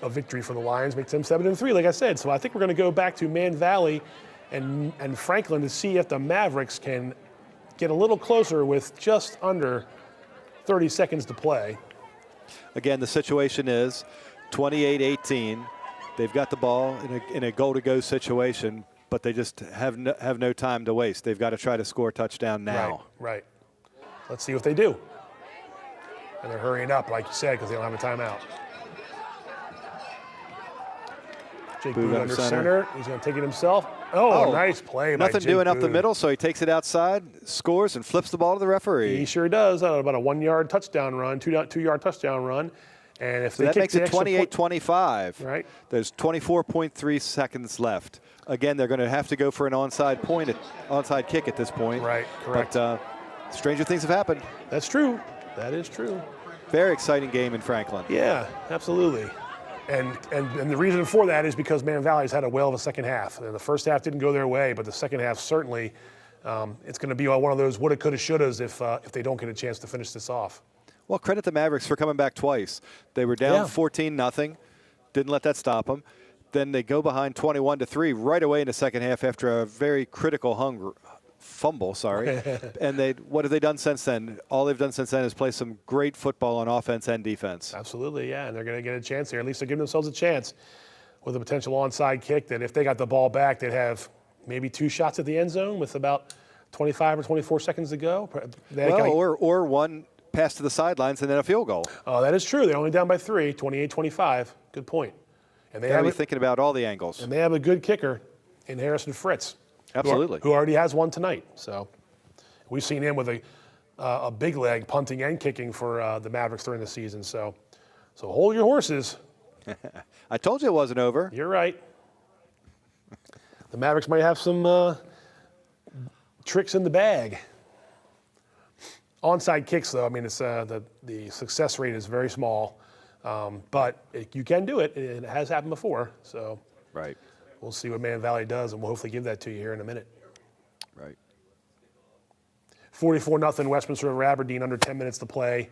a victory for the Lions makes them 7-3, like I said. So I think we're going to go back to Man Valley and Franklin to see if the Mavericks can get a little closer with just under 30 seconds to play. Again, the situation is 28-18. They've got the ball in a goal-to-go situation, but they just have no time to waste. They've got to try to score a touchdown now. Right. Let's see what they do. And they're hurrying up, like you said, because they don't have a timeout. Jake Booth under center. He's going to take it himself. Oh, nice play by Jake Nothing doing up the Booth. middle, so he takes it outside, scores, and flips the ball to the referee. He sure does. About a 1-yard touchdown run, 2-yard touchdown run. And if that makes it 28-25. Right. There's 24.3 seconds left. Again, they're going to have to go for an onside kick at this point. Right, correct. But stranger things have happened. That's true. That is true. Very exciting game in Franklin. Yeah, absolutely. And the reason for that is because Man Valley's had a whale of a second half. And the first half didn't go their way, but the second half certainly, it's going to be one of those woulda, coulda, shouldas if they don't get a chance to finish this off. Well, credit the Mavericks for coming back twice. They were down 14-0, didn't let that stop them. Then they go behind 21-3 right away in the second half after a very critical fumble. And what have they done since then? All they've done since then is play some great football on offense and defense. Absolutely, yeah, and they're going to get a chance here. At least they're giving themselves a chance with a potential onside kick that if they got the ball back, they'd have maybe 2 shots at the end zone with about 25 or 24 seconds to go. Or one pass to the sidelines and then a field goal. Oh, that is true. They're only down by 3, 28-25. Good point. And they are thinking about all the angles. And they have a good kicker in Harrison Fritz. Absolutely. Who already has one tonight. So we've seen him with a big leg punting and kicking for the Mavericks during the season. So hold your horses. I told you it wasn't over. You're right. The Mavericks might have some tricks in the bag. Onside kicks, though, I mean, it's the success rate is very small, but you can do it. It has happened before, so right. We'll see what Man Valley does, and we'll hopefully give that to you here in a minute. Right. 44-0 Westminster over Aberdeen, under 10 minutes to play.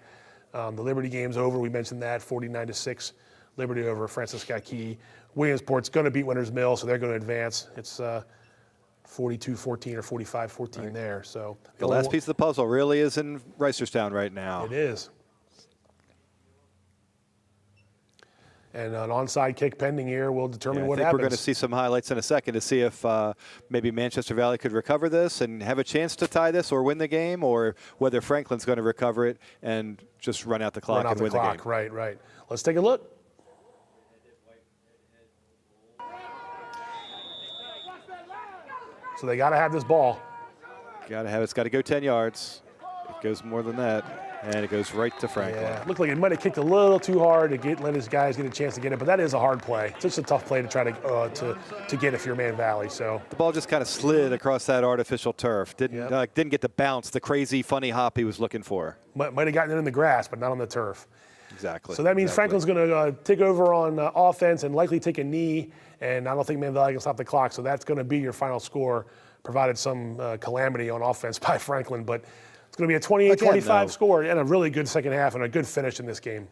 The Liberty game's over. We mentioned that, 49-6. Liberty over Francis Scott Key. Williamsport's going to beat Winters Mill, so they're going to advance. It's 42-14 or 45-14 there. So the last piece of the puzzle really is in Reisterstown right now. It is. And an onside kick pending here will determine what happens. We're going to see some highlights in a second to see if maybe Manchester Valley could recover this and have a chance to tie this or win the game, or whether Franklin's going to recover it and just run out the clock and win the game. Right. Let's take a look. So they got to have this ball. It's got to go 10 yards. It goes more than that. And it goes right to Franklin. Yeah, it looked like it might have kicked a little too hard to let his guys get a chance to get it, but that is a hard play. It's just a tough play to try to get if you're Man Valley. So the ball just kind of slid across that artificial turf. Didn't get the bounce, the crazy, funny hop he was looking for. Might have gotten it in the grass, but not on the turf. Exactly. So that means Franklin's going to take over on offense and likely take a knee, and I don't think Man Valley can stop the clock. So that's going to be your final score, provided some calamity on offense by Franklin. But it's going to be a 28-25 score and a really good second half and a good finish in this game.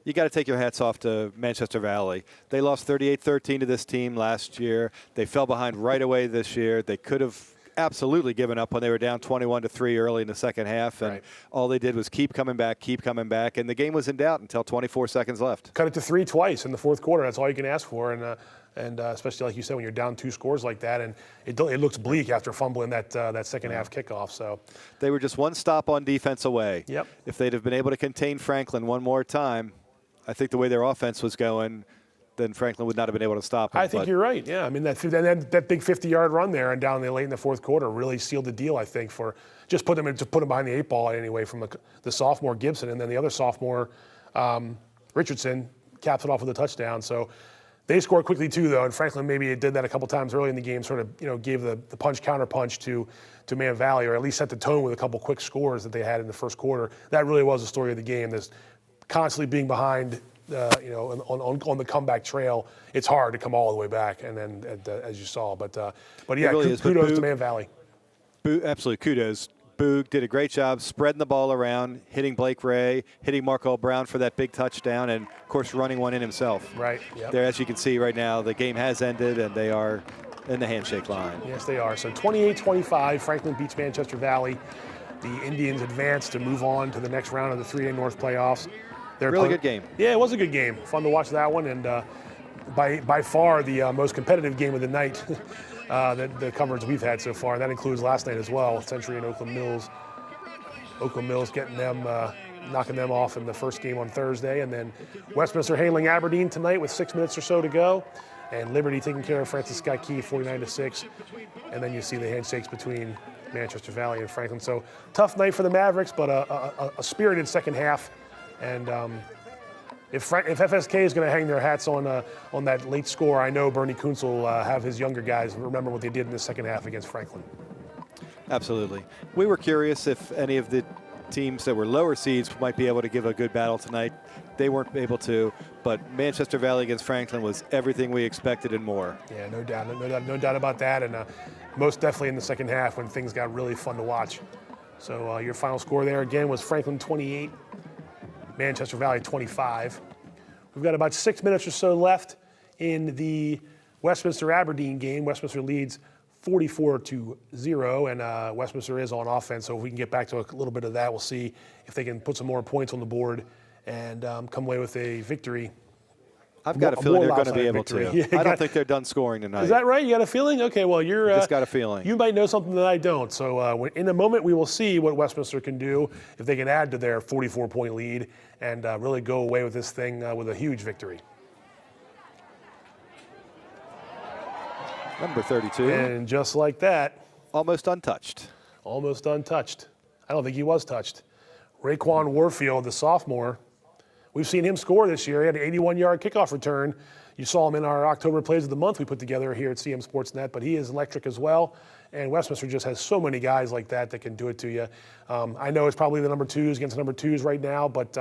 You got to take your hats off to Manchester Valley. They lost 38-13 to this team last year. They fell behind right away this year. They could have absolutely given up when they were down 21-3 early in the second half, and all they did was keep coming back, and the game was in doubt until 24 seconds left. Cut it to 3 twice in the fourth quarter. That's all you can ask for, and especially like you said, when you're down 2 scores like that, and it looks bleak after fumbling that second half kickoff. So they were just one stop on defense away. Yep. If they'd have been able to contain Franklin one more time, I think the way their offense was going, then Franklin would not have been able to stop them. I think you're right. Yeah, I mean that big 50-yard run there and down late in the fourth quarter really sealed the deal. I think for just put them behind the 8 ball anyway from the sophomore Gibson, and then the other sophomore Richardson caps it off with a touchdown. So they scored quickly too, though, and Franklin maybe did that a couple times early in the game, sort of gave the punch counter punch to Man Valley, or at least set the tone with a couple quick scores that they had in the first quarter. That really was the story of the game. This constantly being behind. On the comeback trail, it's hard to come all the way back, and then as you saw, but yeah, really kudos to Man Valley. Absolutely, kudos. Boog did a great job spreading the ball around, hitting Blake Ray, hitting Marco Brown for that big touchdown, and of course running one in himself. Right. Yep. There, as you can see right now, the game has ended, and they are in the handshake line. Yes, they are. So 28-25, Franklin beats Manchester Valley. The Indians advance to move on to the next round of the 3A North playoffs. Really good game. Yeah, it was a good game. Fun to watch that one, and by far the most competitive game of the night, the coverage we've had so far. And that includes last night as well, Century and Oakland Mills. Oakland Mills getting them, knocking them off in the first game on Thursday, and then Westminster handling Aberdeen tonight with 6 minutes or so to go, and Liberty taking care of Francis Scott Key 49-6, and then you see the handshakes between Manchester Valley and Franklin. So tough night for the Mavericks, but a spirited second half. And if FSK is going to hang their hats on that late score, I know Bernie Kuntz will have his younger guys remember what they did in the second half against Franklin. Absolutely. We were curious if any of the teams that were lower seeds might be able to give a good battle tonight. They weren't able to, but Manchester Valley against Franklin was everything we expected and more. Yeah, no doubt about that, and most definitely in the second half when things got really fun to watch. So your final score there again was Franklin 28. Manchester Valley 25. We've got about 6 minutes or so left in the Westminster Aberdeen game. Westminster leads 44-0, and Westminster is on offense. So if we can get back to a little bit of that, we'll see if they can put some more points on the board and come away with a victory. I've got a feeling they're going to be able to. Yeah, I don't think they're done scoring tonight. Is that right? You got a feeling? Okay, well, you're just got a feeling. You might know something that I don't. So in a moment, we will see what Westminster can do if they can add to their 44-point lead and really go away with this thing with a huge victory. Number 32. And just like that. Almost untouched. Almost untouched. I don't think he was touched. Raekwon Warfield, the sophomore. We've seen him score this year. He had an 81-yard kickoff return. You saw him in our October Plays of the Month we put together here at CMSportsNet, but he is electric as well. And Westminster just has so many guys like that can do it to you. I know it's probably the number 2s against the number 2s right now, but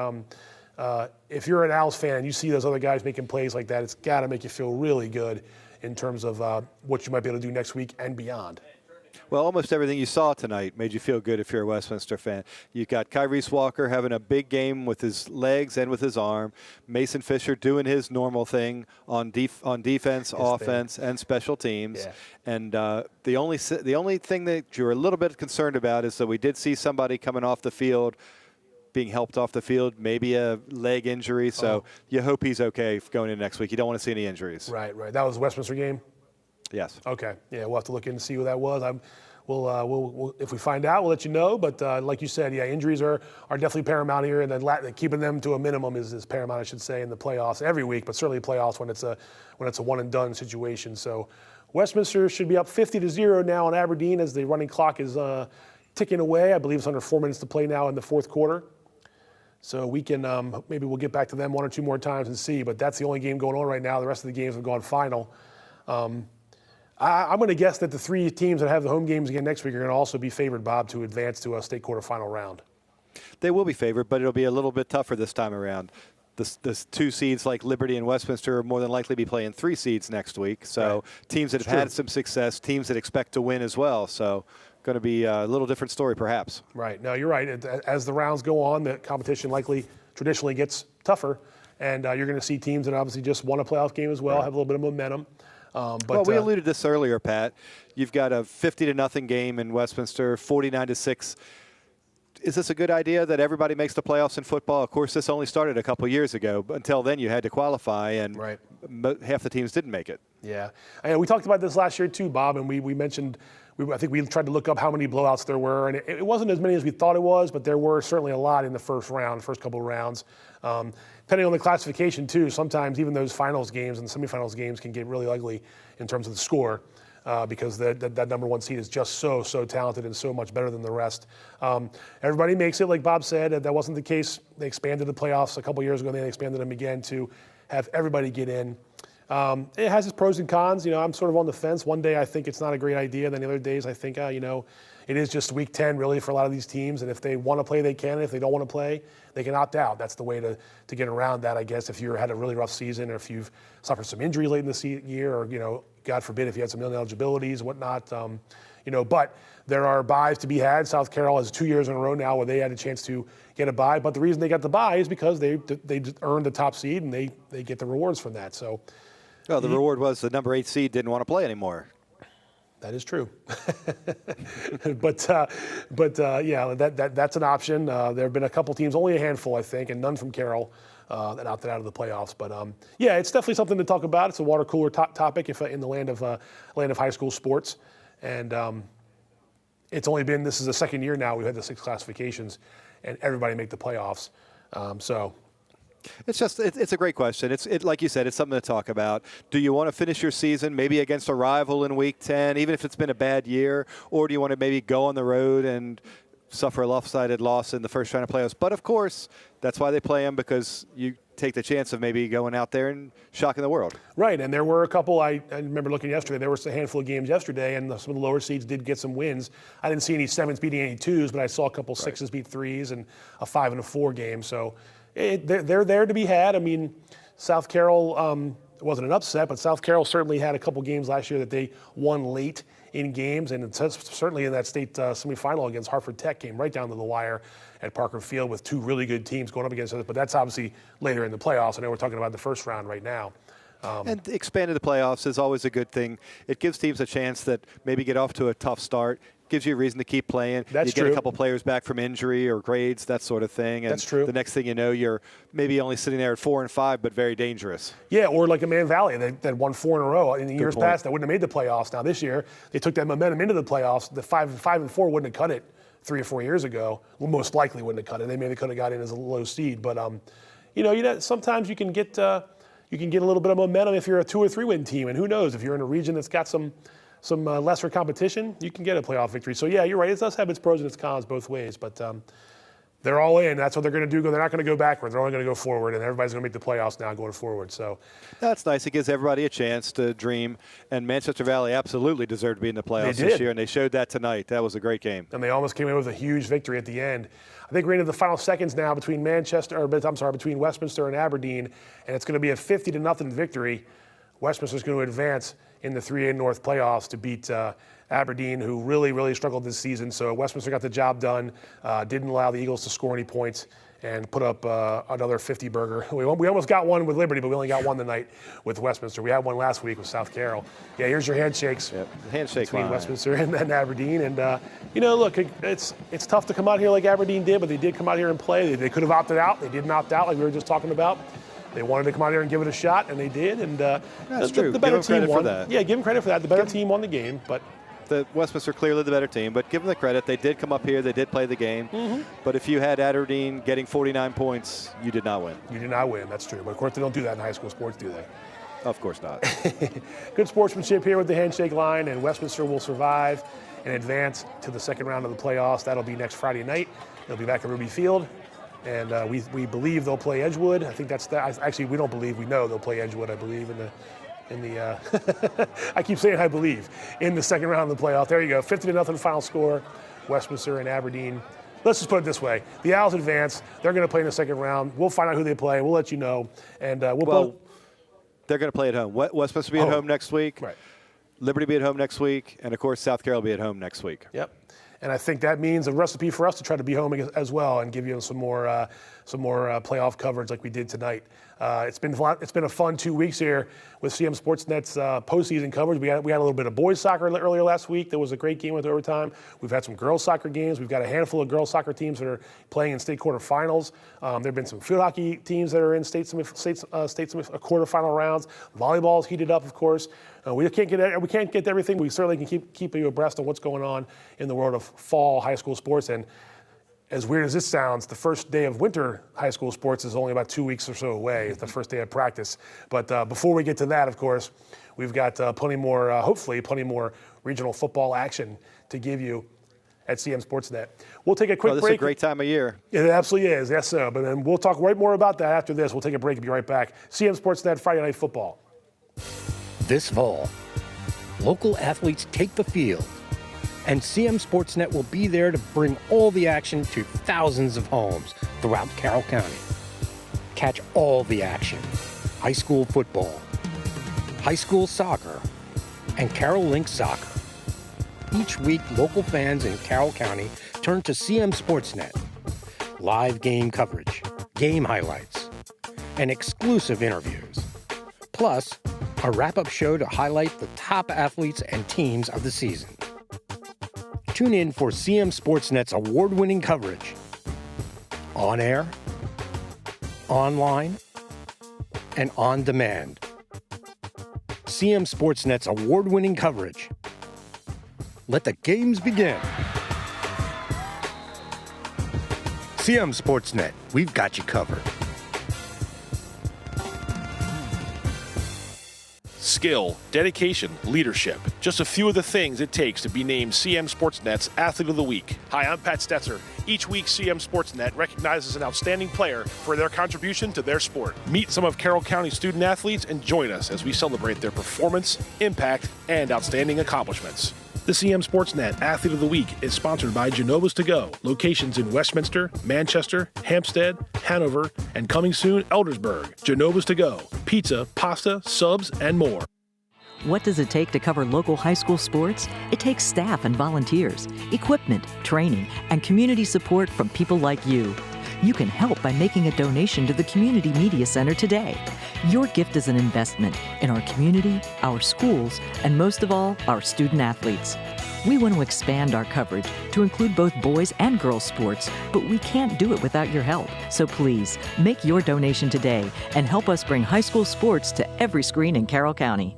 if you're an Owls fan, you see those other guys making plays like that, it's got to make you feel really good in terms of what you might be able to do next week and beyond. Well, almost everything you saw tonight made you feel good if you're a Westminster fan. You got Kyrese Walker having a big game with his legs and with his arm. Mason Fisher doing his normal thing on defense, offense, and special teams. Yeah. And the only thing that you're a little bit concerned about is that we did see somebody coming off the field, being helped off the field, maybe a leg injury. So you hope he's okay going into next week. You don't want to see any injuries. Right. That was the Westminster game? Yes. Okay. Yeah, we'll have to look in and see who that was. We'll if we find out, we'll let you know. But like you said, yeah, injuries are definitely paramount here, and then keeping them to a minimum is paramount, I should say, in the playoffs every week, but certainly playoffs when it's a one and done situation. So Westminster should be up 50-0 now on Aberdeen as the running clock is ticking away. I believe it's under 4 minutes to play now in the fourth quarter. So we can maybe we'll get back to them one or two more times and see. But that's the only game going on right now. The rest of the games have gone final. I'm going to guess that the 3 teams that have the home games again next week are going to also be favored, Bob, to advance to a state quarterfinal round. They will be favored, but it'll be a little bit tougher this time around. the 2 seeds like Liberty and Westminster are more than likely be playing 3 seeds next week. So teams that have had some success, teams that expect to win as well. So going to be a little different story perhaps. Right. No, you're right. As the rounds go on, the competition likely traditionally gets tougher. And you're going to see teams that obviously just won a playoff game as well, have a little bit of momentum. But we alluded to this earlier, Pat. You've got a 50-0 game in Westminster, 49-6. Is this a good idea that everybody makes the playoffs in football? Of course, this only started a couple years ago. But until then, you had to qualify, and half the teams didn't make it. Yeah. And we talked about this last year too, Bob, and we mentioned, I think we tried to look up how many blowouts there were, and it wasn't as many as we thought it was, but there were certainly a lot in the first couple of rounds. Depending on the classification too, sometimes even those finals games and semifinals games can get really ugly in terms of the score. Because that number 1 seed is just so talented and so much better than the rest. Everybody makes it, like Bob said. That wasn't the case. They expanded the playoffs a couple years ago, and they expanded them again to have everybody get in. It has its pros and cons. I'm sort of on the fence. One day I think it's not a great idea. Then the other days I think, it is just week 10 really for a lot of these teams. And if they want to play, they can. And if they don't want to play, they can opt out. That's the way to get around that, I guess, if you had a really rough season or if you've suffered some injury late in the year or, God forbid, if you had some ineligibilities and whatnot. But there are buys to be had. South Carroll has 2 years in a row now where they had a chance to get a bye. But the reason they got the bye is because they earned the top seed and they get the rewards from that. So, well, the reward was the number 8 seed didn't want to play anymore. That is true. but yeah, that's an option. There have been a couple teams, only a handful, I think, and none from Carroll that opted out of the playoffs. But yeah, it's definitely something to talk about. It's a water cooler topic in the land of high school sports. And it's only been, this is the second year now we've had the 6 classifications and everybody make the playoffs. It's a great question. Like you said, it's something to talk about. Do you want to finish your season maybe against a rival in week 10, even if it's been a bad year, or do you want to maybe go on the road and suffer a lopsided loss in the first round of playoffs? But of course, that's why they play them, because you take the chance of maybe going out there and shocking the world. Right, and there were a couple, I remember looking yesterday, there was a handful of games yesterday, and some of the lower seeds did get some wins. I didn't see any 7s beating any 2s, but I saw a couple 6s beat 3s and a 5 and a 4 game. So they're there to be had. I mean, South Carroll, it wasn't an upset, but South Carroll certainly had a couple games last year that they won late in games, and it's certainly in that state semifinal against Hartford Tech came right down to the wire at Parker Field with 2 really good teams going up against each other. But that's obviously later in the playoffs. I know we're talking about the first round right now. And expanding the playoffs is always a good thing. It gives teams a chance that maybe get off to a tough start. Gives you a reason to keep playing. That's you get true. a couple players back from injury or grades, that sort of thing. And that's true. The next thing you know, you're maybe only sitting there at 4 and 5, but very dangerous. Yeah, or like a Man Valley that won 4 in a row. In the years past, that wouldn't have made the playoffs. Now this year, they took that momentum into the playoffs. The 5 and 4 wouldn't have cut it 3 or 4 years ago. Well, most likely wouldn't have cut it. They maybe could have got in as a low seed. But sometimes you can get a little bit of momentum if you're a 2 or 3 win team. And who knows, if you're in a region that's got some lesser competition, you can get a playoff victory. So yeah, you're right. It does have its pros and its cons both ways, but they're all in. That's what they're going to do. They're not going to go backwards. They're only going to go forward, and everybody's going to make the playoffs now going forward. So that's nice. It gives everybody a chance to dream. And Manchester Valley absolutely deserved to be in the playoffs this year, and they showed that tonight. That was a great game. And they almost came in with a huge victory at the end. I think we're into the final seconds now between between Westminster and Aberdeen, and it's going to be a 50-0 victory. Westminster's going to advance in the 3A North playoffs to beat Aberdeen, who really, really struggled this season. So Westminster got the job done, didn't allow the Eagles to score any points, and put up another 50-burger. We almost got one with Liberty, but we only got one tonight with Westminster. We had one last week with South Carroll. Yeah, here's your handshakes between Westminster and Aberdeen. And, look, it's tough to come out here like Aberdeen did, but they did come out here and play. They could have opted out. They didn't opt out like we were just talking about. They wanted to come out here and give it a shot, and they did. And that's true. The better team won. For that. Yeah, give them credit for that. The better team won the game, but the Westminster clearly the better team. But give them the credit. They did come up here. They did play the game. Mm-hmm. But if you had Aberdeen getting 49 points, you did not win. You did not win. That's true. But of course, they don't do that in high school sports, do they? Of course not. Good sportsmanship here with the handshake line, and Westminster will survive and advance to the second round of the playoffs. That'll be next Friday night. They'll be back at Ruby Field. And we believe they'll play Edgewood. I think that's that. Actually, we don't believe. We know they'll play Edgewood. I believe in the. I keep saying I believe in the second round of the playoff. There you go. 50-0 final score. Westminster and Aberdeen let's just put it this way. The Owls advance. They're going to play in the second round. We'll find out who they play. We'll let you know. And they're going to play at home. Westminster will be at home next week. Right. Liberty will be at home next week. And, of course, South Carroll will be at home next week. Yep. And I think that means a recipe for us to try to be home as well and give you some more playoff coverage like we did tonight. It's been a fun 2 weeks here with CM Sportsnet's postseason coverage. We had a little bit of boys soccer earlier last week. There was a great game with overtime. We've had some girls soccer games. We've got a handful of girls soccer teams that are playing in state quarterfinals. There have been some field hockey teams that are in state quarterfinal rounds. Volleyball's heated up, of course. We can't get everything. We certainly can keep you abreast of what's going on in the world of fall high school sports. And as weird as this sounds, the first day of winter high school sports is only about 2 weeks or so away. It's the first day of practice. But before we get to that, of course, we've got hopefully plenty more regional football action to give you at CM Sportsnet. We'll take a quick break. This is a great time of year. It absolutely is, yes, sir. But then we'll talk right more about that after this. We'll take a break and be right back. CM Sportsnet Friday Night Football. This fall, local athletes take the field, and CM Sportsnet will be there to bring all the action to thousands of homes throughout Carroll County. Catch all the action: high school football, high school soccer, and Carroll Link soccer. Each week, local fans in Carroll County turn to CM Sportsnet. Live game coverage, game highlights, and exclusive interviews. Plus, a wrap-up show to highlight the top athletes and teams of the season. Tune in for CM Sportsnet's award-winning coverage. On air, online, and on demand. CM Sportsnet's award-winning coverage. Let the games begin. CM Sportsnet, we've got you covered. Skill, dedication, leadership. Just a few of the things it takes to be named CM Sportsnet's Athlete of the Week. Hi, I'm Pat Stoetzer. Each week, CM Sportsnet recognizes an outstanding player for their contribution to their sport. Meet some of Carroll County student athletes and join us as we celebrate their performance, impact, and outstanding accomplishments. The CM Sportsnet Athlete of the Week is sponsored by Genova's To Go, locations in Westminster, Manchester, Hampstead, Hanover, and coming soon, Eldersburg. Genova's To Go, pizza, pasta, subs, and more. What does it take to cover local high school sports? It takes staff and volunteers, equipment, training, and community support from people like you. You can help by making a donation to the Community Media Center today. Your gift is an investment in our community, our schools, and most of all, our student athletes. We want to expand our coverage to include both boys and girls sports, but we can't do it without your help. So please, make your donation today and help us bring high school sports to every screen in Carroll County.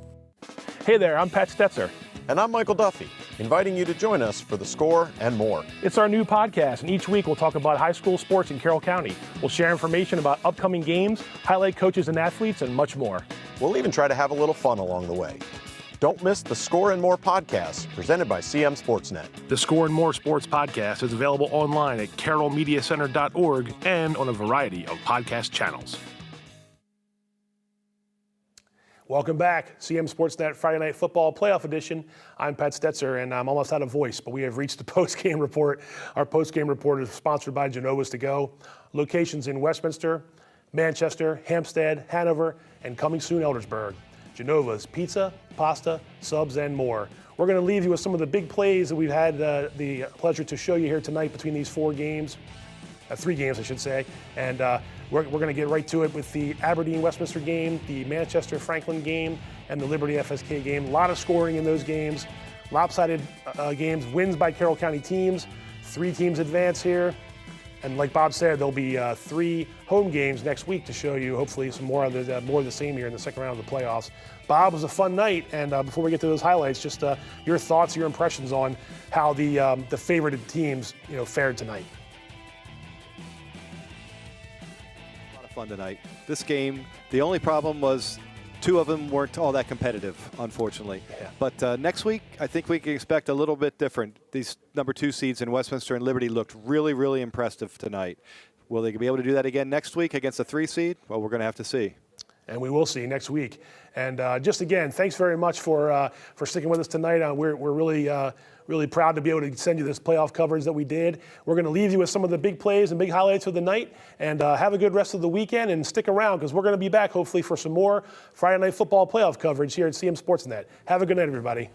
Hey there, I'm Pat Stoetzer. And I'm Michael Duffy, inviting you to join us for The Score and more. It's our new podcast, and each week we'll talk about high school sports in Carroll County. We'll share information about upcoming games, highlight coaches and athletes, and much more. We'll even try to have a little fun along the way. Don't miss The Score and More podcast, presented by CM Sportsnet. The Score and More Sports podcast is available online at carrollmediacenter.org and on a variety of podcast channels. Welcome back, CM Sportsnet Friday Night Football Playoff Edition. I'm Pat Stoetzer, and I'm almost out of voice, but we have reached the postgame report. Our postgame report is sponsored by Genova's To Go. Locations in Westminster, Manchester, Hampstead, Hanover, and coming soon, Eldersburg. Genova's pizza, pasta, subs, and more. We're going to leave you with some of the big plays that we've had the pleasure to show you here tonight between these three games, I should say. And we're going to get right to it with the Aberdeen Westminster game, the Manchester Franklin game, and the Liberty FSK game. A lot of scoring in those games. Lopsided games, wins by Carroll County teams. 3 teams advance here. And like Bob said, there'll be 3 home games next week to show you hopefully some more of the same here in the second round of the playoffs. Bob, it was a fun night, and before we get to those highlights, just your thoughts, your impressions on how the favorited teams fared tonight. Fun tonight. This game, the only problem was 2 of them weren't all that competitive, unfortunately. Yeah. But next week, I think we can expect a little bit different. These number 2 seeds in Westminster and Liberty looked really, really impressive tonight. Will they be able to do that again next week against a 3 seed? Well, we're going to have to see. and we will see you next week. And just again, thanks very much for sticking with us tonight. We're really proud to be able to send you this playoff coverage that we did. We're going to leave you with some of the big plays and big highlights of the night. And have a good rest of the weekend and stick around because we're going to be back hopefully for some more Friday Night Football playoff coverage here at CM Sportsnet. Have a good night, everybody.